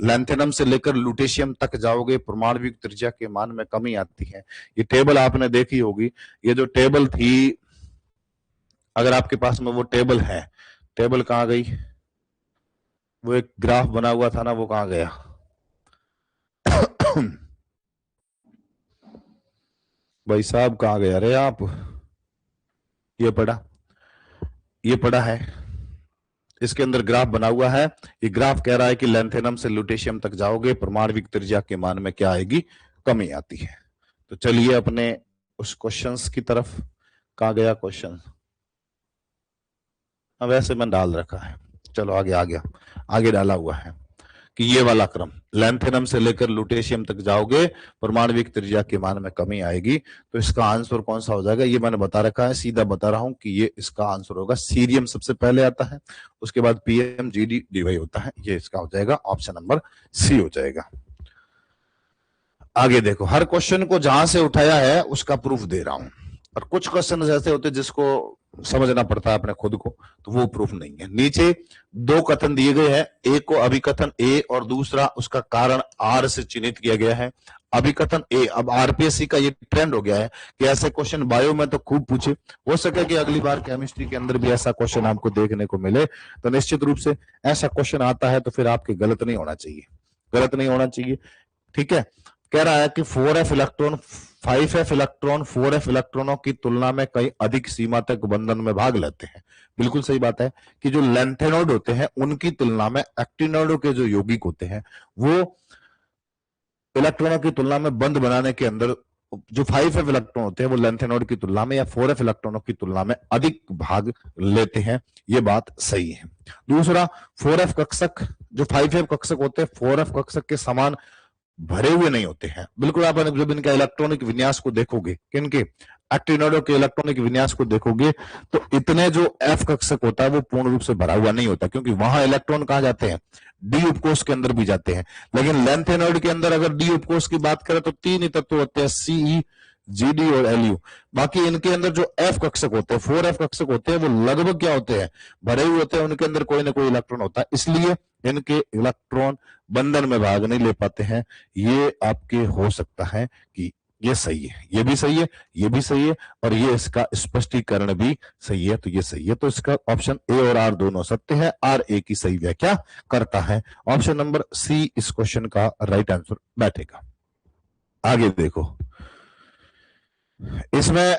लैंथेनम से लेकर लुटेशियम तक जाओगे, परमाणविक त्रिज्या के मान में कमी आती है। ये टेबल आपने देखी होगी, ये जो टेबल थी, अगर आपके पास में वो टेबल है, टेबल कहां गई, वो एक ग्राफ बना हुआ था ना, वो कहां गया भाई साहब कहां गया रे आप, ये पड़ा है, इसके अंदर ग्राफ बना हुआ है। ये ग्राफ कह रहा है कि लैंथेनम से लुटेशियम तक जाओगे, परमाणविक त्रिज्या के मान में क्या आएगी, कमी आती है। तो चलिए अपने उस क्वेश्चंस की तरफ, कहां गया क्वेश्चन, वैसे मैं डाल रखा है, चलो आगे डाला हुआ है कि ये वाला क्रम, लैंथेनम से लेकर लुटेशियम तक जाओगे, परमाणविक त्रिज्या के मान में कमी आएगी। तो इसका आंसर कौन सा हो जाएगा, ये मैंने बता रखा है, सीधा बता रहा हूं कि ये इसका आंसर होगा, सीरियम सबसे पहले आता है, उसके बाद PM, GD, DY होता है, ये इसका हो जाएगा ऑप्शन नंबर सी हो जाएगा। आगे देखो, हर क्वेश्चन को जहां से उठाया है उसका प्रूफ दे रहा हूं, और कुछ क्वेश्चन ऐसे होते हैं जिसको समझना पड़ता है अपने खुद को, तो वो प्रूफ नहीं है। नीचे 2 कथन दिए गए हैं, एक को अभिकथन ए और दूसरा उसका कारण आर से चिन्हित किया गया है। अभिकथन ए, अब RPSC का ये ट्रेंड हो गया है कि ऐसे क्वेश्चन बायो में तो खूब पूछे, हो सके कि अगली बार केमिस्ट्री के अंदर भी ऐसा क्वेश्चन आपको देखने को मिले। तो निश्चित रूप से ऐसा क्वेश्चन आता है तो फिर आपके गलत नहीं होना चाहिए, गलत नहीं होना चाहिए। ठीक है, कह रहा है कि 4f electron 5f electron 4f इलेक्ट्रॉनों की तुलना में कई अधिक सीमा तक बंधन में भाग लेते हैं। बिल्कुल सही बात है कि जो लैंथेनॉइड होते हैं उनकी तुलना में एक्टिनॉइडों के जो यौगिक होते हैं वो इलेक्ट्रॉनों की तुलना में बंध बनाने के अंदर, जो 5f इलेक्ट्रॉन होते हैं वो लैंथेनॉइड की तुलना में या 4f इलेक्ट्रॉनों की तुलना में अधिक भाग लेते हैं, ये बात सही है। दूसरा, 4f कक्षक जो 5f कक्षक होते हैं 4f कक्षक के समान भरे हुए नहीं होते हैं। बिल्कुल आप जब इनका इलेक्ट्रॉनिक विन्यास को देखोगे, किनके एक्टिनोडों के इलेक्ट्रॉनिक विन्यास को देखोगे, तो इतने जो एफ कक्षक होता है वो पूर्ण रूप से भरा हुआ नहीं होता, क्योंकि वहां इलेक्ट्रॉन कहां जाते हैं, डी उपकोष के अंदर भी जाते हैं। लेकिन लेंथेनॉइड के अंदर अगर डी उपकोष की बात करें तो 3 ही तत्व होते हैं, सीई, जीडी और एलयू। बाकी इनके अंदर जो एफ कक्षक होते हैं, 4 एफ कक्षक होते हैं, वो लगभग क्या होते हैं, भरे हुए होते हैं, उनके अंदर कोई ना कोई इलेक्ट्रॉन होता है, इसलिए इनके इलेक्ट्रॉन बंधन में भाग नहीं ले पाते हैं। ये आपके हो सकता है कि ये सही है, ये भी सही है, ये भी सही है, और ये इसका स्पष्टीकरण भी सही है, तो ये सही है। तो इसका ऑप्शन ए और आर दोनों सत्य है, आर ए की सही व्याख्या करता है। ऑप्शन नंबर सी इस क्वेश्चन का राइट आंसर बैठेगा। आगे देखो, इसमें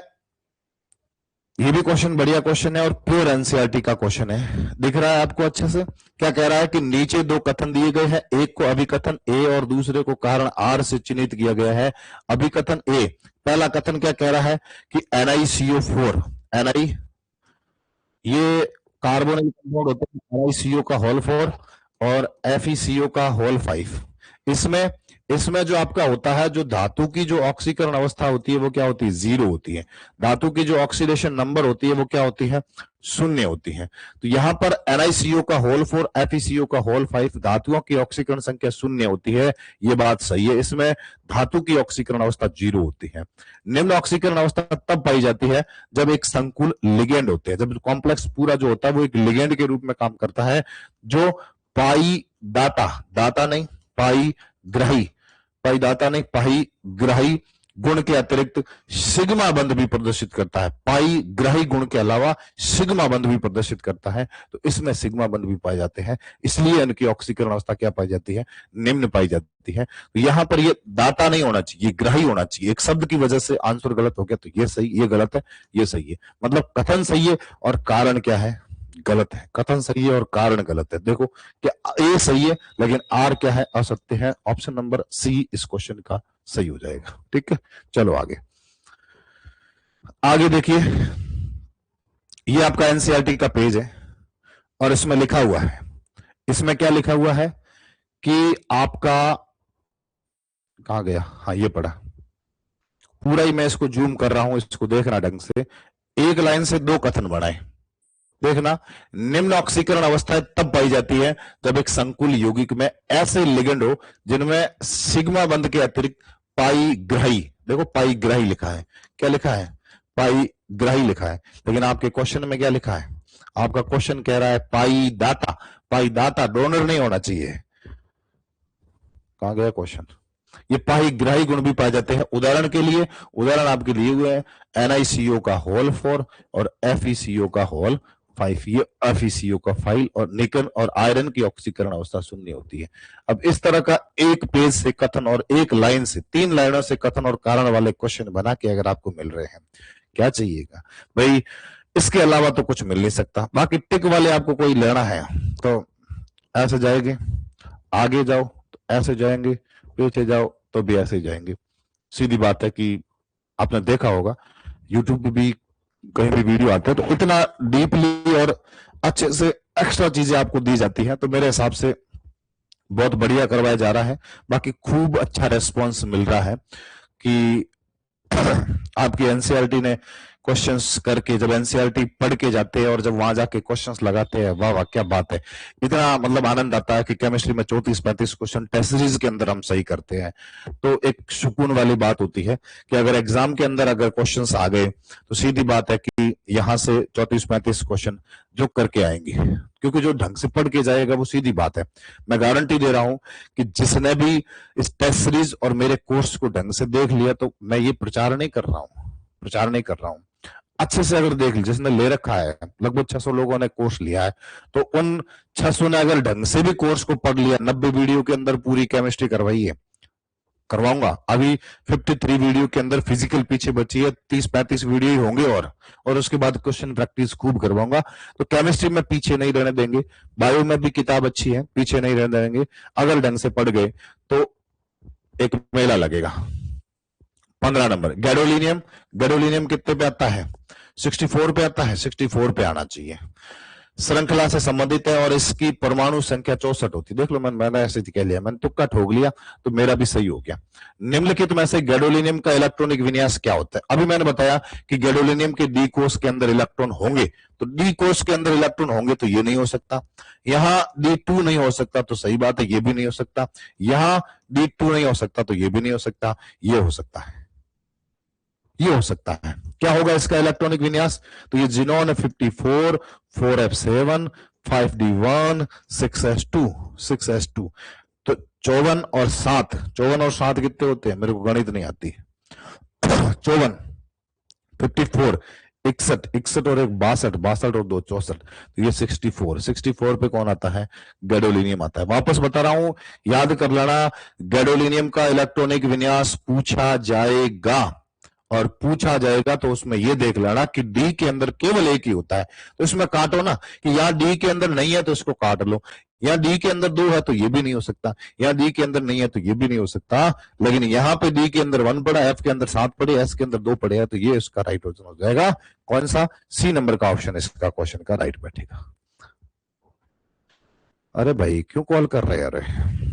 ये भी क्वेश्चन बढ़िया क्वेश्चन है और प्योर एनसीईआरटी का क्वेश्चन है। दिख रहा है आपको अच्छे से? क्या कह रहा है कि नीचे दो कथन दिए गए हैं, एक को अभिकथन ए और दूसरे को कारण आर से चिन्हित किया गया है। अभिकथन ए, पहला कथन क्या कह रहा है कि NiCO4, Ni ये कार्बोनिल कंपाउंड होते हैं, NiCO का होल 4 और FeCO का होल 5। इसमें जो आपका होता है, जो धातु की जो ऑक्सीकरण अवस्था होती है वो क्या होती है, 0 होती है। धातु की जो ऑक्सीडेशन नंबर होती है वो क्या होती है, 0 होती है। तो यहां पर NiCO का होल 4, FeCO का होल 5, धातुओं की ऑक्सीकरण संख्या 0 होती है, ये बात सही है। इसमें धातु की ऑक्सीकरण अवस्था 0 होती है। निम्न ऑक्सीकरण अवस्था तब पाई जाती है जब एक संकुल लिगेंड होते हैं, जब कॉम्प्लेक्स पूरा जो होता है वो एक लिगेंड के रूप में काम करता है, जो पाई दाता नहीं पाई ग्राही, पाई दाता नहीं पाई ग्राही गुण के अतिरिक्त सिग्मा बंध भी प्रदर्शित करता है। पाई ग्राही गुण के अलावा सिग्मा बंध भी प्रदर्शित करता है, तो इसमें सिग्मा बंध भी पाए जाते हैं, इसलिए इनकी ऑक्सीकरण अवस्था क्या पाई जाती है, निम्न पाई जाती है। तो यहां पर ये दाता नहीं होना चाहिए, ये ग्राही होना चाहिए। एक शब्द की वजह से आंसर गलत हो गया, तो ये सही, ये गलत है, ये सही है। मतलब कथन सही है और कारण क्या है, गलत है। कथन सही है और कारण गलत है। देखो क्या ए सही है लेकिन आर क्या है, असत्य है। ऑप्शन नंबर सी इस क्वेश्चन का सही हो जाएगा। ठीक है, चलो आगे देखिए, ये आपका एनसीईआरटी का पेज है और इसमें लिखा हुआ है, इसमें क्या लिखा हुआ है कि आपका, कहां गया, हाँ ये पढ़ा पूरा ही, मैं इसको जूम कर रहा हूं, इसको देखना ढंग से। एक लाइन से दो कथन बनाए, देखना। निम्न ऑक्सीकरण अवस्थाएं तब पाई जाती है जब एक संकुल यौगिक में ऐसे लिगेंड हो जिनमें सिग्मा बंध के अतिरिक्त पाई ग्राही, देखो पाई ग्राही लिखा है, क्या लिखा है, पाई ग्राही लिखा है। लेकिन आपके क्वेश्चन में क्या लिखा है, आपका क्वेश्चन कह रहा है पाई दाता। पाई दाता डोनर नहीं होना चाहिए, कहां गया क्वेश्चन। ये पाई ग्राही गुण भी पाए जाते हैं। उदाहरण के लिए, उदाहरण आपके लिए हुए हैं, NiCO का होल 4 और FeCO का होल 5। ये FeCO का फाइल और निकन और आयरन की ऑक्सीकरण अवस्था 0 होती है। अब इस तरह का एक पेज से कथन और एक लाइन से, 3 लाइनों से कथन और कारण वाले क्वेश्चन बना के अगर आपको मिल रहे हैं, क्या चाहिएगा भाई, इसके अलावा तो कुछ मिल नहीं सकता। बाकी टिक वाले आपको कोई लेना है तो ऐसे जाएंगे, आगे जाओ तो ऐसे जाएंगे, पीछे जाओ तो भी ऐसे जाएंगे। सीधी बात है कि आपने देखा होगा यूट्यूब पे भी कहीं भी वीडियो आते हैं तो इतना डीपली और अच्छे से एक्स्ट्रा चीजें आपको दी जाती हैं, तो मेरे हिसाब से बहुत बढ़िया करवाया जा रहा है। बाकी खूब अच्छा रेस्पॉन्स मिल रहा है कि आपकी एनसीईआरटी ने क्वेश्चंस करके, जब एनसीईआरटी पढ़ के जाते हैं और जब वहां जाके क्वेश्चंस लगाते हैं, वाह वाह क्या बात है। इतना मतलब आनंद आता है कि केमिस्ट्री में 34-35 क्वेश्चन टेस्ट सीरीज के अंदर हम सही करते हैं, तो एक सुकून वाली बात होती है कि अगर एग्जाम के अंदर अगर क्वेश्चंस आ गए तो सीधी बात है कि यहां से 34-35 क्वेश्चन जो करके आएंगे, क्योंकि जो ढंग से पढ़ के जाएगा वो सीधी बात है। मैं गारंटी दे रहा हूं कि जिसने भी इस टेस्ट सीरीज और मेरे कोर्स को ढंग से देख लिया, तो मैं ये प्रचार नहीं कर रहा हूं, अच्छे से अगर देख लीजिए, जिसने ले रखा है, लगभग 600 लोगों ने कोर्स लिया है, तो उन 600 ने अगर ढंग से भी कोर्स को पढ़ लिया, 90 वीडियो के अंदर पूरी केमिस्ट्री करवाई है, करवाऊंगा। अभी 53 वीडियो के अंदर फिजिकल पीछे बची है, 30-35 वीडियो ही होंगे और उसके बाद क्वेश्चन प्रैक्टिस खूब करवाऊंगा। तो केमिस्ट्री में पीछे नहीं रहने देंगे, बायो में भी किताब अच्छी है, पीछे नहीं रहने देंगे। अगर ढंग से पढ़ गए तो एक मेला लगेगा। 15 नंबर गैडोलिनियम, गैडोलिनियम कितने पे आता है, 64 पे आता है, 64 पे आना चाहिए। श्रृंखला से संबंधित है और इसकी परमाणु संख्या 64 होती है। देख लो, मैंने ऐसे ही कह लिया, मैंने तुक्का ठोक लिया तो मेरा भी सही हो गया। निम्नलिखित में से गैडोलिनियम का इलेक्ट्रॉनिक विन्यास क्या होता है? अभी मैंने बताया कि गैडोलिनियम के डी कोष के अंदर इलेक्ट्रॉन होंगे, तो डी कोष के अंदर इलेक्ट्रॉन होंगे तो ये नहीं हो सकता, यहां D2 नहीं हो सकता तो सही बात है, ये भी नहीं हो सकता, यहां D2 नहीं हो सकता तो ये भी नहीं हो सकता, ये हो सकता है, ये हो सकता है। क्या होगा इसका इलेक्ट्रॉनिक विन्यास? तो ये जिनोन है 54, 4f7, 5d1, 6s2, 6s2। तो 54 और 7, 54 और 7 कितने होते हैं? मेरे को गणित नहीं आती। 54, 54, 61, 61 और एक 62, 62 और 2 64, तो ये 64, 64 पे कौन आता है? गैडोलिनियम आता है। वापस बता रहा हूं, याद कर लेना, गैडोलिनियम का इलेक्ट्रॉनिक विन्यास पूछा जाएगा, और पूछा जाएगा तो उसमें यह देख लेना कि डी के अंदर केवल एक ही होता है, तो इसमें काटो ना कि यहां डी के अंदर नहीं है तो इसको काट लो, यहां डी के अंदर 2 है तो ये भी नहीं हो सकता, यहां डी के अंदर नहीं है तो ये भी नहीं हो सकता, लेकिन यहां पे डी के अंदर 1 पड़ा, एफ के अंदर 7 पड़े, एस के अंदर 2 पड़े है, तो ये इसका राइट ऑप्शन हो जाएगा। कौन सा? सी नंबर का ऑप्शन इसका क्वेश्चन का राइट बैठेगा। अरे भाई क्यों कॉल कर रहे हैं? अरे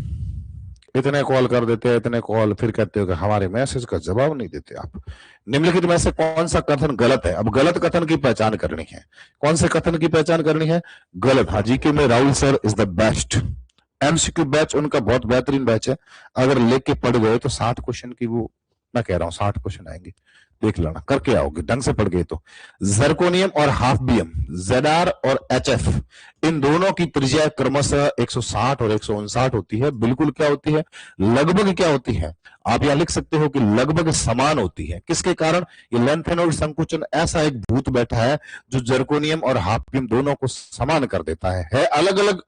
इतने कॉल कर देते हैं, इतने कॉल, फिर कहते हो कि हमारे मैसेज का जवाब नहीं देते आप। निम्नलिखित में से कौन सा कथन गलत है? अब गलत कथन की पहचान करनी है। कौन से कथन की पहचान करनी है? गलत। हाँ, जीके में Rahul sir is the best. MCQ batch उनका बहुत बेहतरीन बैच है, अगर लेके पढ़ गए तो 60 क्वेश्चन की, वो मैं कह रहा हूं 60 क्वेश्चन आएंगे, देख लेना, करके आओगे ढंग से पढ़ गए तो। जर्कोनियम और हाफबियम, ZR और HF, इन दोनों की त्रिज्या क्रमशः 160 और 159 होती है। बिल्कुल क्या होती है? लगभग क्या होती है? आप यहां लिख सकते हो कि लगभग समान होती है। किसके कारण? ये लेंथेनॉइड संकुचन ऐसा एक भूत बैठा है जो जर्कोनियम और हाफबियम दोनों को समान कर देता है अलग अलग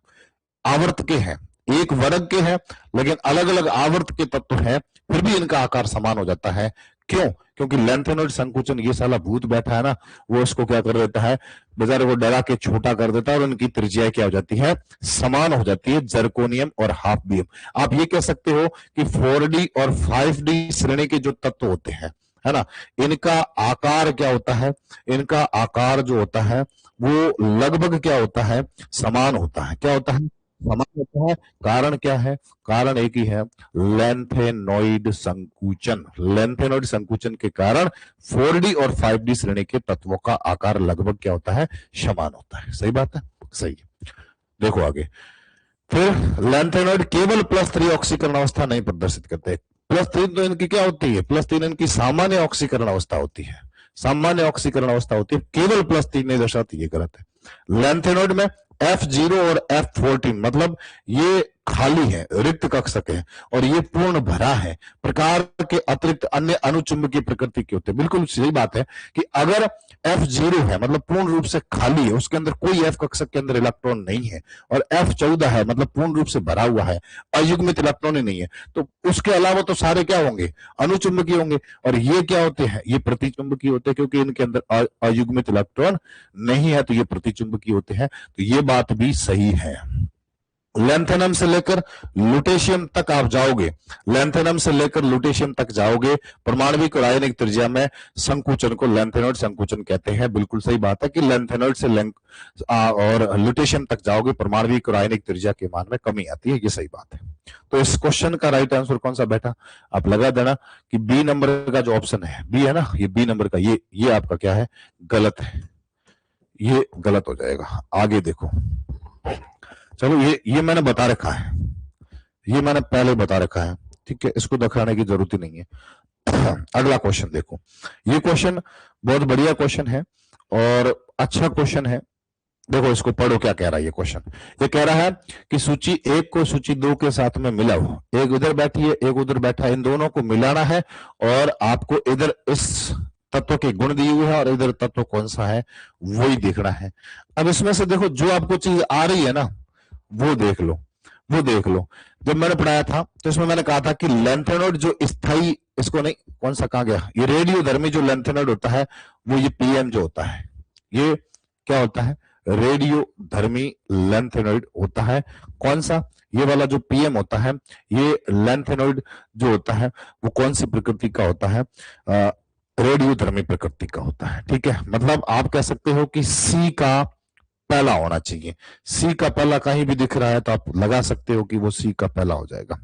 आवर्त के हैं, एक वर्ग के हैं, लेकिन अलग अलग आवर्त के तत्व हैं, फिर भी इनका आकार समान हो जाता है। क्यों? क्योंकि लेंथेनॉइड संकुचन, ये साला भूत बैठा है ना, वो इसको क्या कर देता है? बेचारे को डरा के छोटा कर देता है, और उनकी त्रिज्या क्या हो जाती है? समान हो जाती है, जर्कोनियम और हाफबियम। आप ये कह सकते हो कि 4D और 5D श्रेणी के जो तत्व होते हैं, है ना, इनका आकार क्या होता है? इनका आकार जो होता है वो लगभग क्या होता है? समान होता है। क्या होता है? समान होता है। कारण क्या है? कारण एक ही है, लेंथेनॉइड संकुचन। लेंथेनॉइड संकुचन के कारण 4D और 5D श्रेणी के तत्वों का आकार लगभग क्या होता है? समान होता है। सही बात है? सही है। देखो आगे, फिर लेंथेनॉइड केवल +3 ऑक्सीकरण अवस्था नहीं प्रदर्शित करते। +3 तो इनकी क्या होती है? +3 इनकी सामान्य ऑक्सीकरण अवस्था होती है, सामान्य ऑक्सीकरण अवस्था होती है, केवल +3 नहीं दर्शाती, ये गलत है। लेंथेनॉइड में F0 और F14 मतलब ये खाली है, रिक्त कक्षक है, और ये पूर्ण भरा है। प्रकार के अतिरिक्त अन्य अनुचुंबकीय प्रकृति के होते हैं। बिल्कुल सही बात है कि अगर F0 है मतलब पूर्ण रूप से खाली है, उसके अंदर कोई F कक्षक के अंदर इलेक्ट्रॉन नहीं है, और F14 है मतलब पूर्ण रूप से भरा हुआ है, अयुग्मित इलेक्ट्रॉन ही नहीं है, तो उसके अलावा तो सारे क्या होंगे? अनुचुंबकीय होंगे। और ये क्या होते हैं? ये प्रतिचुंबकीय होते हैं, क्योंकि इनके अंदर अयुग्मित इलेक्ट्रॉन नहीं है, तो ये प्रतिचुंबकीय होते हैं। तो ये बात भी सही है। लेंथेनम से लेकर लुटेशियम तक आप जाओगे, लेंथेनम से लेकर लुटेशियम तक जाओगे, परमाणविक और आयनिक त्रिज्या में संकुचन को लेंथेनॉइड संकुचन कहते हैं। बिल्कुल सही बात है कि लेंथेनॉइड से और लुटेशियम तक जाओगे, परमाणविक और आयनिक त्रिज्या के मान में कमी आती है, ये सही बात है। तो इस क्वेश्चन का राइट आंसर कौन सा बैठा? आप लगा देना कि बी नंबर का जो ऑप्शन है, बी है ना, ये बी नंबर का, ये आपका क्या है? गलत है, ये गलत हो जाएगा। आगे देखो, चलो ये मैंने बता रखा है, ये मैंने पहले बता रखा है, ठीक है, इसको दिखाने की जरूरत ही नहीं है। अगला क्वेश्चन देखो, ये क्वेश्चन बहुत बढ़िया क्वेश्चन है और अच्छा क्वेश्चन है। देखो इसको पढ़ो, क्या कह रहा है ये क्वेश्चन? ये कह रहा है कि सूची 1 को सूची 2 के साथ में मिलाओ, एक उधर बैठी है, एक उधर बैठा है, इन दोनों को मिलाना है, और आपको इधर इस तत्व के गुण दिए हुए हैं और इधर तत्व कौन सा है वही देखना है। अब इसमें से देखो जो आपको चीज आ रही है ना, वो देख लो, वो देख लो। जब मैंने पढ़ाया था तो इसमें मैंने कहा था कि लेंथेनॉइड जो स्थायी, इसको नहीं, कौन सा कहा गया, ये रेडियोधर्मी जो लेंथेनॉइड होता है वो ये PM जो होता है, ये क्या होता है? रेडियोधर्मी लेंथेनॉइड होता है। कौन सा? ये वाला जो PM होता है, ये लेंथेनॉइड जो होता है वो कौन सी प्रकृति का होता है? रेडियोधर्मी प्रकृति का होता है। ठीक है, मतलब आप कह सकते हो कि C का पहला होना चाहिए। सी का पहला कहीं भी दिख रहा है तो आप लगा सकते हो कि वो सी का पहला हो जाएगा।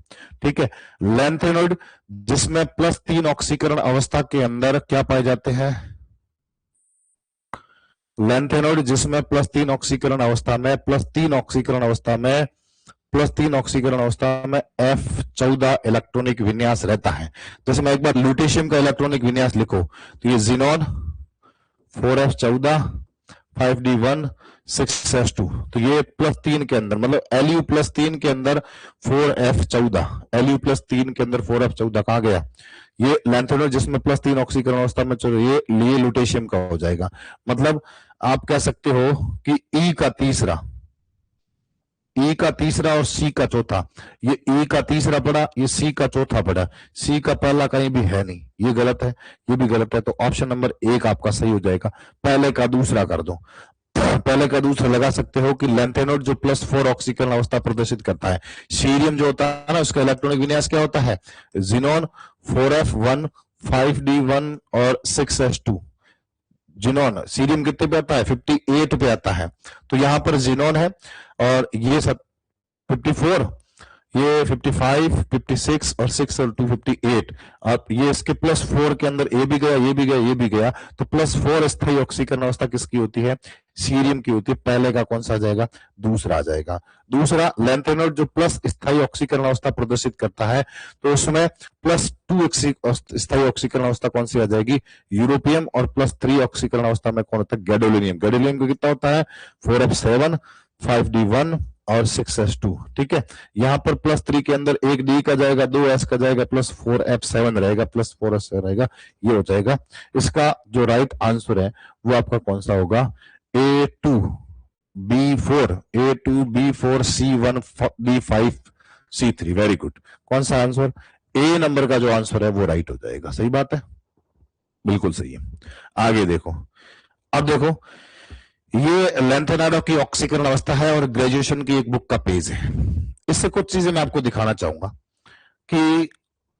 ठीक है। लैंथेनॉइड जिसमें +3 ऑक्सीकरण अवस्था के अंदर क्या पाए जाते हैं? लैंथेनॉइड जिसमें +3 ऑक्सीकरण अवस्था में +3 ऑक्सीकरण अवस्था में +3 ऑक्सीकरण अवस्था में F14 इलेक्ट्रॉनिक विन्यास रहता है। जैसे मैं एक बार ल्यूटेशियम का इलेक्ट्रॉनिक विन्यास लिखो तो ये जिनोन 4F14 5D1 6S2, तो ये +3 के अंदर मतलब Lu+3 के अंदर 4F14, Lu+3 के अंदर 4F14 कहां गया? ये लैंथेनॉइड जिसमें +3 ऑक्सीकरण अवस्था में चलो ये ल्यूटेशियम का हो जाएगा। मतलब आप कह सकते हो कि E का तीसरा और सी का चौथा, ये ई का तीसरा पड़ा, ये सी का चौथा पड़ा, सी का पहला कहीं भी है नहीं, ये गलत है, ये भी गलत है, तो ऑप्शन नंबर 1 आपका सही हो जाएगा। पहले का दूसरा कर दो, पहले का दूसरा लगा सकते हो कि लैंथेनॉइड जो +4 ऑक्सीकरण अवस्था प्रदर्शित करता है, सीरियम जो होता है ना उसका इलेक्ट्रॉनिक विन्यास क्या होता है? जिनोन 4F1 5D1 और 6S2। जिनोन सीरियम कितने पे आता है? 58 पे आता है, तो यहां पर जिनोन है और ये सब 54, ये 55 56 और 6 और 2 58, अब ये इसके +4 के अंदर ए भी गया, ये भी गया, ये भी गया, तो +4 स्थायी ऑक्सीकरण अवस्था किसकी होती है? सीरियम की होती है। पहले का कौन सा आ जाएगा? दूसरा आ जाएगा। दूसरा लैंथेनॉइड जो प्लस स्थायी ऑक्सीकरण अवस्था प्रदर्शित करता है तो उसमें +2 स्थायी ऑक्सीकरण अवस्था कौन सी आ जाएगी? यूरोपियम, और +3 ऑक्सीकरण अवस्था में कौन होता है? गैडोलिनियम। गैडोलिनियम का कितना होता है? 4F7 5D1 और 6S2। ठीक है, यहां पर +3 के अंदर 1 D का जाएगा, 2 S का जाएगा, +4F7 रहेगा, +4S रहेगा, ये हो जाएगा। इसका जो राइट आंसर है वो आपका कौन सा होगा? A2B4 C1 D5 C3। Very good. कौन सा आंसर? ए नंबर का जो आंसर है वो राइट हो जाएगा। सही बात है, बिल्कुल सही है। आगे देखो, अब देखो ये लैंथेनॉइड की ऑक्सीकरण अवस्था है और ग्रेजुएशन की एक बुक का पेज है। इससे कुछ चीजें मैं आपको दिखाना चाहूंगा कि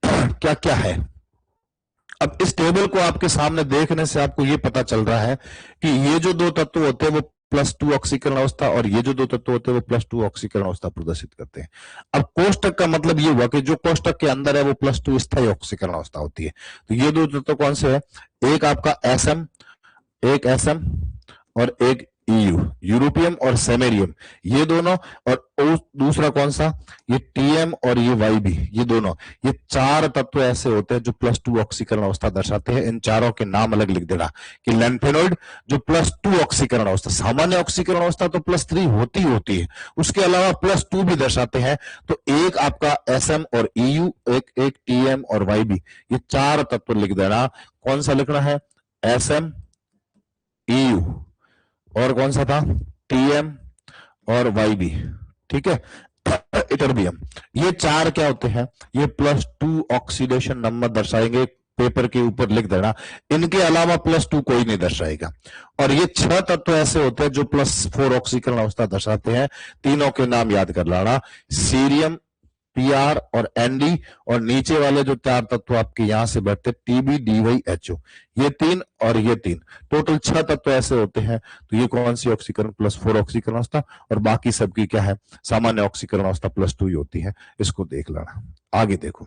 क्या क्या है। अब इस टेबल को आपके सामने देखने से आपको ये पता चल रहा है कि ये जो दो तत्व होते हैं वो +2 ऑक्सीकरण अवस्था, और ये जो दो तत्व होते हैं वो +2 ऑक्सीकरण अवस्था प्रदर्शित करते हैं। अब कोष्टक का मतलब ये हुआ कि जो कोष्टक के अंदर है वो +2 स्थायी ऑक्सीकरण अवस्था होती है। तो ये दो तत्व कौन से है? एक आपका SM, एक SM और एक EU, यूरोपियम और सेमेरियम, ये दोनों, और दूसरा कौन सा? ये TM और ये YB, ये दोनों, ये 4 तत्व ऐसे होते हैं जो +2 ऑक्सीकरण अवस्था दर्शाते हैं। इन चारों के नाम अलग लिख देना कि लैंथेनॉइड जो +2 ऑक्सीकरण अवस्था, सामान्य ऑक्सीकरण अवस्था तो +3 होती है, उसके अलावा +2 भी दर्शाते हैं। तो एक आपका SM और EU, एक TM और YB, ये 4 तत्व लिख देना। कौन सा लिखना है? SM, EU, और कौन सा था? TM और YB। ठीक है, इटरबियम। ये 4 क्या होते हैं? ये +2 ऑक्सीडेशन नंबर दर्शाएंगे, पेपर के ऊपर लिख देना। इनके अलावा +2 कोई नहीं दर्शाएगा। और ये 6 तत्व ऐसे होते हैं जो +4 ऑक्सीकरण अवस्था दर्शाते हैं। तीनों के नाम याद कर लाना, सीरियम, PR और ND, और नीचे वाले जो 4 तत्व आपके यहां से बैठते TB DY HO, ये 3 और ये 3, टोटल 6 तत्व ऐसे होते हैं। तो ये कौन सी ऑक्सीकरण? +4 ऑक्सीकरण अवस्था, और बाकी सबकी क्या है? सामान्य ऑक्सीकरण अवस्था +2 ही होती है। इसको देख लेना। आगे देखो,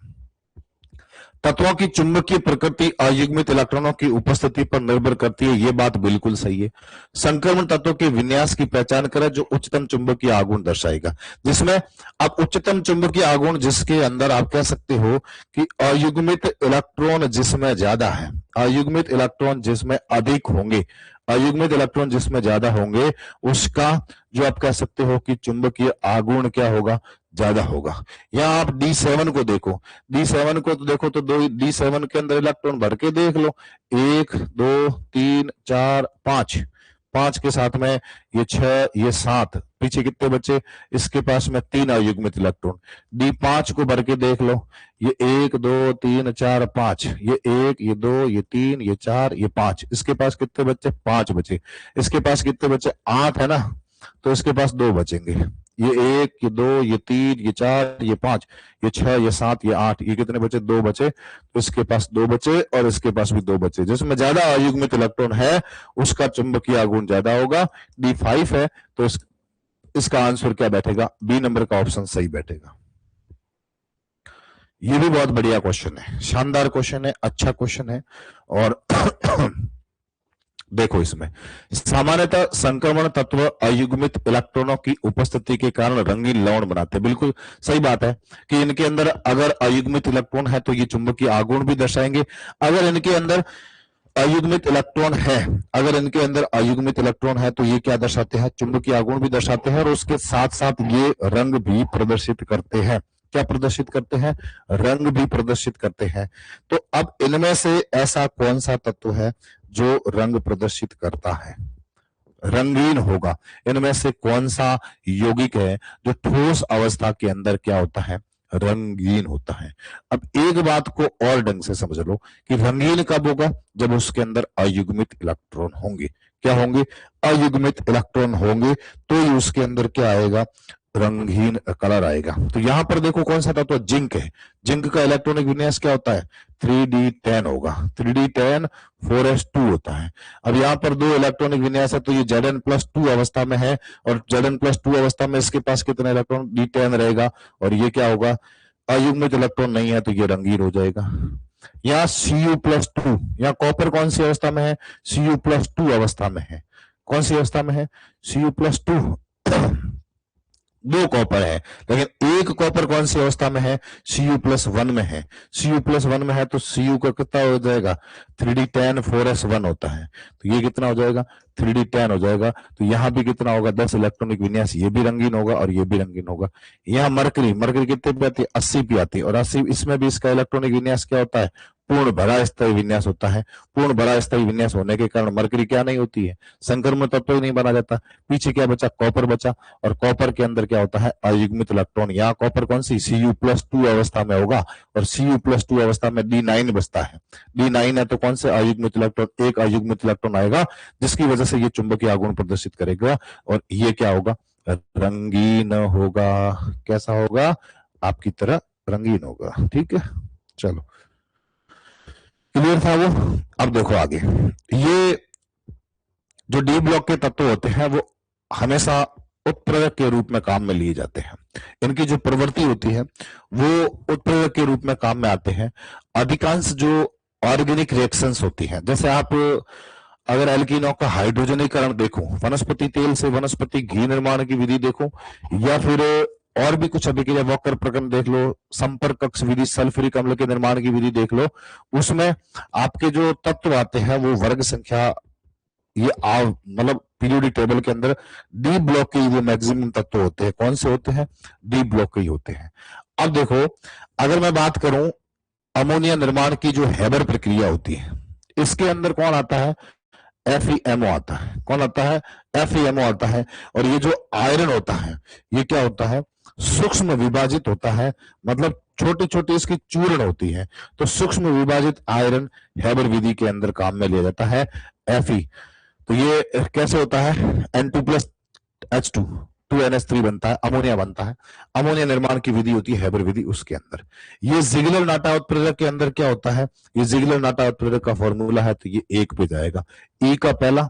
तत्वों की चुंबकीय प्रकृति अयुग्मित इलेक्ट्रॉनों की उपस्थिति पर निर्भर करती है, ये बात बिल्कुल सही है। संक्रमण तत्वों के विन्यास की पहचान करें जो उच्चतम चुंबकीय आघूर्ण दर्शाएगा, जिसमें अब उच्चतम चुंबकीय आघूर्ण जिसके अंदर आप कह सकते हो कि अयुग्मित इलेक्ट्रॉन जिसमें ज्यादा है, अयुग्मित इलेक्ट्रॉन जिसमें अधिक होंगे, अयुग्मित इलेक्ट्रॉन जिसमें ज्यादा होंगे, उसका जो आप कह सकते हो कि चुंबकीय आघूर्ण क्या होगा? ज्यादा होगा। यहां आप D7 को देखो, D7 को तो देखो तो D7 के अंदर इलेक्ट्रॉन भर के देख लो, 1 2 3 4 5, 5 के साथ में ये 6, ये 7, पीछे कितने बचे? इसके पास में 3 अयुग्मित इलेक्ट्रॉन। D5 को भर के देख लो, ये 1 2 3 4 5, ये 1 ये 2 ये 3 ये 4 ये 5, इसके पास कितने बचे? 5 बचे। इसके पास कितने बचे? 8 है ना, तो इसके पास 2 बचेंगे। ये 1, ये 2, ये 3, ये 4, ये 5, ये 6, ये 7, ये 8, ये कितने बचे? 2 बचे। तो इसके पास 2 बचे और इसके पास भी 2 बचे। जिसमें ज्यादा अयुग्मित इलेक्ट्रॉन है उसका चुंबकीय आघूर्ण ज्यादा होगा। D5 है तो इसका आंसर क्या बैठेगा? बी नंबर का ऑप्शन सही बैठेगा। ये भी बहुत बढ़िया क्वेश्चन है, शानदार क्वेश्चन है, अच्छा क्वेश्चन है। और देखो इसमें सामान्यतः संक्रमण तत्व अयुग्मित इलेक्ट्रॉनों की उपस्थिति के कारण रंगीन लवण बनाते हैं। बिल्कुल सही बात है कि इनके अंदर अगर अयुग्मित इलेक्ट्रॉन है तो ये चुंबकीय आघूर्ण भी दर्शाएंगे। अगर इनके अंदर अयुग्मित इलेक्ट्रॉन है, अगर इनके अंदर अयुग्मित इलेक्ट्रॉन है तो ये क्या दर्शाते हैं? चुंबकीय आघूर्ण भी दर्शाते हैं और उसके साथ साथ ये रंग भी प्रदर्शित करते हैं। क्या प्रदर्शित करते हैं? रंग भी प्रदर्शित करते हैं। तो अब इनमें से ऐसा कौन सा तत्व है जो रंग प्रदर्शित करता है, रंगीन होगा? इनमें से कौन सा यौगिक है जो ठोस अवस्था के अंदर क्या होता है? रंगीन होता है। अब एक बात को और ढंग से समझ लो कि रंगीन कब होगा? जब उसके अंदर अयुग्मित इलेक्ट्रॉन होंगे। क्या होंगे? अयुग्मित इलेक्ट्रॉन होंगे तो ही उसके अंदर क्या आएगा? रंगीन कलर आएगा। तो यहां पर देखो कौन सा तत्व? जिंक है। जिंक का इलेक्ट्रॉनिक विन्यास क्या होता है? 3d10 होगा। 3d10 4s2 होता है। अब यहाँ पर दो इलेक्ट्रॉनिक विन्यास है तो ये Zn+2 अवस्था में है और Zn+2 अवस्था में इसके पास कितना इलेक्ट्रॉन? d10 रहेगा और ये क्या होगा? अयुग्मित इलेक्ट्रॉन नहीं है तो ये रंगीन हो जाएगा। यहाँ Cu+2, यहाँ कॉपर कौन सी अवस्था में है? Cu+2 अवस्था में है। कौन सी अवस्था में है? Cu+2। दो कॉपर है लेकिन एक कॉपर कौन सी अवस्था में है? Cu+1 में है। Cu+1 में है तो Cu का कितना हो जाएगा? 3d10 4s1 होता है। तो ये कितना हो जाएगा? 3d10 हो जाएगा। तो यहाँ भी कितना होगा? 10 इलेक्ट्रॉनिक विन्यास। ये भी रंगीन होगा और ये भी रंगीन होगा। यहाँ मरकरी, मरकरी कितने पे आती है? 80 पे आती है और 80 इसमें भी इसका इलेक्ट्रॉनिक विन्यास क्या होता है? पूर्ण भरा स्थायी विन्यास होता है। पूर्ण भरा स्थायी विन्यास होने के कारण मरकरी क्या नहीं होती है? संक्रमण तत्व ही नहीं बना जाता। पीछे क्या बचा? कॉपर बचा और कॉपर के अंदर क्या होता है? अयुग्मित इलेक्ट्रॉन। यहाँ कॉपर कौन सी? Cu+2 अवस्था में होगा और Cu+2 अवस्था में D9 बचता है। D9 है तो कौन से अयुग्मित इलेक्ट्रॉन? एक अयुग्मित इलेक्ट्रॉन आएगा जिसकी वजह से ये चुंबकीय आघूर्ण प्रदर्शित करेगा और ये क्या होगा? रंगीन होगा। कैसा होगा? आपकी तरह रंगीन होगा। ठीक है, चलो क्लियर था वो। अब देखो आगे, ये जो डी ब्लॉक के तत्व होते हैं वो हमेशा उत्प्रेरक के रूप में काम में लिए जाते हैं। इनकी जो प्रवृत्ति होती है वो उत्प्रेरक के रूप में काम में आते हैं। अधिकांश जो ऑर्गेनिक रिएक्शंस होती हैं, जैसे आप अगर एल्कीनों का हाइड्रोजनीकरण देखो, वनस्पति तेल से वनस्पति घी निर्माण की विधि देखो, या फिर और भी कुछ अभिक्रिया वॉकर प्रकरण देख लो, संपर्क कक्ष विधि, सल्फ्यूरिक अम्ल के निर्माण की विधि देख लो, उसमें आपके जो तत्व आते हैं वो वर्ग संख्या, ये मतलब पीरियोडिक टेबल के अंदर डी ब्लॉक के वो मैक्सिमम तत्व होते हैं। कौन से होते हैं? डी ब्लॉक के ही होते हैं। अब देखो, अगर मैं बात करूं अमोनिया निर्माण की जो हैबर प्रक्रिया होती है, इसके अंदर कौन आता है? FeMO आता है। कौन आता है? FeMO आता है। और ये जो आयरन होता है ये क्या होता है? सूक्ष्म विभाजित होता है, मतलब छोटी छोटी इसकी चूर्ण होती है। तो सूक्ष्म विभाजित आयरन हैबर विधि के अंदर काम में लिया जाता है Fe। तो ये कैसे होता है? N2+H2 2NH3 बनता है, अमोनिया बनता है। अमोनिया निर्माण की विधि होती है हैबर विधि, उसके अंदर ये जिगलर नाटा उत्प्रेरक के अंदर क्या होता है? ये जिगलर नाटा उत्प्रेरक का फॉर्मूला है तो ये 1 पे जाएगा। E का पहला,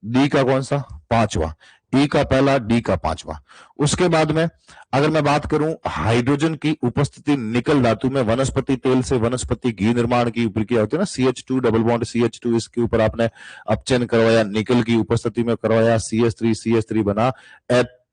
D का कौन सा? पांचवा। E का पहला, D का पांचवा। उसके बाद में अगर मैं बात करूं हाइड्रोजन की उपस्थिति निकल धातु में वनस्पति तेल से वनस्पति घी निर्माण की प्रक्रिया होती है ना, CH2 डबल बॉन्ड CH2, इसके ऊपर आपने अपचयन करवाया, निकल की उपस्थिति में करवाया, CH3 बना,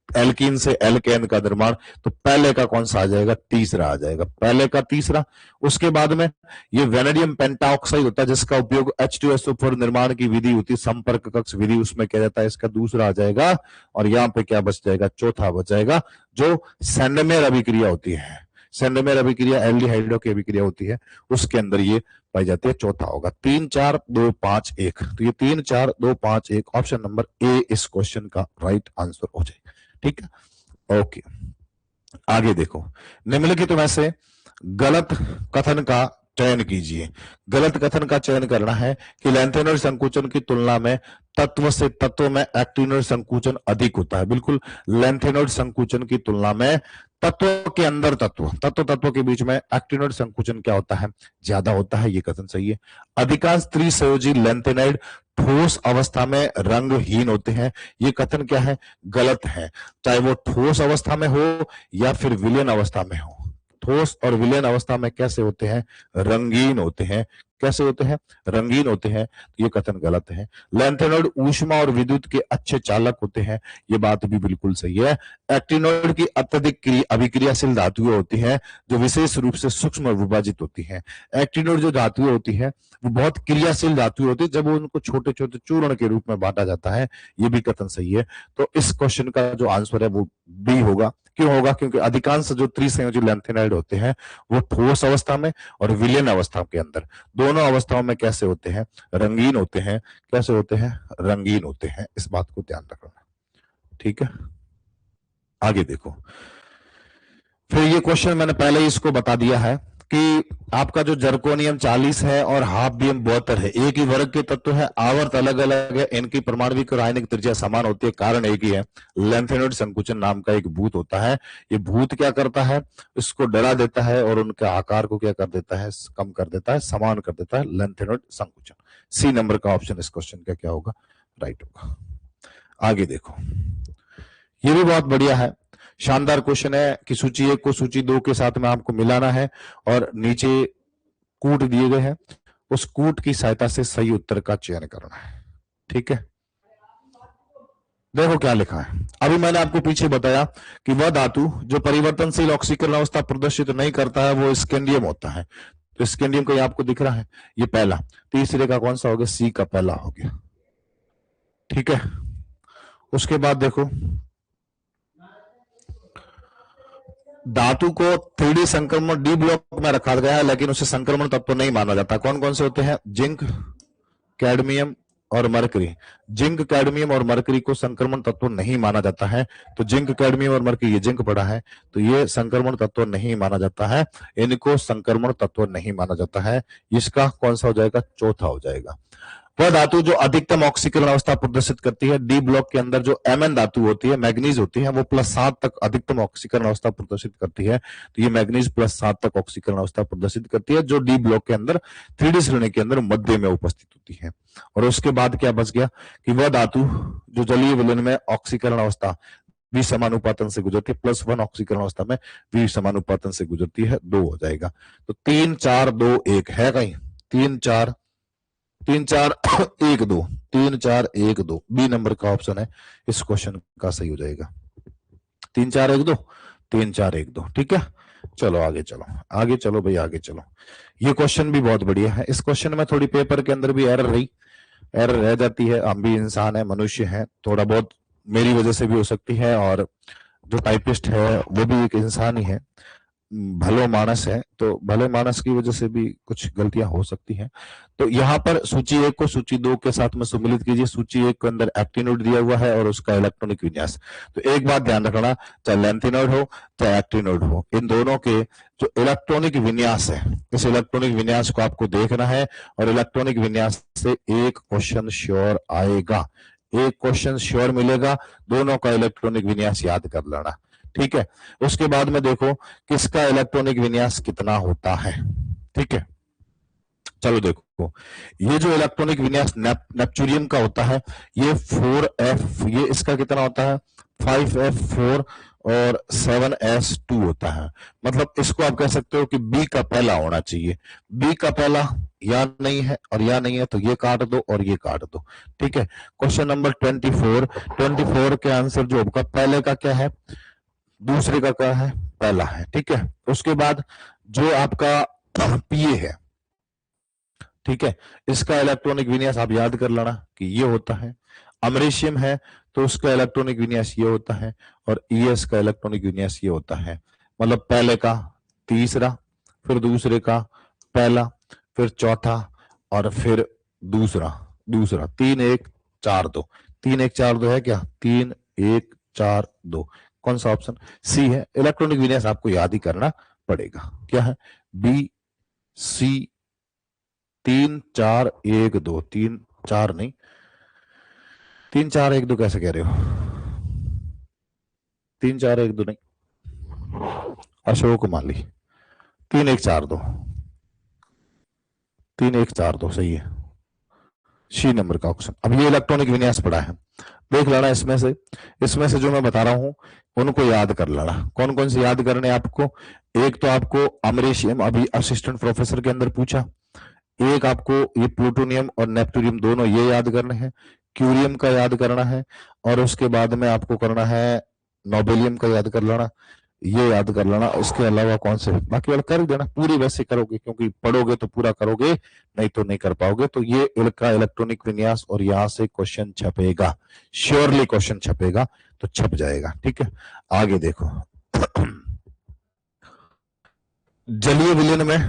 एल्कीन से एल्केन का निर्माण। तो पहले का कौन सा आ जाएगा? तीसरा आ जाएगा। पहले का तीसरा। उसके बाद में ये वेनेडियम पेंटाऑक्साइड होता है जिसका उपयोग H2SO4 निर्माण की विधि होती है, संपर्क कक्ष विधि, उसमें क्या जाता है? इसका दूसरा आ जाएगा। और यहाँ पे क्या बच जाएगा? चौथा बच जाएगा, जो सेंडमेर अभिक्रिया होती है। सेंडमेर अभिक्रिया एल्डिहाइडों की अभिक्रिया होती है, उसके अंदर ये पाई जाती है। चौथा होगा 3 4 2 5 1। तो ये 3 4 2 5 1 ऑप्शन नंबर ए इस क्वेश्चन का राइट आंसर हो जाएगा। ठीक है, ओके। आगे देखो, निम्नलिखित में से गलत कथन का चयन कीजिए। गलत कथन का चयन करना है कि लैंथेनॉइड संकुचन की तुलना में तत्व से तत्व में एक्टिनॉइड संकुचन अधिक होता है। बिल्कुल, लैंथेनॉइड संकुचन की तुलना में तत्व के अंदर तत्व के बीच में एक्टिनॉइड संकुचन क्या होता है, ज्यादा होता है। ये कथन सही है। अधिकांश त्रिसंयोजी लैंथेनाइड ठोस अवस्था में रंगहीन होते हैं। ये कथन क्या है, गलत है। चाहे वो ठोस अवस्था में हो या फिर विलयन अवस्था में हो, ठोस और विलयन अवस्था में कैसे होते हैं, रंगीन होते हैं। कैसे होते हैं, रंगीन होते हैं। तो ये कथन गलत है। लैंथेनॉइड ऊष्मा और विद्युत के अच्छे चालक होते हैं। ये बात भी बिल्कुल सही है। एक्टिनॉइड की अत्यधिक अभिक्रियाशील धातुएं होती हैं जो विशेष रूप से सूक्ष्म विभाजित होती हैं। एक्टिनॉइड जो धातुएं होती हैं वो बहुत क्रियाशील धातुएं होती है जब उनको छोटे छोटे चूर्ण के रूप में बांटा जाता है। ये भी कथन सही है। तो इस क्वेश्चन का जो आंसर है वो बी होगा। क्यों होगा, क्योंकि अधिकांश जो त्रिसंयोजी लैंथेनाइड होते हैं वो ठोस अवस्था में और विलयन अवस्था के अंदर, दोनों अवस्थाओं में कैसे होते हैं, रंगीन होते हैं। कैसे होते हैं, रंगीन होते हैं। इस बात को ध्यान रखना। ठीक है, आगे देखो। फिर ये क्वेश्चन मैंने पहले ही इसको बता दिया है कि आपका जो जर्कोनियम 40 है और हाफ बीम 72 है, एक ही वर्ग के तत्व है, आवर्त अलग अलग है, इनकी परमाणविक और आयनिक त्रिज्या समान होती है, कारण एक ही है। लैंथेनॉइड संकुचन नाम का एक भूत होता है। ये भूत क्या करता है, इसको डरा देता है और उनके आकार को क्या कर देता है, कम कर देता है, समान कर देता है। लैंथेनॉइड संकुचन। सी नंबर का ऑप्शन इस क्वेश्चन का क्या होगा, राइट होगा। आगे देखो, ये भी बहुत बढ़िया है, शानदार क्वेश्चन है कि सूची 1 को सूची 2 के साथ में आपको मिलाना है और नीचे कूट दिए गए हैं, उस कूट की सहायता से सही उत्तर का चयन करना है। ठीक है, देखो क्या लिखा है। अभी मैंने आपको पीछे बताया कि वह धातु जो परिवर्तनशील ऑक्सीकरण अवस्था प्रदर्शित नहीं करता है वो स्कैंडियम होता है। तो स्कैंडियम का आपको दिख रहा है, ये पहला। तीसरे का कौन सा हो गया, सी का पहला हो गया। ठीक है, उसके बाद देखो, धातु को 3D संक्रमण डी ब्लॉक में रखा गया है लेकिन उसे संक्रमण तत्व नहीं माना जाता। कौन कौन से होते हैं, जिंक, कैडमियम और मरकरी। जिंक, कैडमियम और मरकरी को संक्रमण तत्व नहीं माना जाता है। तो जिंक, कैडमियम और मरकरी, ये जिंक पड़ा है तो ये संक्रमण तत्व नहीं माना जाता है, इनको संक्रमण तत्व नहीं माना जाता है। इसका कौन सा हो जाएगा, चौथा हो जाएगा। वह धातु जो अधिकतम ऑक्सीकरण अवस्था प्रदर्शित करती है, डी ब्लॉक के अंदर जो Mn धातु होती है, मैग्नीज होती है, वो +7 तक अधिकतम ऑक्सीकरण अवस्था प्रदर्शित करती है। तो ये मैग्नीज +7 तक ऑक्सीकरण अवस्था प्रदर्शित करती है, जो डी ब्लॉक के अंदर 3D श्रेणी के अंदर मध्य में उपस्थित होती है। और उसके बाद क्या बच गया कि वह धातु जो जलीय विलयन में ऑक्सीकरण अवस्था विसमानुपातन से गुजरती है, +1 ऑक्सीकरण अवस्था में विसमानुपातन से गुजरती है, 2 हो जाएगा। तो 3 4 2 1 है कहीं, 3 4 1 2, 3 4 1 2, बी नंबर का ऑप्शन है इस क्वेश्चन का सही हो जाएगा। 3 4 1 2, 3 4 1 2। ठीक है, चलो आगे चलो, आगे चलो भाई, आगे चलो। ये क्वेश्चन भी बहुत बढ़िया है। इस क्वेश्चन में थोड़ी पेपर के अंदर भी एरर रह जाती है। हम भी इंसान है, मनुष्य है, थोड़ा बहुत मेरी वजह से भी हो सकती है, और जो टाइपिस्ट है वो भी एक इंसान ही है, भलो मानस है, तो भले मानस की वजह से भी कुछ गलतियां हो सकती हैं। तो यहाँ पर सूची 1 को सूची 2 के साथ में सम्मिलित कीजिए। सूची 1 के अंदर एक्टिनोइड दिया हुआ है और उसका इलेक्ट्रॉनिक विन्यास। तो एक बात ध्यान रखना, चाहे लैंथेनॉइड हो चाहे एक्टिनोइड हो, इन दोनों के जो इलेक्ट्रॉनिक विन्यास है, इस इलेक्ट्रॉनिक विन्यास को आपको देखना है और इलेक्ट्रॉनिक विन्यास से एक क्वेश्चन श्योर आएगा, एक क्वेश्चन श्योर मिलेगा। दोनों का इलेक्ट्रॉनिक विन्यास याद कर लेना। ठीक है, उसके बाद में देखो किसका इलेक्ट्रॉनिक विन्यास कितना होता है। ठीक है, चलो देखो, ये जो इलेक्ट्रॉनिक विन्यास नेपच्यूरियम का होता है, ये 4f, ये इसका कितना होता है, 5f4 और 7s2 होता है। मतलब इसको आप कह सकते हो कि बी का पहला होना चाहिए। बी का पहला या नहीं है और या नहीं है तो ये काट दो और ये काट दो। ठीक है, क्वेश्चन नंबर 24 के आंसर जो होगा, पहले का क्या है, दूसरे का क्या है, पहला है। ठीक है, उसके बाद जो आपका पीए है, ठीक है, इसका इलेक्ट्रॉनिक विन्यास आप याद कर लेना कि ये होता है। अमरीशियम है तो उसका इलेक्ट्रॉनिक विन्यास ये होता है, और ईएस का इलेक्ट्रॉनिक विन्यास ये होता है। मतलब पहले का तीसरा, फिर दूसरे का पहला, फिर चौथा, और फिर दूसरा 3 1 4 2, 3 1 4 2 है क्या, 3 1 4 2, कौन सा ऑप्शन, सी है। इलेक्ट्रॉनिक विन्यास आपको याद ही करना पड़ेगा। क्या है, बी सी 3 4 1 2, 3 4 नहीं, 3 4 1 2 कैसे कह रहे हो? 3 4 1 2 नहीं, अशोक माली 3 1 4 2, 3 1 4 2 सही है, सी नंबर का ऑप्शन। अब ये इलेक्ट्रॉनिक विन्यास पड़ा है, देख लेना इसमें से जो मैं बता रहा हूं उनको याद कर लेना। कौन कौन से याद करने आपको? एक तो आपको अमरीशियम अभी असिस्टेंट प्रोफेसर के अंदर पूछा, एक आपको ये प्लूटोनियम और नेप्टूनियम दोनों ये याद करने हैं, क्यूरियम का याद करना है, और उसके बाद में आपको करना है नोबेलियम का याद कर लेना, ये याद कर लेना। उसके अलावा कौन से बाकी वाला कर देना, पूरी वैसे करोगे क्योंकि पढ़ोगे तो पूरा करोगे, नहीं तो नहीं कर पाओगे। तो ये का इलेक्ट्रॉनिक विन्यास, और यहां से क्वेश्चन छपेगा, श्योरली क्वेश्चन छपेगा, तो छप जाएगा। ठीक है, आगे देखो। जलीय विलयन में,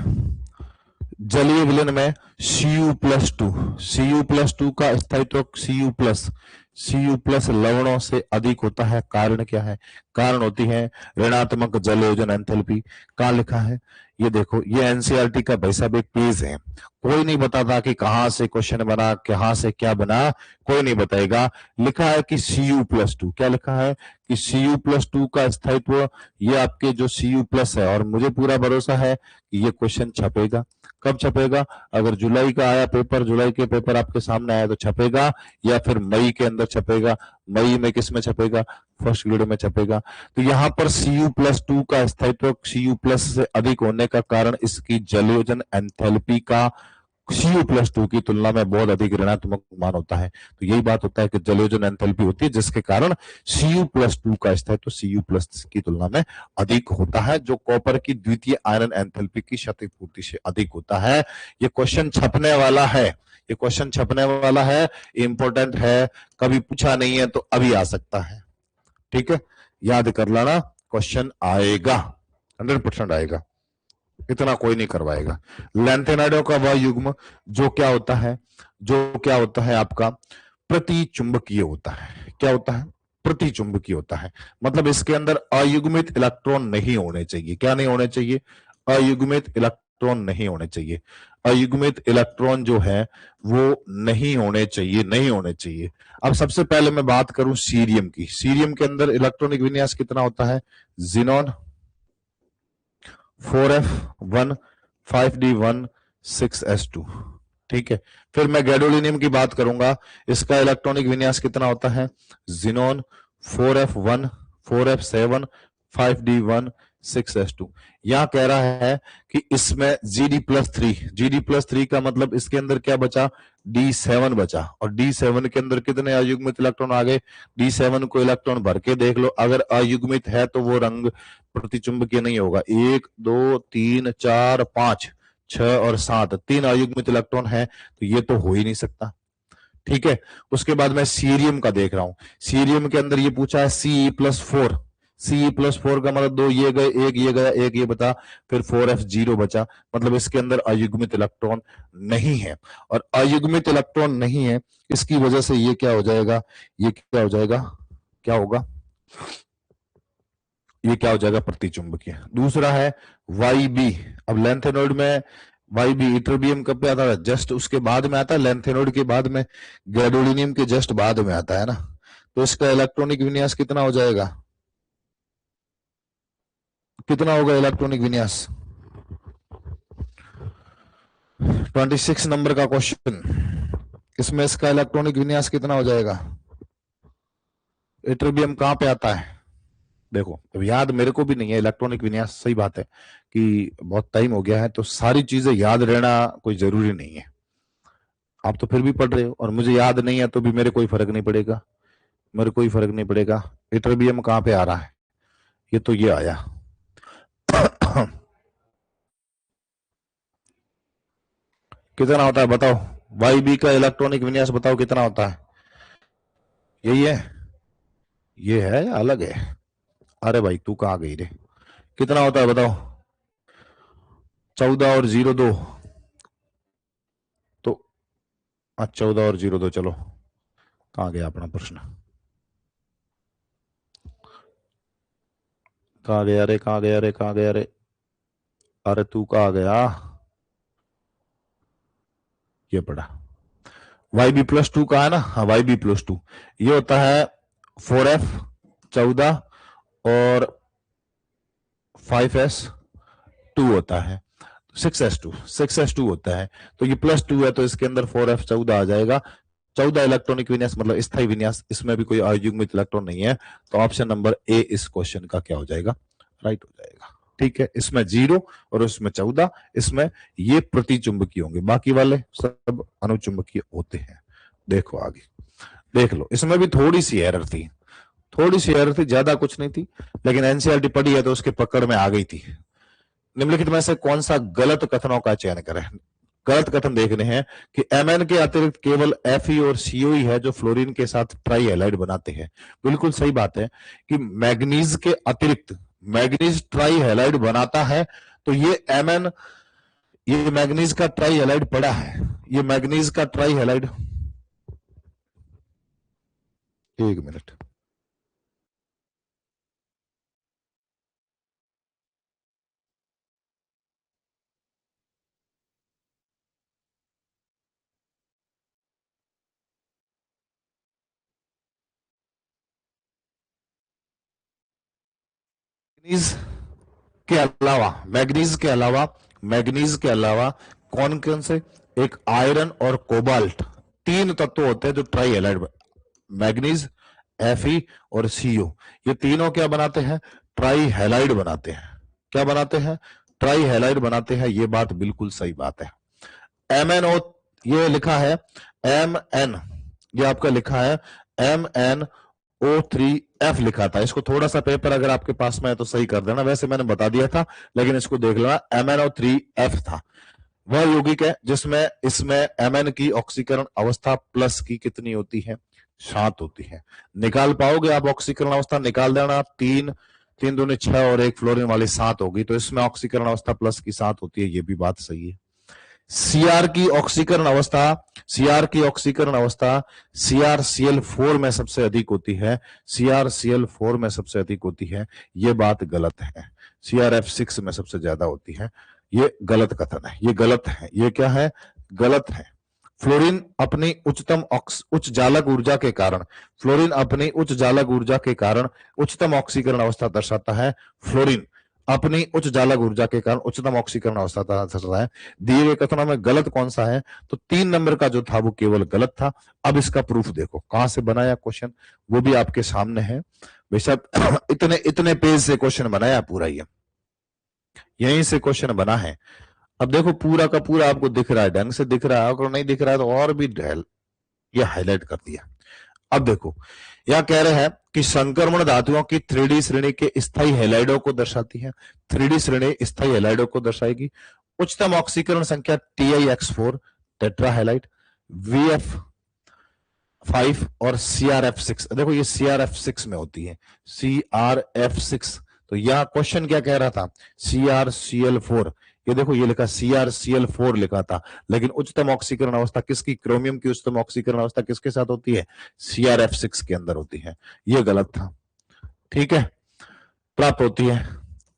जलीय विलयन में Cu+2, Cu+2 का स्थायित्व Cu+ लवणों से अधिक होता है। कारण क्या है? कारण होती है ऋणात्मक जलयोजन एंथैल्पी। कहां लिखा है? ये देखो, ये एनसीईआरटी का भाई साहब एक पेज है, कोई नहीं बताता कि कहां से क्वेश्चन बना, कहां से क्या बना, कोई नहीं बताएगा। लिखा है कि Cu+2, क्या लिखा है कि Cu+2 का स्थायित्व, ये आपके जो Cu+ है, और मुझे पूरा भरोसा है कि ये क्वेश्चन छपेगा। कब छपेगा? अगर जुलाई का आया पेपर, जुलाई के पेपर आपके सामने आया तो छपेगा, या फिर मई के अंदर छपेगा। मई में किस में छपेगा? फर्स्ट ग्रेड में छपेगा। तो यहां पर Cu+2 का स्थायित्व Cu+ से अधिक होने का कारण इसकी जलयोजन एंथैल्पी का Cu+2 की तुलना में बहुत अधिक ऋणात्मक मान होता है। तो यही बात होता है कि जलयोजन एंथैल्पी होती है जिसके कारण Cu+2 का स्थायित्व Cu+ की तुलना में अधिक होता है, जो कॉपर की द्वितीय आयरन एंथैल्पी की क्षतिपूर्ति से अधिक होता है। ये क्वेश्चन छपने वाला है, ये क्वेश्चन छपने वाला है, इंपॉर्टेंट है, कभी पूछा नहीं है तो अभी आ सकता है। ठीक है, याद कर लेना, क्वेश्चन आएगा, 100% आएगा, इतना कोई नहीं करवाएगा। लैंथेनाइडों का वह युग्म जो क्या होता है, जो क्या होता है आपका प्रतिचुंबकीय होता है। क्या होता है? प्रतिचुंबकीय होता है। मतलब इसके अंदर अयुग्मित इलेक्ट्रॉन नहीं होने चाहिए। क्या नहीं होने चाहिए? अयुग्मित इलेक्ट्रॉन नहीं होने चाहिए। अयुग्मित इलेक्ट्रॉन जो है वो नहीं होने चाहिए, नहीं होने चाहिए। अब सबसे पहले मैं बात करूं सीरियम की। सीरियम के अंदर इलेक्ट्रॉनिक विन्यास कितना होता है? Xenon 4f1 5d1 6s2। ठीक है, फिर मैं गैडोलिनियम की बात करूंगा, इसका इलेक्ट्रॉनिक विन्यास कितना होता है? Xenon 4f1 4f7 5d1 6s2। यहां कह रहा है कि इसमें Gd+3, Gd+3 का मतलब इसके अंदर क्या बचा? D7 बचा, और D7 के अंदर कितने अयुग्मित इलेक्ट्रॉन आ गए? D7 को इलेक्ट्रॉन भर के देख लो, अगर अयुग्मित है तो वो रंग प्रतिचुंबकीय नहीं होगा। 1 2 3 4 5 6 और 7, 3 अयुग्मित इलेक्ट्रॉन है, तो ये तो हो ही नहीं सकता। ठीक है, उसके बाद मैं सीरियम का देख रहा हूं। सीरियम के अंदर ये पूछा है Ce+4, Ce+4 का मतलब 2 ये गए, 1 ये गया, 1 ये बता, फिर 4f0 बचा, मतलब इसके अंदर अयुग्मित इलेक्ट्रॉन नहीं है। और अयुग्मित इलेक्ट्रॉन नहीं है, इसकी वजह से ये क्या हो जाएगा? ये क्या हो जाएगा? क्या होगा? ये क्या हो जाएगा? प्रतिचुंबकीय। दूसरा है YB। अब लैंथेनोइड में YB इटरबियम कब पे आता है? जस्ट उसके बाद में आता है, लैंथेनोइड के बाद में, गैडोलिनियम के जस्ट बाद में आता है ना। तो इसका इलेक्ट्रॉनिक विन्यास कितना हो जाएगा? कितना होगा इलेक्ट्रॉनिक विन्यास? 26 नंबर का क्वेश्चन, इसमें इसका इलेक्ट्रॉनिक विन्यास कितना हो जाएगा? इटरबियम कहां पे आता है? देखो, अब याद मेरे को भी नहीं है इलेक्ट्रॉनिक विन्यास, सही बात है कि बहुत टाइम हो गया है, तो सारी चीजें याद रहना कोई जरूरी नहीं है। आप तो फिर भी पढ़ रहे हो, और मुझे याद नहीं है तो भी मेरे कोई फर्क नहीं पड़ेगा, मेरे कोई फर्क नहीं पड़ेगा। इटरबियम कहां पे आ रहा है? ये तो ये आया। कितना होता है बताओ? YB का इलेक्ट्रॉनिक विन्यास बताओ कितना होता है? यही है? ये है या अलग है? अरे भाई तू कहाँ गई रे? कितना होता है बताओ? 14 और 02, तो 14 और 02, चलो कहाँ गया अपना प्रश्न? कहाँ गया रे, कहाँ गया रे, कहाँ गया रे? अरे तू कहाँ गया? ये पढ़ा। YB+2 का है ना, हाँ YB+2 ये होता है 4F14 और 5S2 होता है, 6S2 होता है। तो ये +2 है तो इसके अंदर 4F14 आ जाएगा। 14 इलेक्ट्रॉनिक विन्यास मतलब स्थायी विन्यास, इसमें भी कोई अयुग्मित इलेक्ट्रॉन नहीं है, तो ऑप्शन नंबर ए इस क्वेश्चन का क्या हो जाएगा, राइट हो जाएगा। ठीक है, इसमें 0 और इसमें 14, इसमें ये प्रतिचुंबकीय होंगे, बाकी वाले सब अनुचुंबकीय होते हैं। देखो आगे देख लो, इसमें भी थोड़ी सी एरर थी, ज्यादा कुछ नहीं थी, लेकिन एनसीईआरटी पढ़ी है तो उसके पकड़ में आ गई थी। निम्नलिखित में से कौन सा गलत कथनों का चयन करें। गलत कथन देखने हैं कि Mn के अतिरिक्त केवल Fe और CO ही है जो फ्लोरीन के साथ ट्राई हैलाइड बनाते हैं। बिल्कुल सही बात है कि मैग्नीज के अतिरिक्त मैग्नीज ट्राई हैलाइड बनाता है, तो ये Mn, ये मैग्नीज का ट्राई हैलाइड पड़ा है, ये मैग्नीज का ट्राई हैलाइड, एक मिनट, मैग्नीज के अलावा कौन कौन से, एक आयरन और कोबाल्ट, 3 तत्व होते हैं जो ट्राई हैलाइड, मैग्नीज, Fe और CO, ये तीनों क्या बनाते हैं, ट्राई हैलाइड बनाते हैं। क्या बनाते हैं, ट्राई हैलाइड बनाते हैं, ये बात बिल्कुल सही बात है। MnO, ये लिखा है Mn, ये आपका लिखा है MnO3F लिखा था, इसको थोड़ा सा पेपर अगर आपके पास में है तो सही कर देना, वैसे मैंने बता दिया था लेकिन इसको देख लेना, MnO3F था। वह यौगिक है जिसमें इसमें Mn की ऑक्सीकरण अवस्था प्लस की कितनी होती है, 7 होती है। निकाल पाओगे आप ऑक्सीकरण अवस्था, निकाल देना, 3 3 दूनी 6 और 1 फ्लोरीन वाली 7 होगी, तो इसमें ऑक्सीकरण अवस्था प्लस की 7 होती है, ये भी बात सही है। सीआर की ऑक्सीकरण अवस्था CrCl4 में सबसे अधिक होती है, CrCl4 में सबसे अधिक होती है, ये बात गलत है। CrF6 में सबसे ज्यादा होती है, ये गलत कथन है, ये गलत है, ये क्या है, गलत है। फ्लोरीन अपनी उच्च जालक ऊर्जा के कारण, उच्चतम ऑक्सीकरण अवस्था दर्शाता है। फ्लोरीन अपनी उच्च जालक ऊर्जा के कारण उच्चतम ऑक्सीकरण अवस्था दर्शाता है। दिए गए कथनों में गलत कौन सा है, तो 3 नंबर का जो था वो केवल गलत था। अब इसका प्रूफ देखो कहां से बनाया क्वेश्चन, वो भी आपके सामने है बेशक। इतने पेज से क्वेश्चन बनाया पूरा, ये यहीं से क्वेश्चन बना है। अब देखो पूरा का पूरा आपको दिख रहा है, ढंग से दिख रहा है, अगर नहीं दिख रहा है तो और भी ये हाईलाइट कर दिया। अब देखो यह कह रहे हैं कि संक्रमण धातुओं की 3D श्रेणी के स्थायी हैलाइडों को दर्शाती है, 3D श्रेणी स्थायी हैलाइडों को दर्शाएगी। उच्चतम ऑक्सीकरण संख्या TiX4 टेट्रा हैलाइड, VF5 और CrF6, देखो ये CrF6 में होती है, CrF6। तो यह क्वेश्चन क्या कह रहा था, CrCl4, ये देखो ये लिखा CrCl4 लिखा था, लेकिन उच्चतम ऑक्सीकरण अवस्था किसकी, क्रोमियम की उच्चतम ऑक्सीकरण अवस्था किसके साथ होती है, CrF6 के अंदर होती है, ये गलत था। ठीक है, प्राप्त होती है।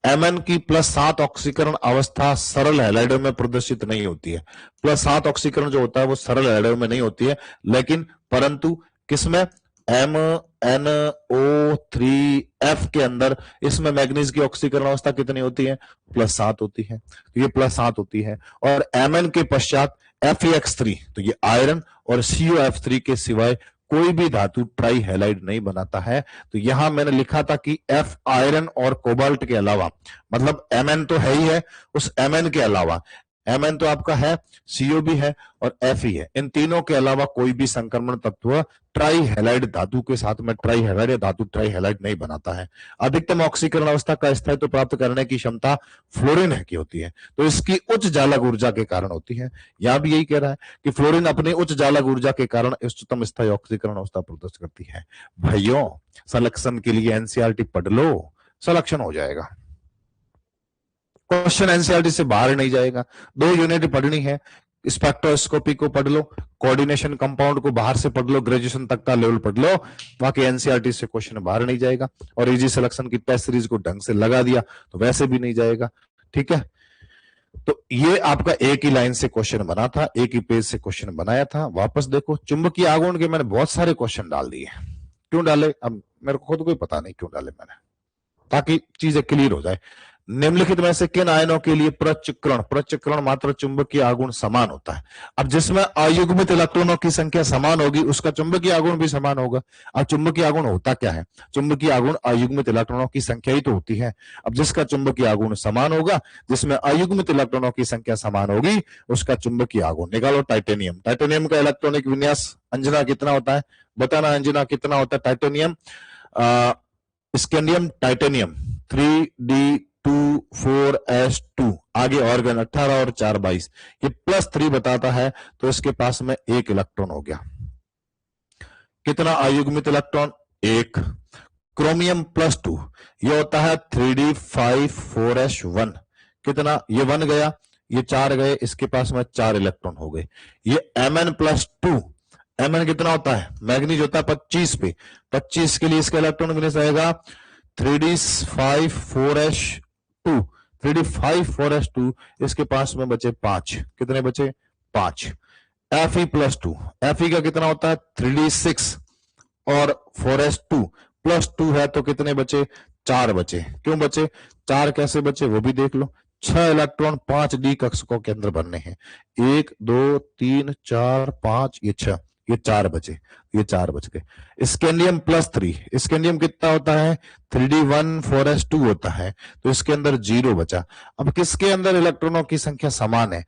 Mn की +7 ऑक्सीकरण अवस्था सरल हैलाइडों में प्रदर्शित नहीं होती है, +7 ऑक्सीकरण जो होता है वो सरल हैलाइडों में नहीं होती है, लेकिन परंतु किसमें, MnO3F के अंदर, इसमें मैग्नीज की ऑक्सीकरण अवस्था कितनी होती है, +7 होती है, तो ये +7 होती है। और Mn के पश्चात FeX3, तो ये आयरन और COF3 के सिवाय कोई भी धातु ट्राई हैलाइड नहीं बनाता है। तो यहां मैंने लिखा था कि F आयरन और कोबाल्ट के अलावा, मतलब Mn तो है ही है, उस Mn के अलावा, Mn तो आपका है, CO भी है और Fe है, इन तीनों के अलावा कोई भी संक्रमण तत्व ट्राई हैलाइड धातु के साथ में ट्राई हैलाइड या धातु ट्राई हैलाइड नहीं बनाता है। अधिकतम ऑक्सीकरण अवस्था का स्थायित्व प्राप्त करने की क्षमता फ्लोरीन है की होती है, तो इसकी उच्च जालक ऊर्जा के कारण होती है। यहां भी यही कह रहा है कि फ्लोरीन अपनी उच्च जालक ऊर्जा के कारण उच्चतम स्थायी ऑक्सीकरण अवस्था प्रदर्शित करती है। भाइयों सलेक्शन के लिए एनसीईआरटी पढ़ लो, सलेक्शन हो जाएगा, क्वेश्चन एनसीईआरटी से बाहर नहीं जाएगा। 2 यूनिट पढ़नी है, स्पेक्ट्रोस्कोपी को पढ़ लो, कोऑर्डिनेशन कंपाउंड को बाहर से पढ़ लो, ग्रेजुएशन तक का लेवल पढ़ लो, बाकी एनसीईआरटी से क्वेश्चन बाहर नहीं जाएगा। और इजी सिलेक्शन की टेस्ट सीरीज को ढंग से लगा दिया तो वैसे भी नहीं जाएगा। ठीक है, तो ये आपका एक ही लाइन से क्वेश्चन बना था, एक ही पेज से क्वेश्चन बनाया था। वापस देखो, चुंबकीय आघूर्ण के मैंने बहुत सारे क्वेश्चन डाल दिए। क्यों डाले अब मेरे को खुद को ही पता नहीं क्यों डाले मैंने, ताकि चीजें क्लियर हो जाए। निम्नलिखित में से किन आयनों के लिए प्रचक्रण मात्र चुंबकीय आघूर्ण समान होता है? अब जिसमें अयुग्मित इलेक्ट्रॉनों की संख्या समान होगी उसका चुंबकीय आघूर्ण भी समान होगा। अब चुंबकीय आघूर्ण होता क्या है? चुंबकीय आघूर्ण अयुग्मित इलेक्ट्रॉनों की संख्या ही तो होती है। अब जिसका चुंबकीय आघूर्ण समान होगा, जिसमें अयुग्मित इलेक्ट्रॉनों की संख्या समान होगी, उसका चुंबकीय आघूर्ण निकालो। टाइटेनियम का इलेक्ट्रॉनिक विन्यास अंजना कितना होता है? बताना अंजना, कितना होता है टाइटेनियम? स्कैंडियम टाइटेनियम 3D24S2, आगे ऑर्गन 18 और 4 22, ये +3 बताता है, तो इसके पास में एक इलेक्ट्रॉन हो गया। कितना अयुग्मित इलेक्ट्रॉन? एक। क्रोमियम +2, ये होता है 3D54S1, कितना? ये 1 गया, ये 4 गए, इसके पास में 4 इलेक्ट्रॉन हो गए। ये Mn+2, Mn कितना होता है? मैग्नीज होता है 25 पे, 25 के लिए इसका इलेक्ट्रॉन विन्यास आएगा 3D54S2, 3D54S2, इसके पास में बचे 5, कितने बचे? 5। Fe+2, Fe का कितना होता है? 3D6 और 4S2 +2 है, तो कितने बचे? 4 बचे। क्यों बचे? 4 कैसे बचे वो भी देख लो। 6 इलेक्ट्रॉन 5D कक्षकों के अंदर बनने हैं, 1 2 3 4 5, ये 6, ये 4 बचे, ये 4 बच गए। स्कैंडियम +3, स्कैंडियम कितना होता है? 3D14S2 होता है, तो इसके अंदर 0 बचा। अब किसके अंदर इलेक्ट्रॉनों की संख्या समान है?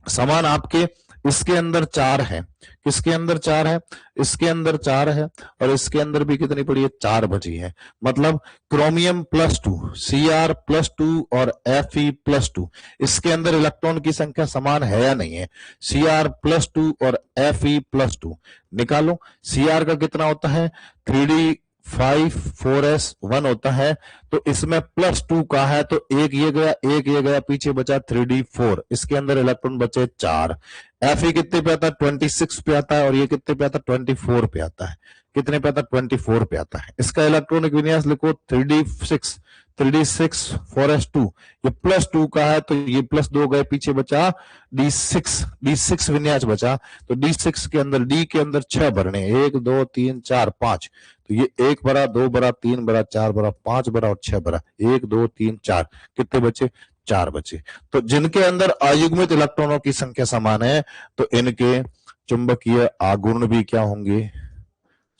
समान आपके इसके अंदर 4 है, किसके अंदर 4 है? इसके अंदर 4 है, और इसके अंदर भी कितनी पड़ी है? 4 बची है। मतलब क्रोमियम +2, Cr+2 और Fe+2, इसके अंदर इलेक्ट्रॉन की संख्या समान है या नहीं है? Cr+2 और Fe+2 निकालो। Cr का कितना होता है? 3D54S1 होता है, तो इसमें +2 का है, तो एक ये गया, एक ये गया, पीछे बचा 3D4, इसके अंदर इलेक्ट्रॉन बचे 4। Fe कितने पे आता है? 26 पे आता है, और ये कितने पे आता है? 24 पे आता है। कितने पे आता है? 24 पे आता है। इसका इलेक्ट्रॉनिक विन्यास लिखो 3D6, 4S2, ये +2 का है, तो ये +2 गए, पीछे बचा D6 विन्यास बचा, तो D6 के अंदर, D के अंदर 6 भरने, 1 2 3 4 5, तो ये 1 भरा, 2 भरा, 3 भरा, 4 भरा, 5 भरा और 6 भरा, 1 2 3 4, कितने बचे? 4 बचे। तो जिनके अंदर अयुग्मित इलेक्ट्रॉनों की संख्या समान है, तो इनके चुंबकीय आघूर्ण भी क्या होंगे?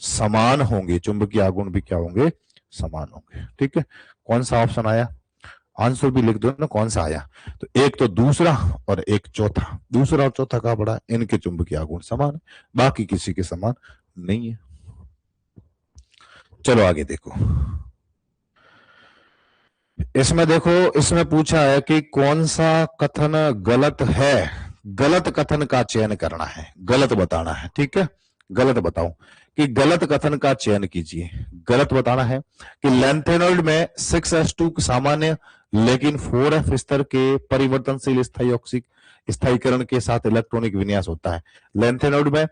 समान होंगे। चुंबकीय आघूर्ण भी क्या होंगे? समान होंगे। ठीक है, कौन सा ऑप्शन आया? आंसर भी लिख दो ना, कौन सा आया। तो एक तो दूसरा और एक चौथा। दूसरा और चौथा कहा पड़ा? इनके चुंबकीय आघूर्ण समान है, बाकी किसी के समान नहीं है। चलो आगे देखो, इसमें देखो, इसमें पूछा है कि कौन सा कथन गलत है। गलत कथन का चयन करना है, गलत बताना है। ठीक है, गलत बताओ कि गलत कथन का चयन कीजिए। गलत बताना है कि लैंथेनॉइड में 6s2 सामान्य लेकिन 4f स्तर के परिवर्तनशील स्थायीकरण के साथ इलेक्ट्रॉनिक विन्यास होता है। लैंथेनॉइड में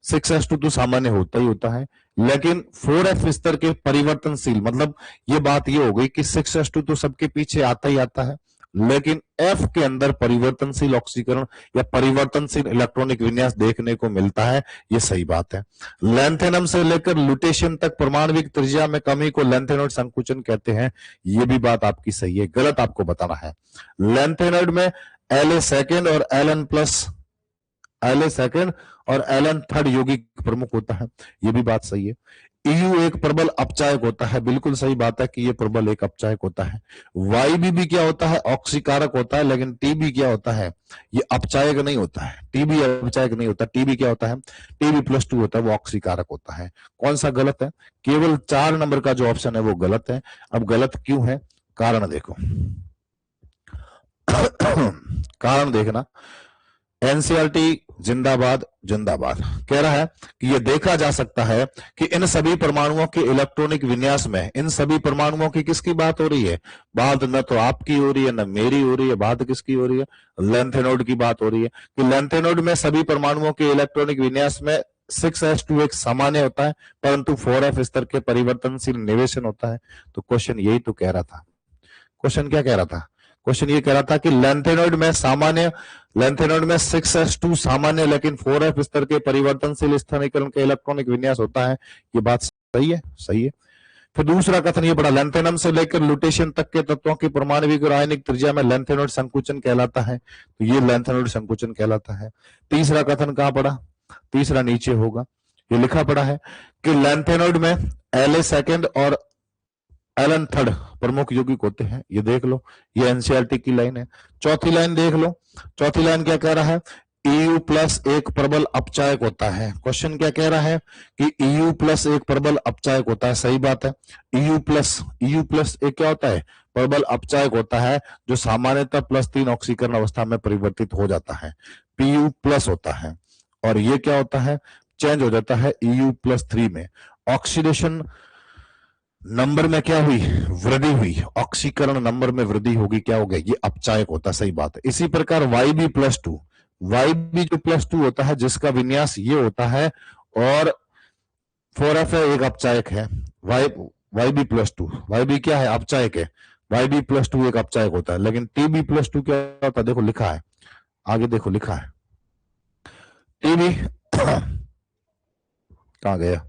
6s2 तो सामान्य होता ही होता है, लेकिन 4f स्तर के परिवर्तनशील, मतलब ये बात ये हो गई कि 6s2 तो सबके पीछे आता ही आता है, लेकिन F के अंदर परिवर्तनशील ऑक्सीकरण या परिवर्तनशील इलेक्ट्रॉनिक विन्यास देखने को मिलता है। ये सही बात है। लैंथेनम से लेकर लुटेशियम तक परमाणविक त्रिज्या में कमी को लैंथेनॉइड संकुचन कहते हैं। ये भी बात आपकी सही है। गलत आपको बताना है। लैंथेनॉइड में La सेकेंड और Ln थर्ड यौगिक प्रमुख होता है। ये भी बात सही है। EU एक प्रबल अपचायक होता है। बिल्कुल सही बात है कि ये प्रबल एक अपचायक होता है। YBB क्या होता है? ऑक्सीकारक होता है। लेकिन TB क्या होता है? ये अपचायक नहीं होता है। TB अपचायक नहीं होता। TB क्या होता है? TB+2 होता है, वो ऑक्सीकारक होता है। कौन सा गलत है? केवल 4 नंबर का जो ऑप्शन है वो गलत है। अब गलत क्यों है? कारण देखो। कारण देखना, एनसीईआरटी जिंदाबाद जिंदाबाद कह रहा है कि यह देखा जा सकता है कि इन सभी परमाणुओं के इलेक्ट्रॉनिक विन्यास में, इन सभी परमाणुओं की किसकी बात हो रही है? बात न तो आपकी हो रही है न मेरी हो रही है। बात किसकी हो रही है? लैंथेनॉइड की बात हो रही है कि लैंथेनॉइड में सभी परमाणुओं के इलेक्ट्रॉनिक विन्यास में 6s2 एक सामान्य होता है, परंतु 4f स्तर के परिवर्तनशील निवेशन होता है। तो क्वेश्चन यही तो कह रहा था। क्वेश्चन क्या कह रहा था? क्वेश्चन ये कह रहा था कि लेंथेनॉइड में 6s2 सामान्य लेकिन 4f स्तर के परिवर्तनशील स्थानीकरण के इलेक्ट्रॉनिक विन्यास होता है। ये बात सही है, सही है। फिर दूसरा कथन ये पड़ा, लेंथेनम से लेकर लुटेशियम तक के तत्वों की परमाणविक और आयनिक त्रिज्या में लेंथेनॉइड संकुचन कहलाता है, तो ये लेंथेनॉइड संकुचन कहलाता है। तीसरा कथन कहां पड़ा, तीसरा नीचे होगा, ये लिखा पड़ा है कि लेंथेनॉइड में La सेकंड और Ln थर्ड प्रमुख यौगिक होते हैं। ये देख लो, ये एनसीईआरटी की लाइन है। चौथी लाइन देख लो, चौथी लाइन क्या कह रहा है, EU प्लस एक प्रबल अपचायक होता है। क्वेश्चन क्या कह रहा है कि EU प्लस एक प्रबल अपचायक होता है, सही बात है। EU प्लस एक क्या होता है, प्रबल अपचायक होता है, जो सामान्यतः +3 ऑक्सीकरण अवस्था में परिवर्तित हो जाता है, PU प्लस होता है। और ये क्या होता है, चेंज हो जाता है EU+3 में। ऑक्सीडेशन नंबर में क्या हुई, वृद्धि हुई, ऑक्सीकरण नंबर में वृद्धि होगी, क्या हो गया, ये अपचायक होता है, सही बात है। इसी प्रकार YB+2 जो +2 होता है, जिसका विन्यास ये होता है, और 4F एक अपचायक है। YB क्या है, अपचायक है। YB+2 एक अपचायक होता है, लेकिन TB+2 क्या होता है, देखो लिखा है आगे, देखो लिखा है TB कहां गया,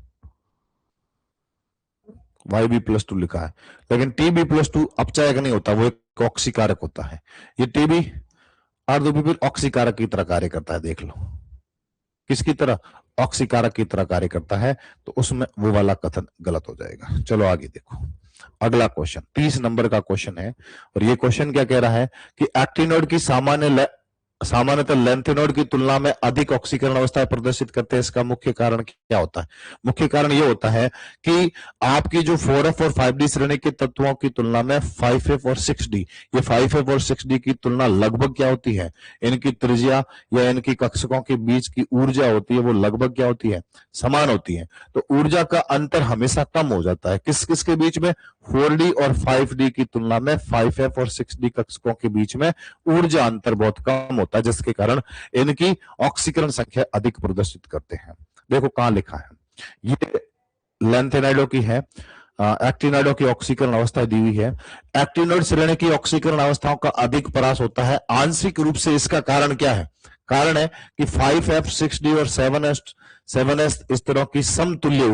YB+2 लिखा है, लेकिन TB+2 अपचायक नहीं होता, वो एक ऑक्सीकारक होता है। ये TB R2P ऑक्सीकारक की तरह कार्य करता है, देख लो किसकी तरह, ऑक्सीकारक की तरह कार्य करता है, तो उसमें वो वाला कथन गलत हो जाएगा। चलो आगे देखो, अगला क्वेश्चन 30 नंबर का क्वेश्चन है, और ये क्वेश्चन क्या कह रहा है कि एक्टिनोइड की सामान्यतः लेंथेनॉइड की तुलना में अधिक ऑक्सीकरण अवस्था प्रदर्शित करते हैं। इसका मुख्य कारण क्या होता है, मुख्य कारण यह होता है कि आपकी जो 4F और 5D श्रेणी के तत्वों की तुलना में 5F और 6D, ये 5F और 6D की तुलना लगभग क्या होती है, इनकी त्रिज्या या इनकी कक्षकों के बीच की ऊर्जा होती है, वो लगभग क्या होती है, समान होती है। तो ऊर्जा का अंतर हमेशा कम हो जाता है, किस किस के बीच में, 4D और 5D की तुलना में 5F और 6D कक्षकों के बीच में ऊर्जा अंतर बहुत कम होता है, जिसके कारण इनकी ऑक्सीकरण संख्या अधिक प्रदर्शित करते हैं। देखो कहां लिखा है, ये लेंथेनाइडो की है, एक्टिनाइडो की ऑक्सीकरण अवस्था दी हुई है। एक्टिनोइड श्रेणी की ऑक्सीकरण अवस्थाओं का अधिक परास होता है, आंशिक रूप से इसका कारण क्या है, कारण है कि 5F 6D और 7S इस तरह की समतुल्य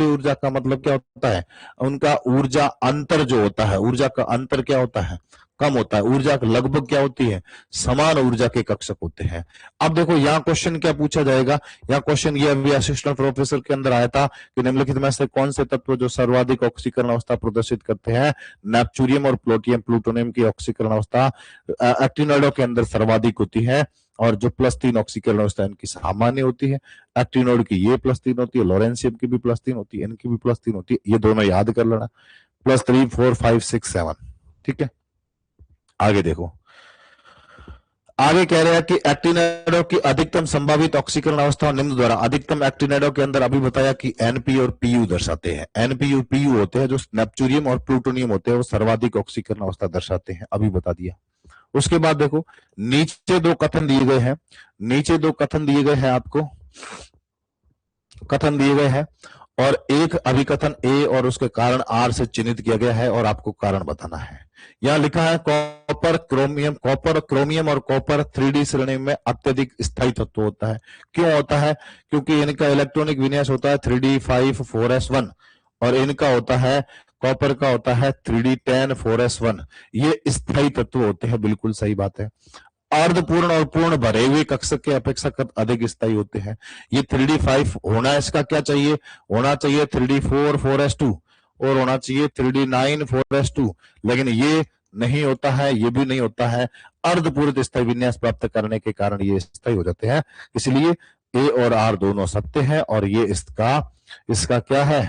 ऊर्जा का मतलब क्या होता है, उनका ऊर्जा अंतर जो होता है, ऊर्जा का अंतर क्या होता है, कम होता है, ऊर्जा लगभग क्या होती है, समान ऊर्जा के कक्षक होते हैं। अब देखो यहाँ क्वेश्चन क्या पूछा जाएगा, यहाँ क्वेश्चन ये अभी असिस्टेंट प्रोफेसर के अंदर आया था कि निम्नलिखित में से कौन से तत्व जो सर्वाधिक ऑक्सीकरण अवस्था प्रदर्शित करते हैं, नेपच्यूरियम और प्लूटोनियम की ऑक्सीकरण अवस्था एक्टिनोइडों के अंदर सर्वाधिक होती है, और जो +3 ऑक्सीकरण अवस्था इनकी सामान्य होती है। एक्टिनोइड की ये +3 होती है, लॉरेंशियम की भी +3 होती है, इनकी भी +3 होती है, ये दोनों याद कर लेना, +3 4 5 6 7, ठीक है। आगे देखो, आगे कह रहे हैं कि एक्टिनाइडों की अधिकतम संभावित ऑक्सीकरण अवस्था निम्न द्वारा। अधिकतम एक्टिनाइडों के अंदर अभी बताया कि NP और PU दर्शाते हैं, NP और PU होते हैं, जो नेपच्यूरियम और प्लूटोनियम होते हैं, वो सर्वाधिक ऑक्सीकरण अवस्था दर्शाते हैं, अभी बता दिया। उसके बाद देखो नीचे दो कथन दिए गए हैं, नीचे दो कथन दिए गए हैं, आपको कथन दिए गए हैं, और एक अभिकथन A और उसके कारण R से चिन्हित किया गया है, और आपको कारण बताना है। यहां लिखा है कॉपर, क्रोमियम और कॉपर 3D श्रेणी में अत्यधिक स्थायी तत्व होता है। क्यों होता है, क्योंकि इनका इलेक्ट्रॉनिक विन्यास होता है 3D 5 4s1, और इनका होता है, कॉपर का होता है 3D 10 4s1। ये स्थायी तत्व होते हैं, बिल्कुल सही बात है। अर्धपूर्ण और पूर्ण भरे हुए कक्षक के अपेक्षाकृत अधिक स्थायी होते हैं। ये 3D 5 होना, इसका क्या चाहिए, होना चाहिए 3D 4 4s2, और होना चाहिए 3D 9 4s2, लेकिन ये नहीं होता है, ये भी नहीं होता है। अर्धपूर्ण स्थायी विन्यास प्राप्त करने के कारण ये स्थायी हो जाते हैं, इसलिए A और R दोनों सत्य है, और ये इसका क्या है,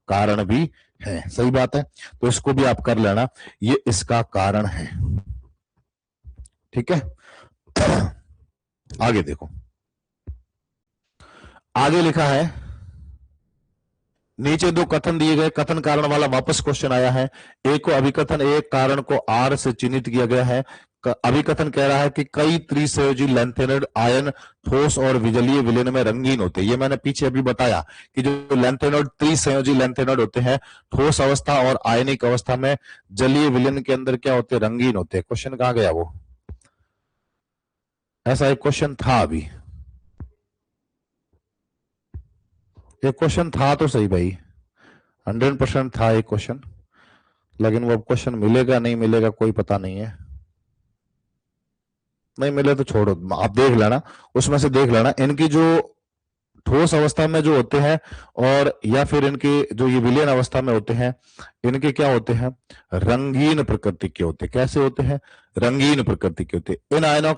कारण भी है, सही बात है। तो इसको भी आप कर लेना, ये इसका कारण है, ठीक है। आगे देखो, आगे लिखा है, नीचे दो कथन दिए गए, कथन कारण वाला वापस क्वेश्चन आया है। एक को अभिकथन, एक कारण को R से चिन्हित किया गया है। अभिकथन कह रहा है कि कई त्रिसंयोजी लैंथेनोइड आयन ठोस और विजलीय विलयन में रंगीन होते हैं। ये मैंने पीछे अभी बताया कि जो लैंथेनोइड त्रिसंयोजी लैंथेनोइड होते हैं ठोस अवस्था और आयनिक अवस्था में जलीय विलयन के अंदर क्या होते हैं, रंगीन होते हैं। क्वेश्चन कहां गया वो, ऐसा एक क्वेश्चन था अभी, एक क्वेश्चन था तो सही भाई, 100% था एक क्वेश्चन, लेकिन वो अब क्वेश्चन मिलेगा नहीं मिलेगा कोई पता नहीं है। नहीं मिले तो छोड़ो, आप देख लेना, उसमें से देख लेना इनकी जो ठोस अवस्था में जो होते हैं और या फिर इनके जो ये विलयन अवस्था में होते हैं, इनके क्या होते हैं, रंगीन प्रकृति के होते हैं। कैसे होते हैं, रंगीन प्रकृति के होते हैं। इन आयनों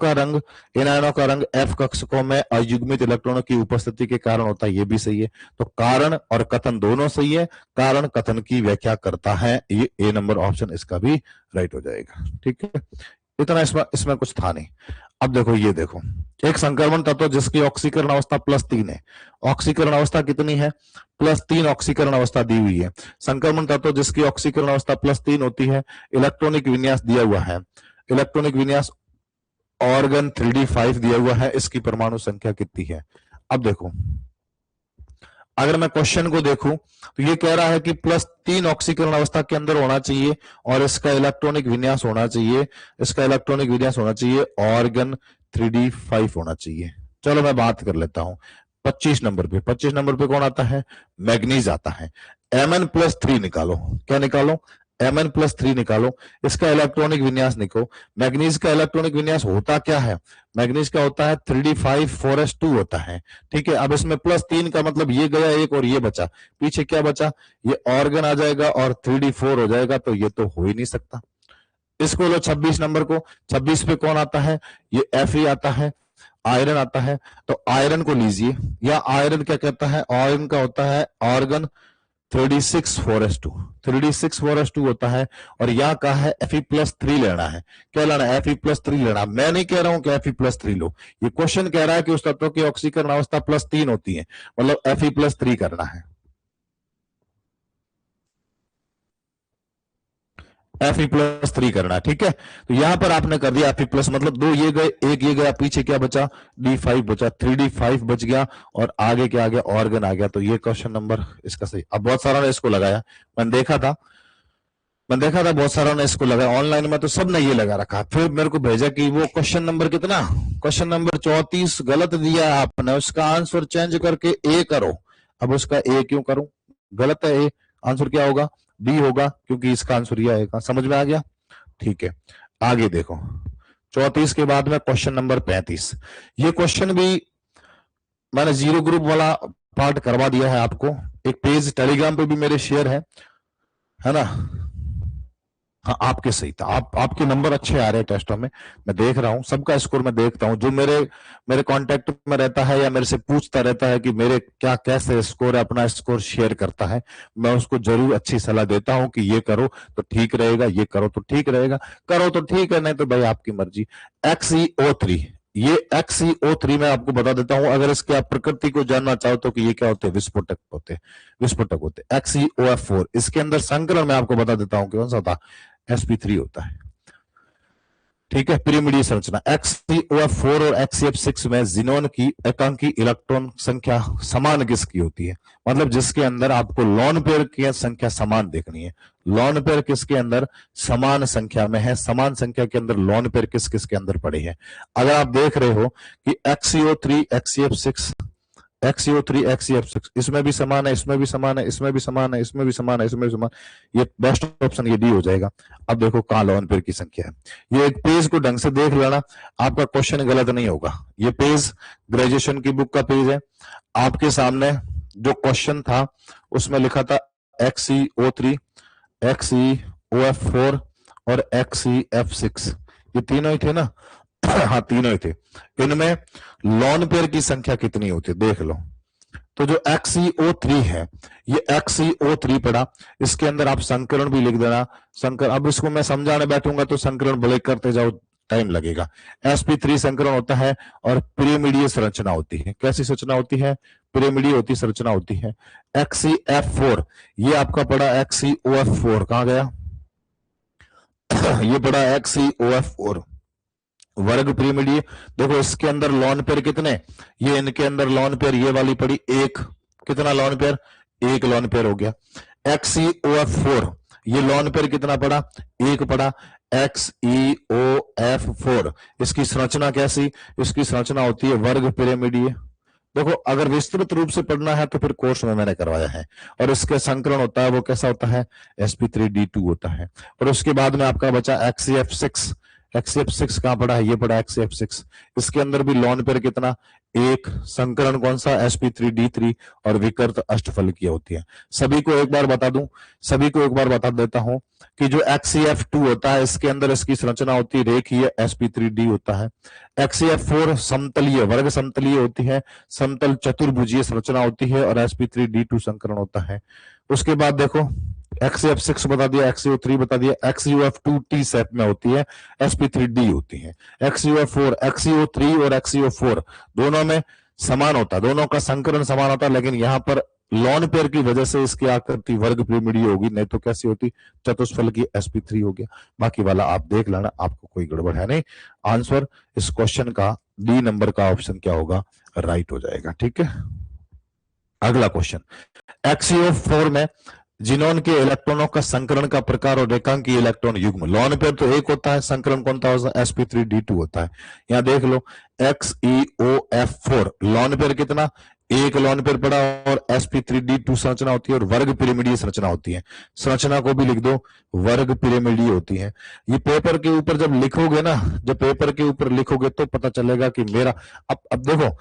का रंग एफ कक्षकों में अयुग्मित इलेक्ट्रॉनों की उपस्थिति के कारण होता है। ये भी सही है। तो कारण और कथन दोनों सही है, कारण कथन की व्याख्या करता है, ये ए नंबर ऑप्शन इसका भी राइट हो जाएगा। ठीक है, इतना इसमें कुछ था नहीं। अब देखो, ये देखो, एक संक्रमण तत्व जिसकी ऑक्सीकरण अवस्था +3 है। ऑक्सीकरण अवस्था कितनी है, +3 ऑक्सीकरण अवस्था दी हुई है। संक्रमण तत्व जिसकी ऑक्सीकरण अवस्था +3 होती है, इलेक्ट्रॉनिक विन्यास दिया हुआ है, इलेक्ट्रॉनिक विन्यास ऑर्गन 3d5 दिया हुआ है। इसकी परमाणु संख्या कितनी है। अब देखो, अगर मैं क्वेश्चन को देखूं तो ये कह रहा है कि +3 ऑक्सीकरण अवस्था के अंदर होना चाहिए और इसका इलेक्ट्रॉनिक विन्यास होना चाहिए, इसका इलेक्ट्रॉनिक विन्यास होना चाहिए ऑर्गन 3d5 होना चाहिए। चलो मैं बात कर लेता हूं 25 नंबर पे। 25 नंबर पे कौन आता है, मैग्नीज आता है। Mn+3 निकालो, क्या निकालो, Mn+3 निकालो, इसका इलेक्ट्रॉनिक विन्यास निकालो। मैग्नीज का इलेक्ट्रॉनिक विन्यास होता क्या है, मैग्नीज का होता है 3d5 4s2 होता है। ठीक है, अब इसमें +3 का मतलब ये गया एक और ये बचा, पीछे क्या बचा, ये ऑर्गन आ जाएगा और 3d4 हो जाएगा, तो ये तो हो ही नहीं सकता। इसको लो 26 नंबर को, 26 पे कौन आता है, ये Fe आता है, आयरन आता है। तो आयरन को लीजिए, या आयरन क्या कहता है, आयरन का होता है ऑर्गन 36 4s2, 36 4s2 होता है। और यहां कहा है Fe+3 लेना है। क्या लेना है, Fe+3 लेना। मैं नहीं कह रहा हूं कि Fe+3 लो, ये क्वेश्चन कह रहा है कि उस तत्व की ऑक्सीकरण अवस्था +3 होती है, मतलब Fe+3 करना है। Fe+3 करना है। ठीक है, तो यहां पर आपने कर दिया Fe+, मतलब 2 ये गए, एक ये गया, पीछे क्या बचा, D5 बचा, 3d5 बच गया और आगे क्या आ गया, ऑर्गन आ गया। तो ये क्वेश्चन नंबर इसका सही। अब बहुत सारा ने इसको लगाया, मैंने देखा था बहुत सारा ने इसको लगाया ऑनलाइन में, तो सब ने ये लगा रखा। फिर मेरे को भेजा कि वो क्वेश्चन नंबर कितना, क्वेश्चन नंबर 34 गलत दिया आपने, उसका आंसर चेंज करके ए करो। अब उसका ए क्यों करूं, गलत है ए, आंसर क्या होगा, बी होगा, क्योंकि इसका आंसर ये आएगा। समझ में आ गया। ठीक है, आगे देखो 34 के बाद में क्वेश्चन नंबर 35। ये क्वेश्चन भी मैंने जीरो ग्रुप वाला पार्ट करवा दिया है आपको, एक पेज टेलीग्राम पे भी मेरे शेयर है ना। हाँ, आपके सही था, आपके नंबर अच्छे आ रहे हैं टेस्टों में, मैं देख रहा हूँ, सबका स्कोर मैं देखता हूँ। जो मेरे कांटेक्ट में रहता है या मेरे से पूछता रहता है कि मेरे क्या कैसे स्कोर है, अपना स्कोर शेयर करता है, मैं उसको जरूर अच्छी सलाह देता हूँ कि ये करो तो ठीक रहेगा, ये करो तो ठीक रहेगा, करो तो ठीक है, नहीं तो भाई आपकी मर्जी। XeO3, ये XeO3 मैं आपको बता देता हूं, अगर इसके आप प्रकृति को जानना चाहो तो कि ये क्या होते हैं, विस्फोटक होते हैं। XeOF4, इसके अंदर संकरण मैं आपको बता देता हूं कौन सा होता, sp3 होता है। ठीक है, पिरिमिडीय संरचना XeOF4 और XeF6 में जिनोन की एकांकी इलेक्ट्रॉन संख्या समान किसकी होती है, मतलब जिसके अंदर आपको लोन पेयर की संख्या समान देखनी है। लोन पेयर किसके अंदर समान संख्या में है, समान संख्या के अंदर लोन पेयर किस किस के अंदर पड़े हैं। अगर आप देख रहे हो कि XeO3 XeF6 XeO3 XeF6 इसमें भी समान है, इसमें भी समान है, इसमें भी समान है, इसमें भी समान है, इसमें भी समान, ये बेस्ट ऑप्शन ये डी हो जाएगा। अब देखो कहां लोन पेयर की संख्या है, ये एक पेज को ढंग से देख लेना, आपका क्वेश्चन गलत नहीं होगा। ये पेज ग्रेजुएशन की बुक का पेज है, आपके सामने जो क्वेश्चन था उसमें लिखा था XeO3 XeOF4 और XeF6, ये तीनों ही थे ना हाँ तीनों ही थे। इनमें लोन पेयर की संख्या कितनी होती है देख लो। तो जो XeO3 है, ये XeO3 पड़ा, इसके अंदर आप संकरण भी लिख देना। संकरण, अब इसको मैं समझाने बैठूंगा तो संकरण भले करते जाओ, टाइम लगेगा। sp3 संकरण होता है और पिरिमिडीय संरचना होती है। कैसी संरचना होती है, पिरिमिडीय होती संरचना होती है। XeF4, ये आपका पड़ा XeOF4, कहां गया ये पड़ा XeOF4, वर्ग पिरिमिडीय। देखो इसके अंदर लॉन पेयर कितने, ये इनके अंदर लॉन पेयर ये वाली पड़ी एक, कितना लॉन पेयर, एक लॉन पेयर हो गया। XeOF4 ये लॉन पेयर कितना पड़ा, एक पड़ा। XeOF4 इसकी संरचना कैसी, इसकी संरचना होती है वर्ग पिरिमिडीय। देखो अगर विस्तृत रूप से पढ़ना है तो फिर कोर्स में मैंने करवाया है, और इसके संकरण होता है वो कैसा होता है, sp3d2 होता है। और उसके बाद में आपका बचा XeF6। XeF6 कहां पड़ा है, ये पड़ा XeF6। इसके अंदर भी लॉन पेयर कितना, एक, संकरण कौन सा, sp3d3, और विकर्त अष्टफलकीय होती है। सभी को एक बार बता दूं, सभी को एक बार बता देता हूं कि जो XeF2 होता है इसके अंदर इसकी संरचना होती है रेखीय, sp3d होता है। XeF4 समतलीय, वर्ग समतलीय होती है, समतल चतुर्भुजीय संरचना होती है, और sp3d2 संकरण होता है। उसके बाद देखो XeF6 बता दिया, XeO3 बता दिया, XeOF2 टी सेट में होती है, sp3d होती है। XeOF4, XeO3 और XeO4 दोनों में समान होता है, दोनों का संकरण समान होता है, लेकिन यहां पर लॉन पेयर की वजह से इसकी आकृति वर्ग पिरिमिडीय होगी, नहीं तो कैसी होती, चतुष्फल की sp3 हो गया। बाकी वाला आप देख लेना, आपको कोई गड़बड़ है नहीं। आंसर इस क्वेश्चन का डी नंबर का ऑप्शन क्या होगा, राइट हो जाएगा। ठीक है, अगला क्वेश्चन, XeO4 में जिनोन के इलेक्ट्रॉनों का संकरण का प्रकार और रेखांकीय इलेक्ट्रॉन युग्म। लॉन पेयर तो एक होता है, संकरण कौन सा होता है, sp3d2 होता है। यहां देख लो XeOF4 लॉन पेयर कितना, एक लॉन पेयर पड़ा, और sp3d2 संरचना होती है, और वर्ग पिरिमिडीय संरचना होती है। संरचना को भी लिख दो, वर्ग पिरिमिडीय होती है। ये पेपर के ऊपर जब लिखोगे ना, जब पेपर के ऊपर लिखोगे तो पता चलेगा कि मेरा, अब देखो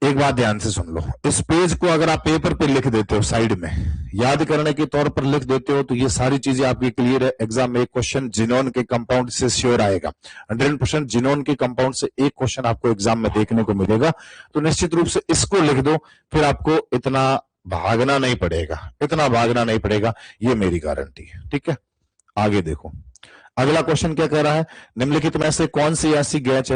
एक बात ध्यान से सुन लो, इस पेज को अगर आप पेपर पे लिख देते हो, साइड में याद करने के तौर पर लिख देते हो, तो ये सारी चीजें आपकी क्लियर है। एग्जाम में एक क्वेश्चन जिनोन के कंपाउंड से श्योर आएगा, 100% जिनोन के कंपाउंड से एक क्वेश्चन आपको एग्जाम में देखने को मिलेगा। तो निश्चित रूप से इसको लिख दो, फिर आपको इतना भागना नहीं पड़ेगा, इतना भागना नहीं पड़ेगा, ये मेरी गारंटी है। ठीक है, आगे देखो अगला क्वेश्चन क्या कह रहा है, निम्नलिखित में से कौन सी ऐसी गैस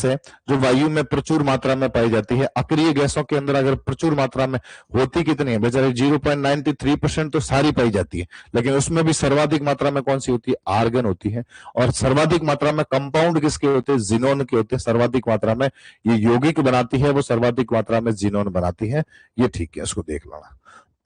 है जो वायु में प्रचुर मात्रा में पाई जाती है। अक्रिय गैसों के अंदर अगर प्रचुर मात्रा में होती कितनी है, बेचारे 0.93% तो सारी पाई जाती है, लेकिन उसमें भी सर्वाधिक मात्रा में कौन सी होती है, आर्गन होती है। और सर्वाधिक मात्रा में कंपाउंड किसके होते हैं, जिनोन के होते हैं। सर्वाधिक मात्रा में ये यौगिक बनाती है, वो सर्वाधिक मात्रा में जिनोन बनाती है। ये ठीक है, इसको देख लेना।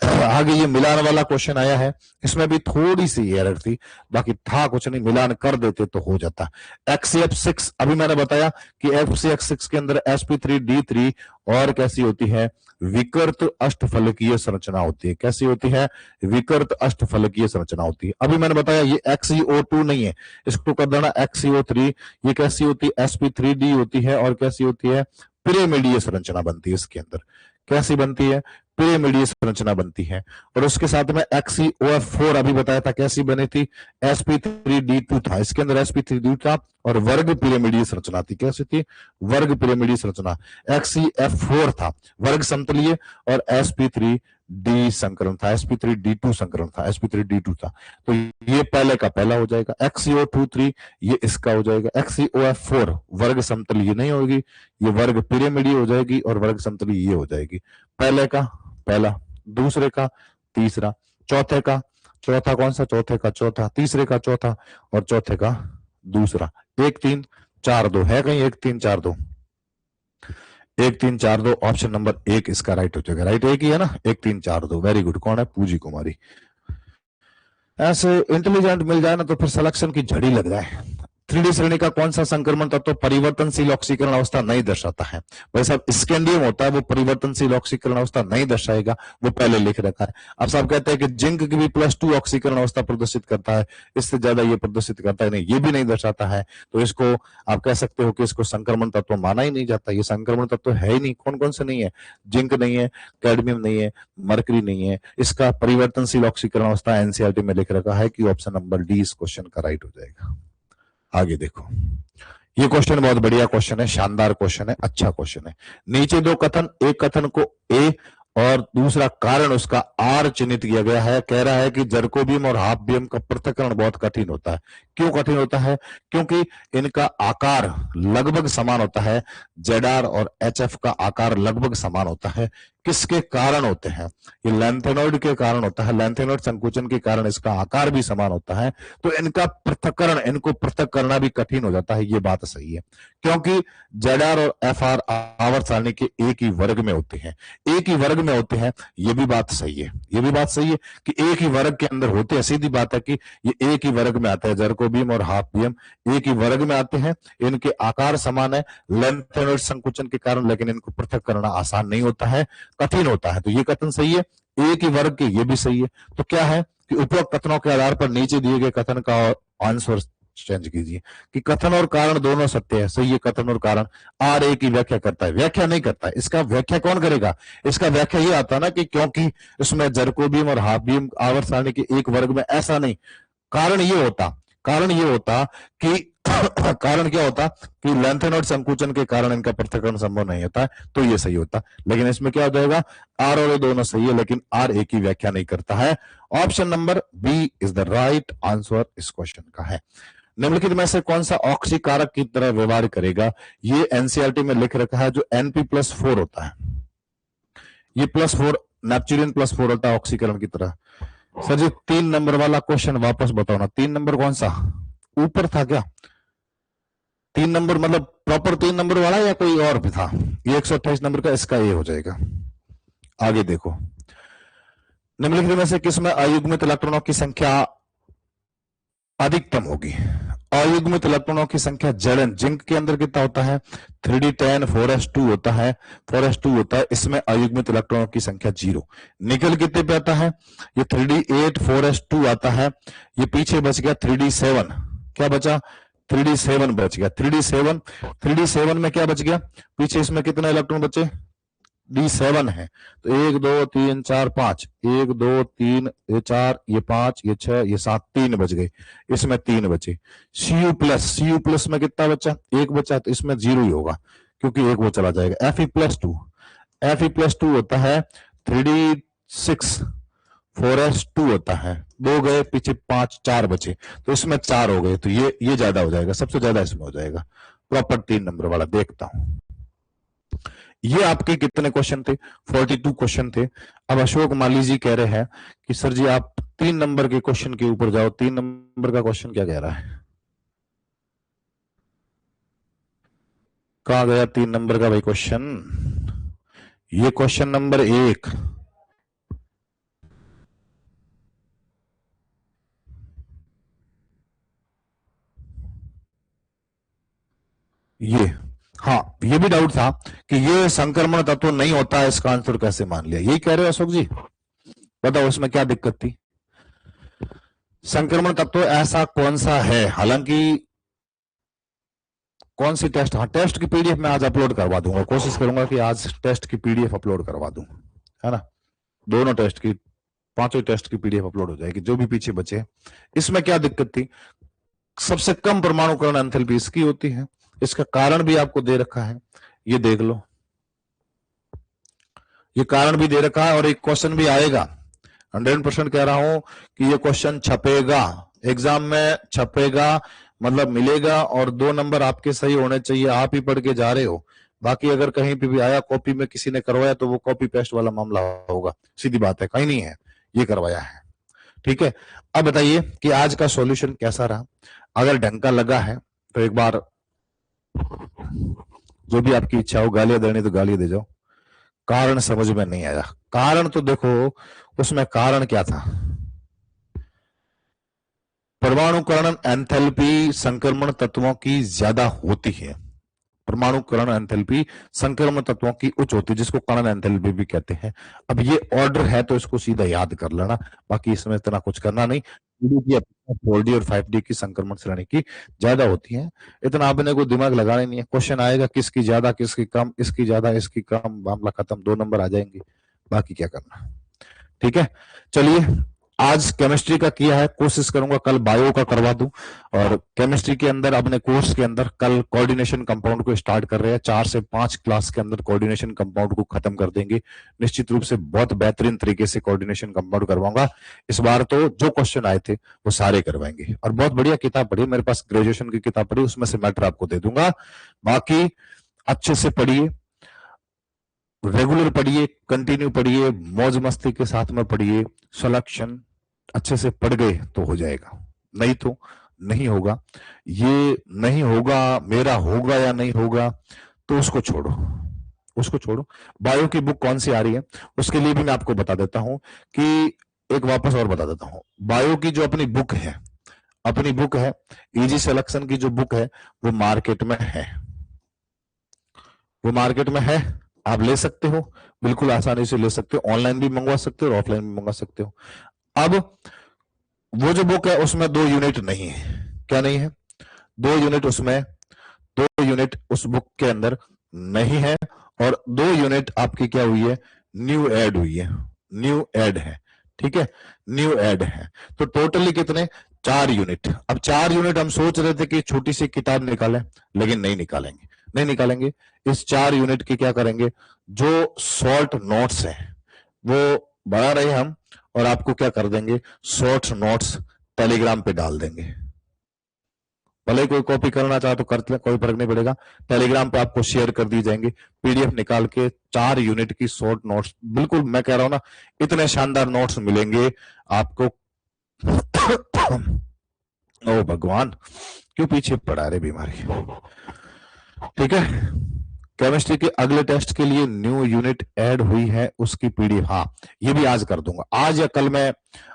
आगे ये मिलान वाला क्वेश्चन आया है, इसमें भी थोड़ी सी एरर थी, बाकी था कुछ नहीं, मिलान कर देते तो हो जाता। XeF6 अभी मैंने बताया कि FCX6 के अंदर sp3d3 और कैसी होती है, विकर्त अष्टफलकीय संरचना होती है। कैसी होती है, विकर्त अष्टफलकीय संरचना होती है। अभी मैंने बताया ये XeO2 नहीं है, इसको कर देना XeO3। ये कैसी होती है, sp3d होती है, और कैसी होती है, पिरिमिडीय संरचना बनती है इसके अंदर। कैसी बनती है, पिरिमिडीय संरचना बनती है। और उसके साथ में XeOF4 अभी बताया था कैसी बनी थी, sp3d2 था, इसके अंदर sp3d2 था, और वर्ग पिरिमिडीय संरचना थी। कैसी थी, वर्ग पिरिमिडीय संरचना। XeF4 था वर्ग समतलीय, और sp3d संकरण था, sp3d2 संकरण था, sp3d2 था। तो ये पहले का पहला हो जाएगा। XeO23 ये इसका हो जाएगा। XeOF4 वर्ग समतलीय नहीं होगी, ये वर्ग पिरिमिडीय हो जाएगी, और वर्ग समतलीय ये हो जाएगी। पहले का पहला, दूसरे का तीसरा, चौथे का चौथा, कौन सा, चौथे का चौथा, तीसरे का चौथा, और चौथे का दूसरा। 1 3 4 2 है कहीं, 1 3 4 2, 1 3 4 2, ऑप्शन नंबर 1 इसका राइट हो जाएगा। राइट एक ही है ना, 1 3 4 2, वेरी गुड। कौन है, पूजी कुमारी। ऐसे इंटेलिजेंट मिल जाए ना तो फिर सिलेक्शन की झड़ी लग जाए। 3D श्रेणी का कौन सा संक्रमण तत्व परिवर्तनशील ऑक्सीकरण अवस्था नहीं दर्शाता है। भाई साहब स्कैंडियम होता है, वो परिवर्तनशील ऑक्सीकरण अवस्था नहीं दर्शाएगा, वो पहले लिख रखा है। अब साहब कहते हैं कि जिंक की भी +2 ऑक्सीकरण अवस्था प्रदर्शित करता है, इससे ज्यादा ये प्रदर्शित करता है नहीं, ये भी नहीं दर्शाता है, तो इसको आप कह सकते हो कि इसको संक्रमण तत्व माना ही नहीं जाता। ये संक्रमण तत्व है ही नहीं। कौन कौन से नहीं है, जिंक नहीं है, कैडमियम नहीं है, मरकरी नहीं है। इसका परिवर्तनशील ऑक्सीकरण अवस्था एनसीईआरटी में लिख रखा है कि ऑप्शन नंबर डी इस क्वेश्चन का राइट हो जाएगा। आगे देखो, ये क्वेश्चन बहुत बढ़िया क्वेश्चन है, शानदार क्वेश्चन है, अच्छा क्वेश्चन है। नीचे दो कथन, एक कथन को ए और दूसरा कारण उसका आर चिन्हित किया गया है। कह रहा है कि जर्कोबियम और हाफबियम का पृथक्करण बहुत कठिन होता है। क्यों कठिन होता है, क्योंकि इनका आकार लगभग समान होता है। ZR और HF का आकार लगभग समान होता है। किसके कारण होते हैं? ये लैंथेनॉइड के कारण होता है। लैंथेनॉइड संकुचन के कारण इसका आकार भी समान होता है, तो इनको पृथक करना भी कठिन हो जाता है। ये बात सही है, क्योंकि ZR और FR आवर्त सारणी के एक ही वर्ग में होते हैं, एक ही वर्ग में होते हैं। ये भी बात सही है, ये भी बात सही है कि एक ही वर्ग के अंदर होते हैं। सीधी बात है कि ये एक ही वर्ग में आते हैं, जरकोबियम और हाफबियम एक ही वर्ग में आते हैं, इनके आकार समान है लैंथेनॉइड संकुचन के कारण, लेकिन इनको पृथक करना आसान नहीं होता है, कठिन होता है। तो ये कथन सही है, एक ही वर्ग के, ये भी सही है। तो क्या है कि उपरोक्त कथनों के आधार पर नीचे दिए गए कथन का आंसर चेंज कीजिए कि कथन और कारण दोनों सत्य है। सही है, कथन और कारण। आर ए की व्याख्या करता है, व्याख्या नहीं करता है। इसका व्याख्या कौन करेगा? इसका व्याख्या ये आता ना कि क्योंकि इसमें जरकोबियम और हाफबियम आवर्त सारणी के एक वर्ग में, ऐसा नहीं। कारण ये होता कि कारण क्या होता कि लैंथेनॉइड संकुचन के कारण इनका पृथक्करण संभव नहीं होता है, तो ये सही होता। लेकिन इसमें क्या हो जाएगा, आर और ए दोनों सही है, लेकिन आर ए की व्याख्या नहीं करता है। Option number B is the right answer इस क्वेश्चन का है। निम्नलिखित में से कौन सा ऑक्सीकारक की तरह व्यवहार करेगा? ये एनसीईआरटी में लिख रखा है, जो NP+4 होता है, ये +4 नेपच्यूरियन +4 होता है ऑक्सीकरण की तरह। सर जी 3 नंबर वाला क्वेश्चन वापस बताओ ना, 3 नंबर कौन सा ऊपर था क्या? 3 नंबर मतलब प्रॉपर 3 नंबर वाला या कोई और भी था? ये 128 नंबर का, इसका ये हो जाएगा। आगे देखो, निम्नलिखित में से किसमें अयुग्मित इलेक्ट्रॉनों की संख्या अधिकतम होगी? अयुग्मित इलेक्ट्रॉनों की संख्या Zn, जिंक के अंदर कितना होता है? 3d10 4s2 होता है, 4s2 होता है। इसमें अयुग्मित इलेक्ट्रॉनों की संख्या 0। निकल कितने पे आता है? ये 3d8 4s2 आता है। ये पीछे बच गया 3d7, क्या बचा? 3d7 बच गया। 3d7 में क्या बच गया पीछे? इसमें कितने इलेक्ट्रॉन बचे? D7 है, तो 1 2 3 4 5, 1 2 3 ये 4 ये 5 ये 6 ये 7, 3 बच गए, इसमें 3 बचे। Cu प्लस में कितना बचा? 1 बचा, तो इसमें 0 ही होगा क्योंकि 1 वो चला जाएगा। Fe+2 होता है 3d6 4s2 होता है, 2 गए पीछे 5 4 बचे, तो इसमें 4 हो गए, तो ये ज्यादा हो जाएगा, सबसे ज्यादा इसमें हो जाएगा। प्रॉपर 3 नंबर वाला देखता हूं। ये आपके कितने क्वेश्चन थे? 42 क्वेश्चन थे। अब अशोक माली जी कह रहे हैं कि सर जी आप 3 नंबर के क्वेश्चन के ऊपर जाओ। 3 नंबर का क्वेश्चन क्या कह रहा है? कहां गया 3 नंबर का भाई क्वेश्चन? ये क्वेश्चन नंबर 1, ये, हाँ ये भी डाउट था कि ये संक्रमण तत्व नहीं होता है, इसका आंसर कैसे मान लिया? यही कह रहे हो अशोक जी? बताओ इसमें क्या दिक्कत थी? संक्रमण तत्व ऐसा कौन सा है? हालांकि कौन सी टेस्ट, हाँ टेस्ट की पीडीएफ मैं आज अपलोड करवा दूंगा, कोशिश करूंगा कि आज टेस्ट की पीडीएफ अपलोड करवा दूं, है ना? दोनों टेस्ट की, पांचों टेस्ट की पीडीएफ अपलोड हो जाएगी, जो भी पीछे बचे। इसमें क्या दिक्कत थी? सबसे कम परमाणुकरण एंथैल्पी इसकी होती है, इसका कारण भी आपको दे रखा है, ये देख लो, ये कारण भी दे रखा है और एक क्वेश्चन भी आएगा। 100% कह रहा हूं कि ये क्वेश्चन छपेगा, एग्जाम में छपेगा, मतलब मिलेगा, और 2 नंबर आपके सही होने चाहिए। आप ही पढ़ के जा रहे हो, बाकी अगर कहीं पे भी आया कॉपी में किसी ने करवाया तो वो कॉपी पेस्ट वाला मामला होगा, सीधी बात है, कहीं नहीं है, ये करवाया है। ठीक है, अब बताइए कि आज का सॉल्यूशन कैसा रहा? अगर ढंग का लगा है तो एक बार जो भी आपकी इच्छा हो, गालियां देनी तो गालियां दे जाओ। कारण समझ में नहीं आया, कारण तो देखो उसमें कारण क्या था? परमाणुकरण एंथैल्पी संक्रमण तत्वों की ज्यादा होती है, परमाणुकरण एंथैल्पी संक्रमण तत्वों की उच्च होती है, जिसको करण एंथैल्पी भी कहते हैं। अब ये ऑर्डर है तो इसको सीधा याद कर लेना, बाकी इसमें इतना कुछ करना नहीं। 4D और 5D की संक्रमण श्रेणी की ज्यादा होती है, इतना आपने को दिमाग लगाना नहीं है। क्वेश्चन आएगा किसकी ज्यादा किसकी कम, इसकी ज्यादा इसकी कम, मामला खत्म, 2 नंबर आ जाएंगे, बाकी क्या करना। ठीक है, चलिए आज केमिस्ट्री का किया है, कोशिश करूंगा कल बायो का करवा दूं। और केमिस्ट्री के अंदर अपने कोर्स के अंदर कल कोऑर्डिनेशन कंपाउंड को स्टार्ट कर रहे हैं, 4 से 5 क्लास के अंदर कोऑर्डिनेशन कंपाउंड को खत्म कर देंगे। निश्चित रूप से बहुत बेहतरीन तरीके से कोऑर्डिनेशन कंपाउंड करवाऊंगा इस बार, तो जो क्वेश्चन आए थे वो सारे करवाएंगे। और बहुत बढ़िया किताब पढ़ी, मेरे पास ग्रेजुएशन की किताब पढ़ी, उसमें से मैटर आपको दे दूंगा, बाकी अच्छे से पढ़िए। रेगुलर पढ़िए, कंटिन्यू पढ़िए, मौज मस्ती के साथ में पढ़िए, सिलेक्शन अच्छे से पढ़ गए तो हो जाएगा, नहीं तो नहीं होगा। ये नहीं होगा, मेरा होगा या नहीं होगा, तो उसको छोड़ो, उसको छोड़ो। बायो की बुक कौन सी आ रही है उसके लिए भी मैं आपको बता देता हूं कि एक वापस और बता देता हूं, बायो की जो अपनी बुक है, अपनी बुक है, इजी सिलेक्शन की जो बुक है वो मार्केट में है, वो मार्केट में है, आप ले सकते हो, बिल्कुल आसानी से ले सकते हो, ऑनलाइन भी मंगवा सकते हो और ऑफलाइन भी मंगवा सकते हो। अब वो जो बुक है उसमें 2 यूनिट नहीं है, क्या नहीं है, 2 यूनिट उसमें, 2 यूनिट उस बुक के अंदर नहीं है, और 2 यूनिट आपकी क्या हुई है, न्यू ऐड हुई है, न्यू ऐड है, ठीक है, न्यू ऐड है। तो टोटली कितने, 4 यूनिट। अब 4 यूनिट हम सोच रहे थे कि छोटी सी किताब निकालें, लेकिन नहीं निकालेंगे, नहीं निकालेंगे। इस 4 यूनिट की क्या करेंगे, जो शॉर्ट नोट्स हैं वो बना रहे हम, और आपको क्या कर देंगे, शॉर्ट नोट्स टेलीग्राम पे डाल देंगे। भले कोई कॉपी करना चाहे तो कर ले, कोई फर्क नहीं पड़ेगा, टेलीग्राम पे आपको शेयर कर दी जाएंगे, पीडीएफ निकाल के 4 यूनिट की शॉर्ट नोट्स, बिल्कुल मैं कह रहा हूं ना, इतने शानदार नोट्स मिलेंगे आपको। ओ भगवान, क्यों पीछे पड़ा रे बीमारी, ठीक है। केमिस्ट्री के अगले टेस्ट के लिए न्यू यूनिट ऐड हुई है, उसकी पीडीएफ, हाँ ये भी आज कर दूंगा, आज या कल मैं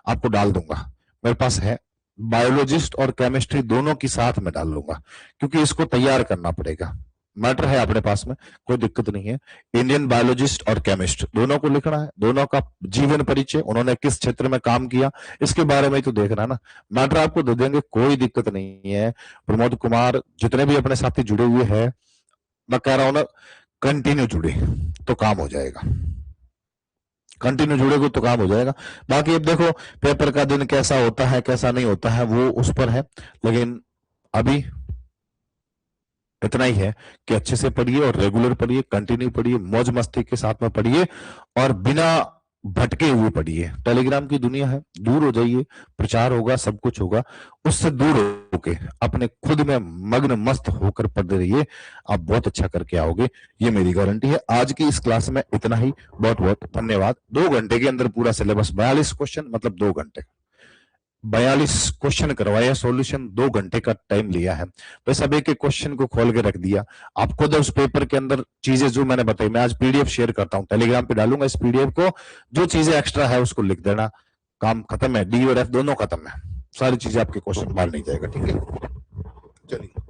आपको डाल दूंगा, मेरे पास है, बायोलॉजिस्ट और केमिस्ट्री दोनों की साथ में डाल लूंगा, क्योंकि इसको तैयार करना पड़ेगा, मैटर है अपने पास में, कोई दिक्कत नहीं है। इंडियन बायोलॉजिस्ट और केमिस्ट दोनों को लिखना है, दोनों का जीवन परिचय, उन्होंने किस क्षेत्र में काम किया, इसके बारे में तो देखना है ना, मैटर आपको दे देंगे, कोई दिक्कत नहीं है। प्रमोद कुमार, जितने भी अपने साथी जुड़े हुए हैं, मैं कह रहा हूं ना, कंटिन्यू जुड़े तो काम हो जाएगा, कंटिन्यू जुड़ेगा तो काम हो जाएगा। बाकी अब देखो पेपर का दिन कैसा होता है कैसा नहीं होता है वो उस पर है, लेकिन अभी इतना ही है कि अच्छे से पढ़िए और रेगुलर पढ़िए, कंटिन्यू पढ़िए, मौज मस्ती के साथ में पढ़िए, और बिना भटके हुए पढ़िए। टेलीग्राम की दुनिया है, दूर हो जाइए, प्रचार होगा, सब कुछ होगा, उससे दूर होके अपने खुद में मग्न मस्त होकर पढ़ते रहिए, आप बहुत अच्छा करके आओगे, ये मेरी गारंटी है। आज की इस क्लास में इतना ही, बहुत बहुत धन्यवाद। 2 घंटे के अंदर पूरा सिलेबस, 42 क्वेश्चन, मतलब 2 घंटे, 42 क्वेश्चन करवाया, सॉल्यूशन 2 घंटे का टाइम लिया है, बस अब एक एक क्वेश्चन को खोल के रख दिया। आपको जब उस पेपर के अंदर चीजें जो मैंने बताई, मैं आज पीडीएफ शेयर करता हूं, टेलीग्राम पे डालूंगा इस पीडीएफ को, जो चीजें एक्स्ट्रा है उसको लिख देना, काम खत्म है, डी और एफ दोनों खत्म है, सारी चीजें आपके क्वेश्चन बाहर नहीं जाएगा, ठीक है। चलिए।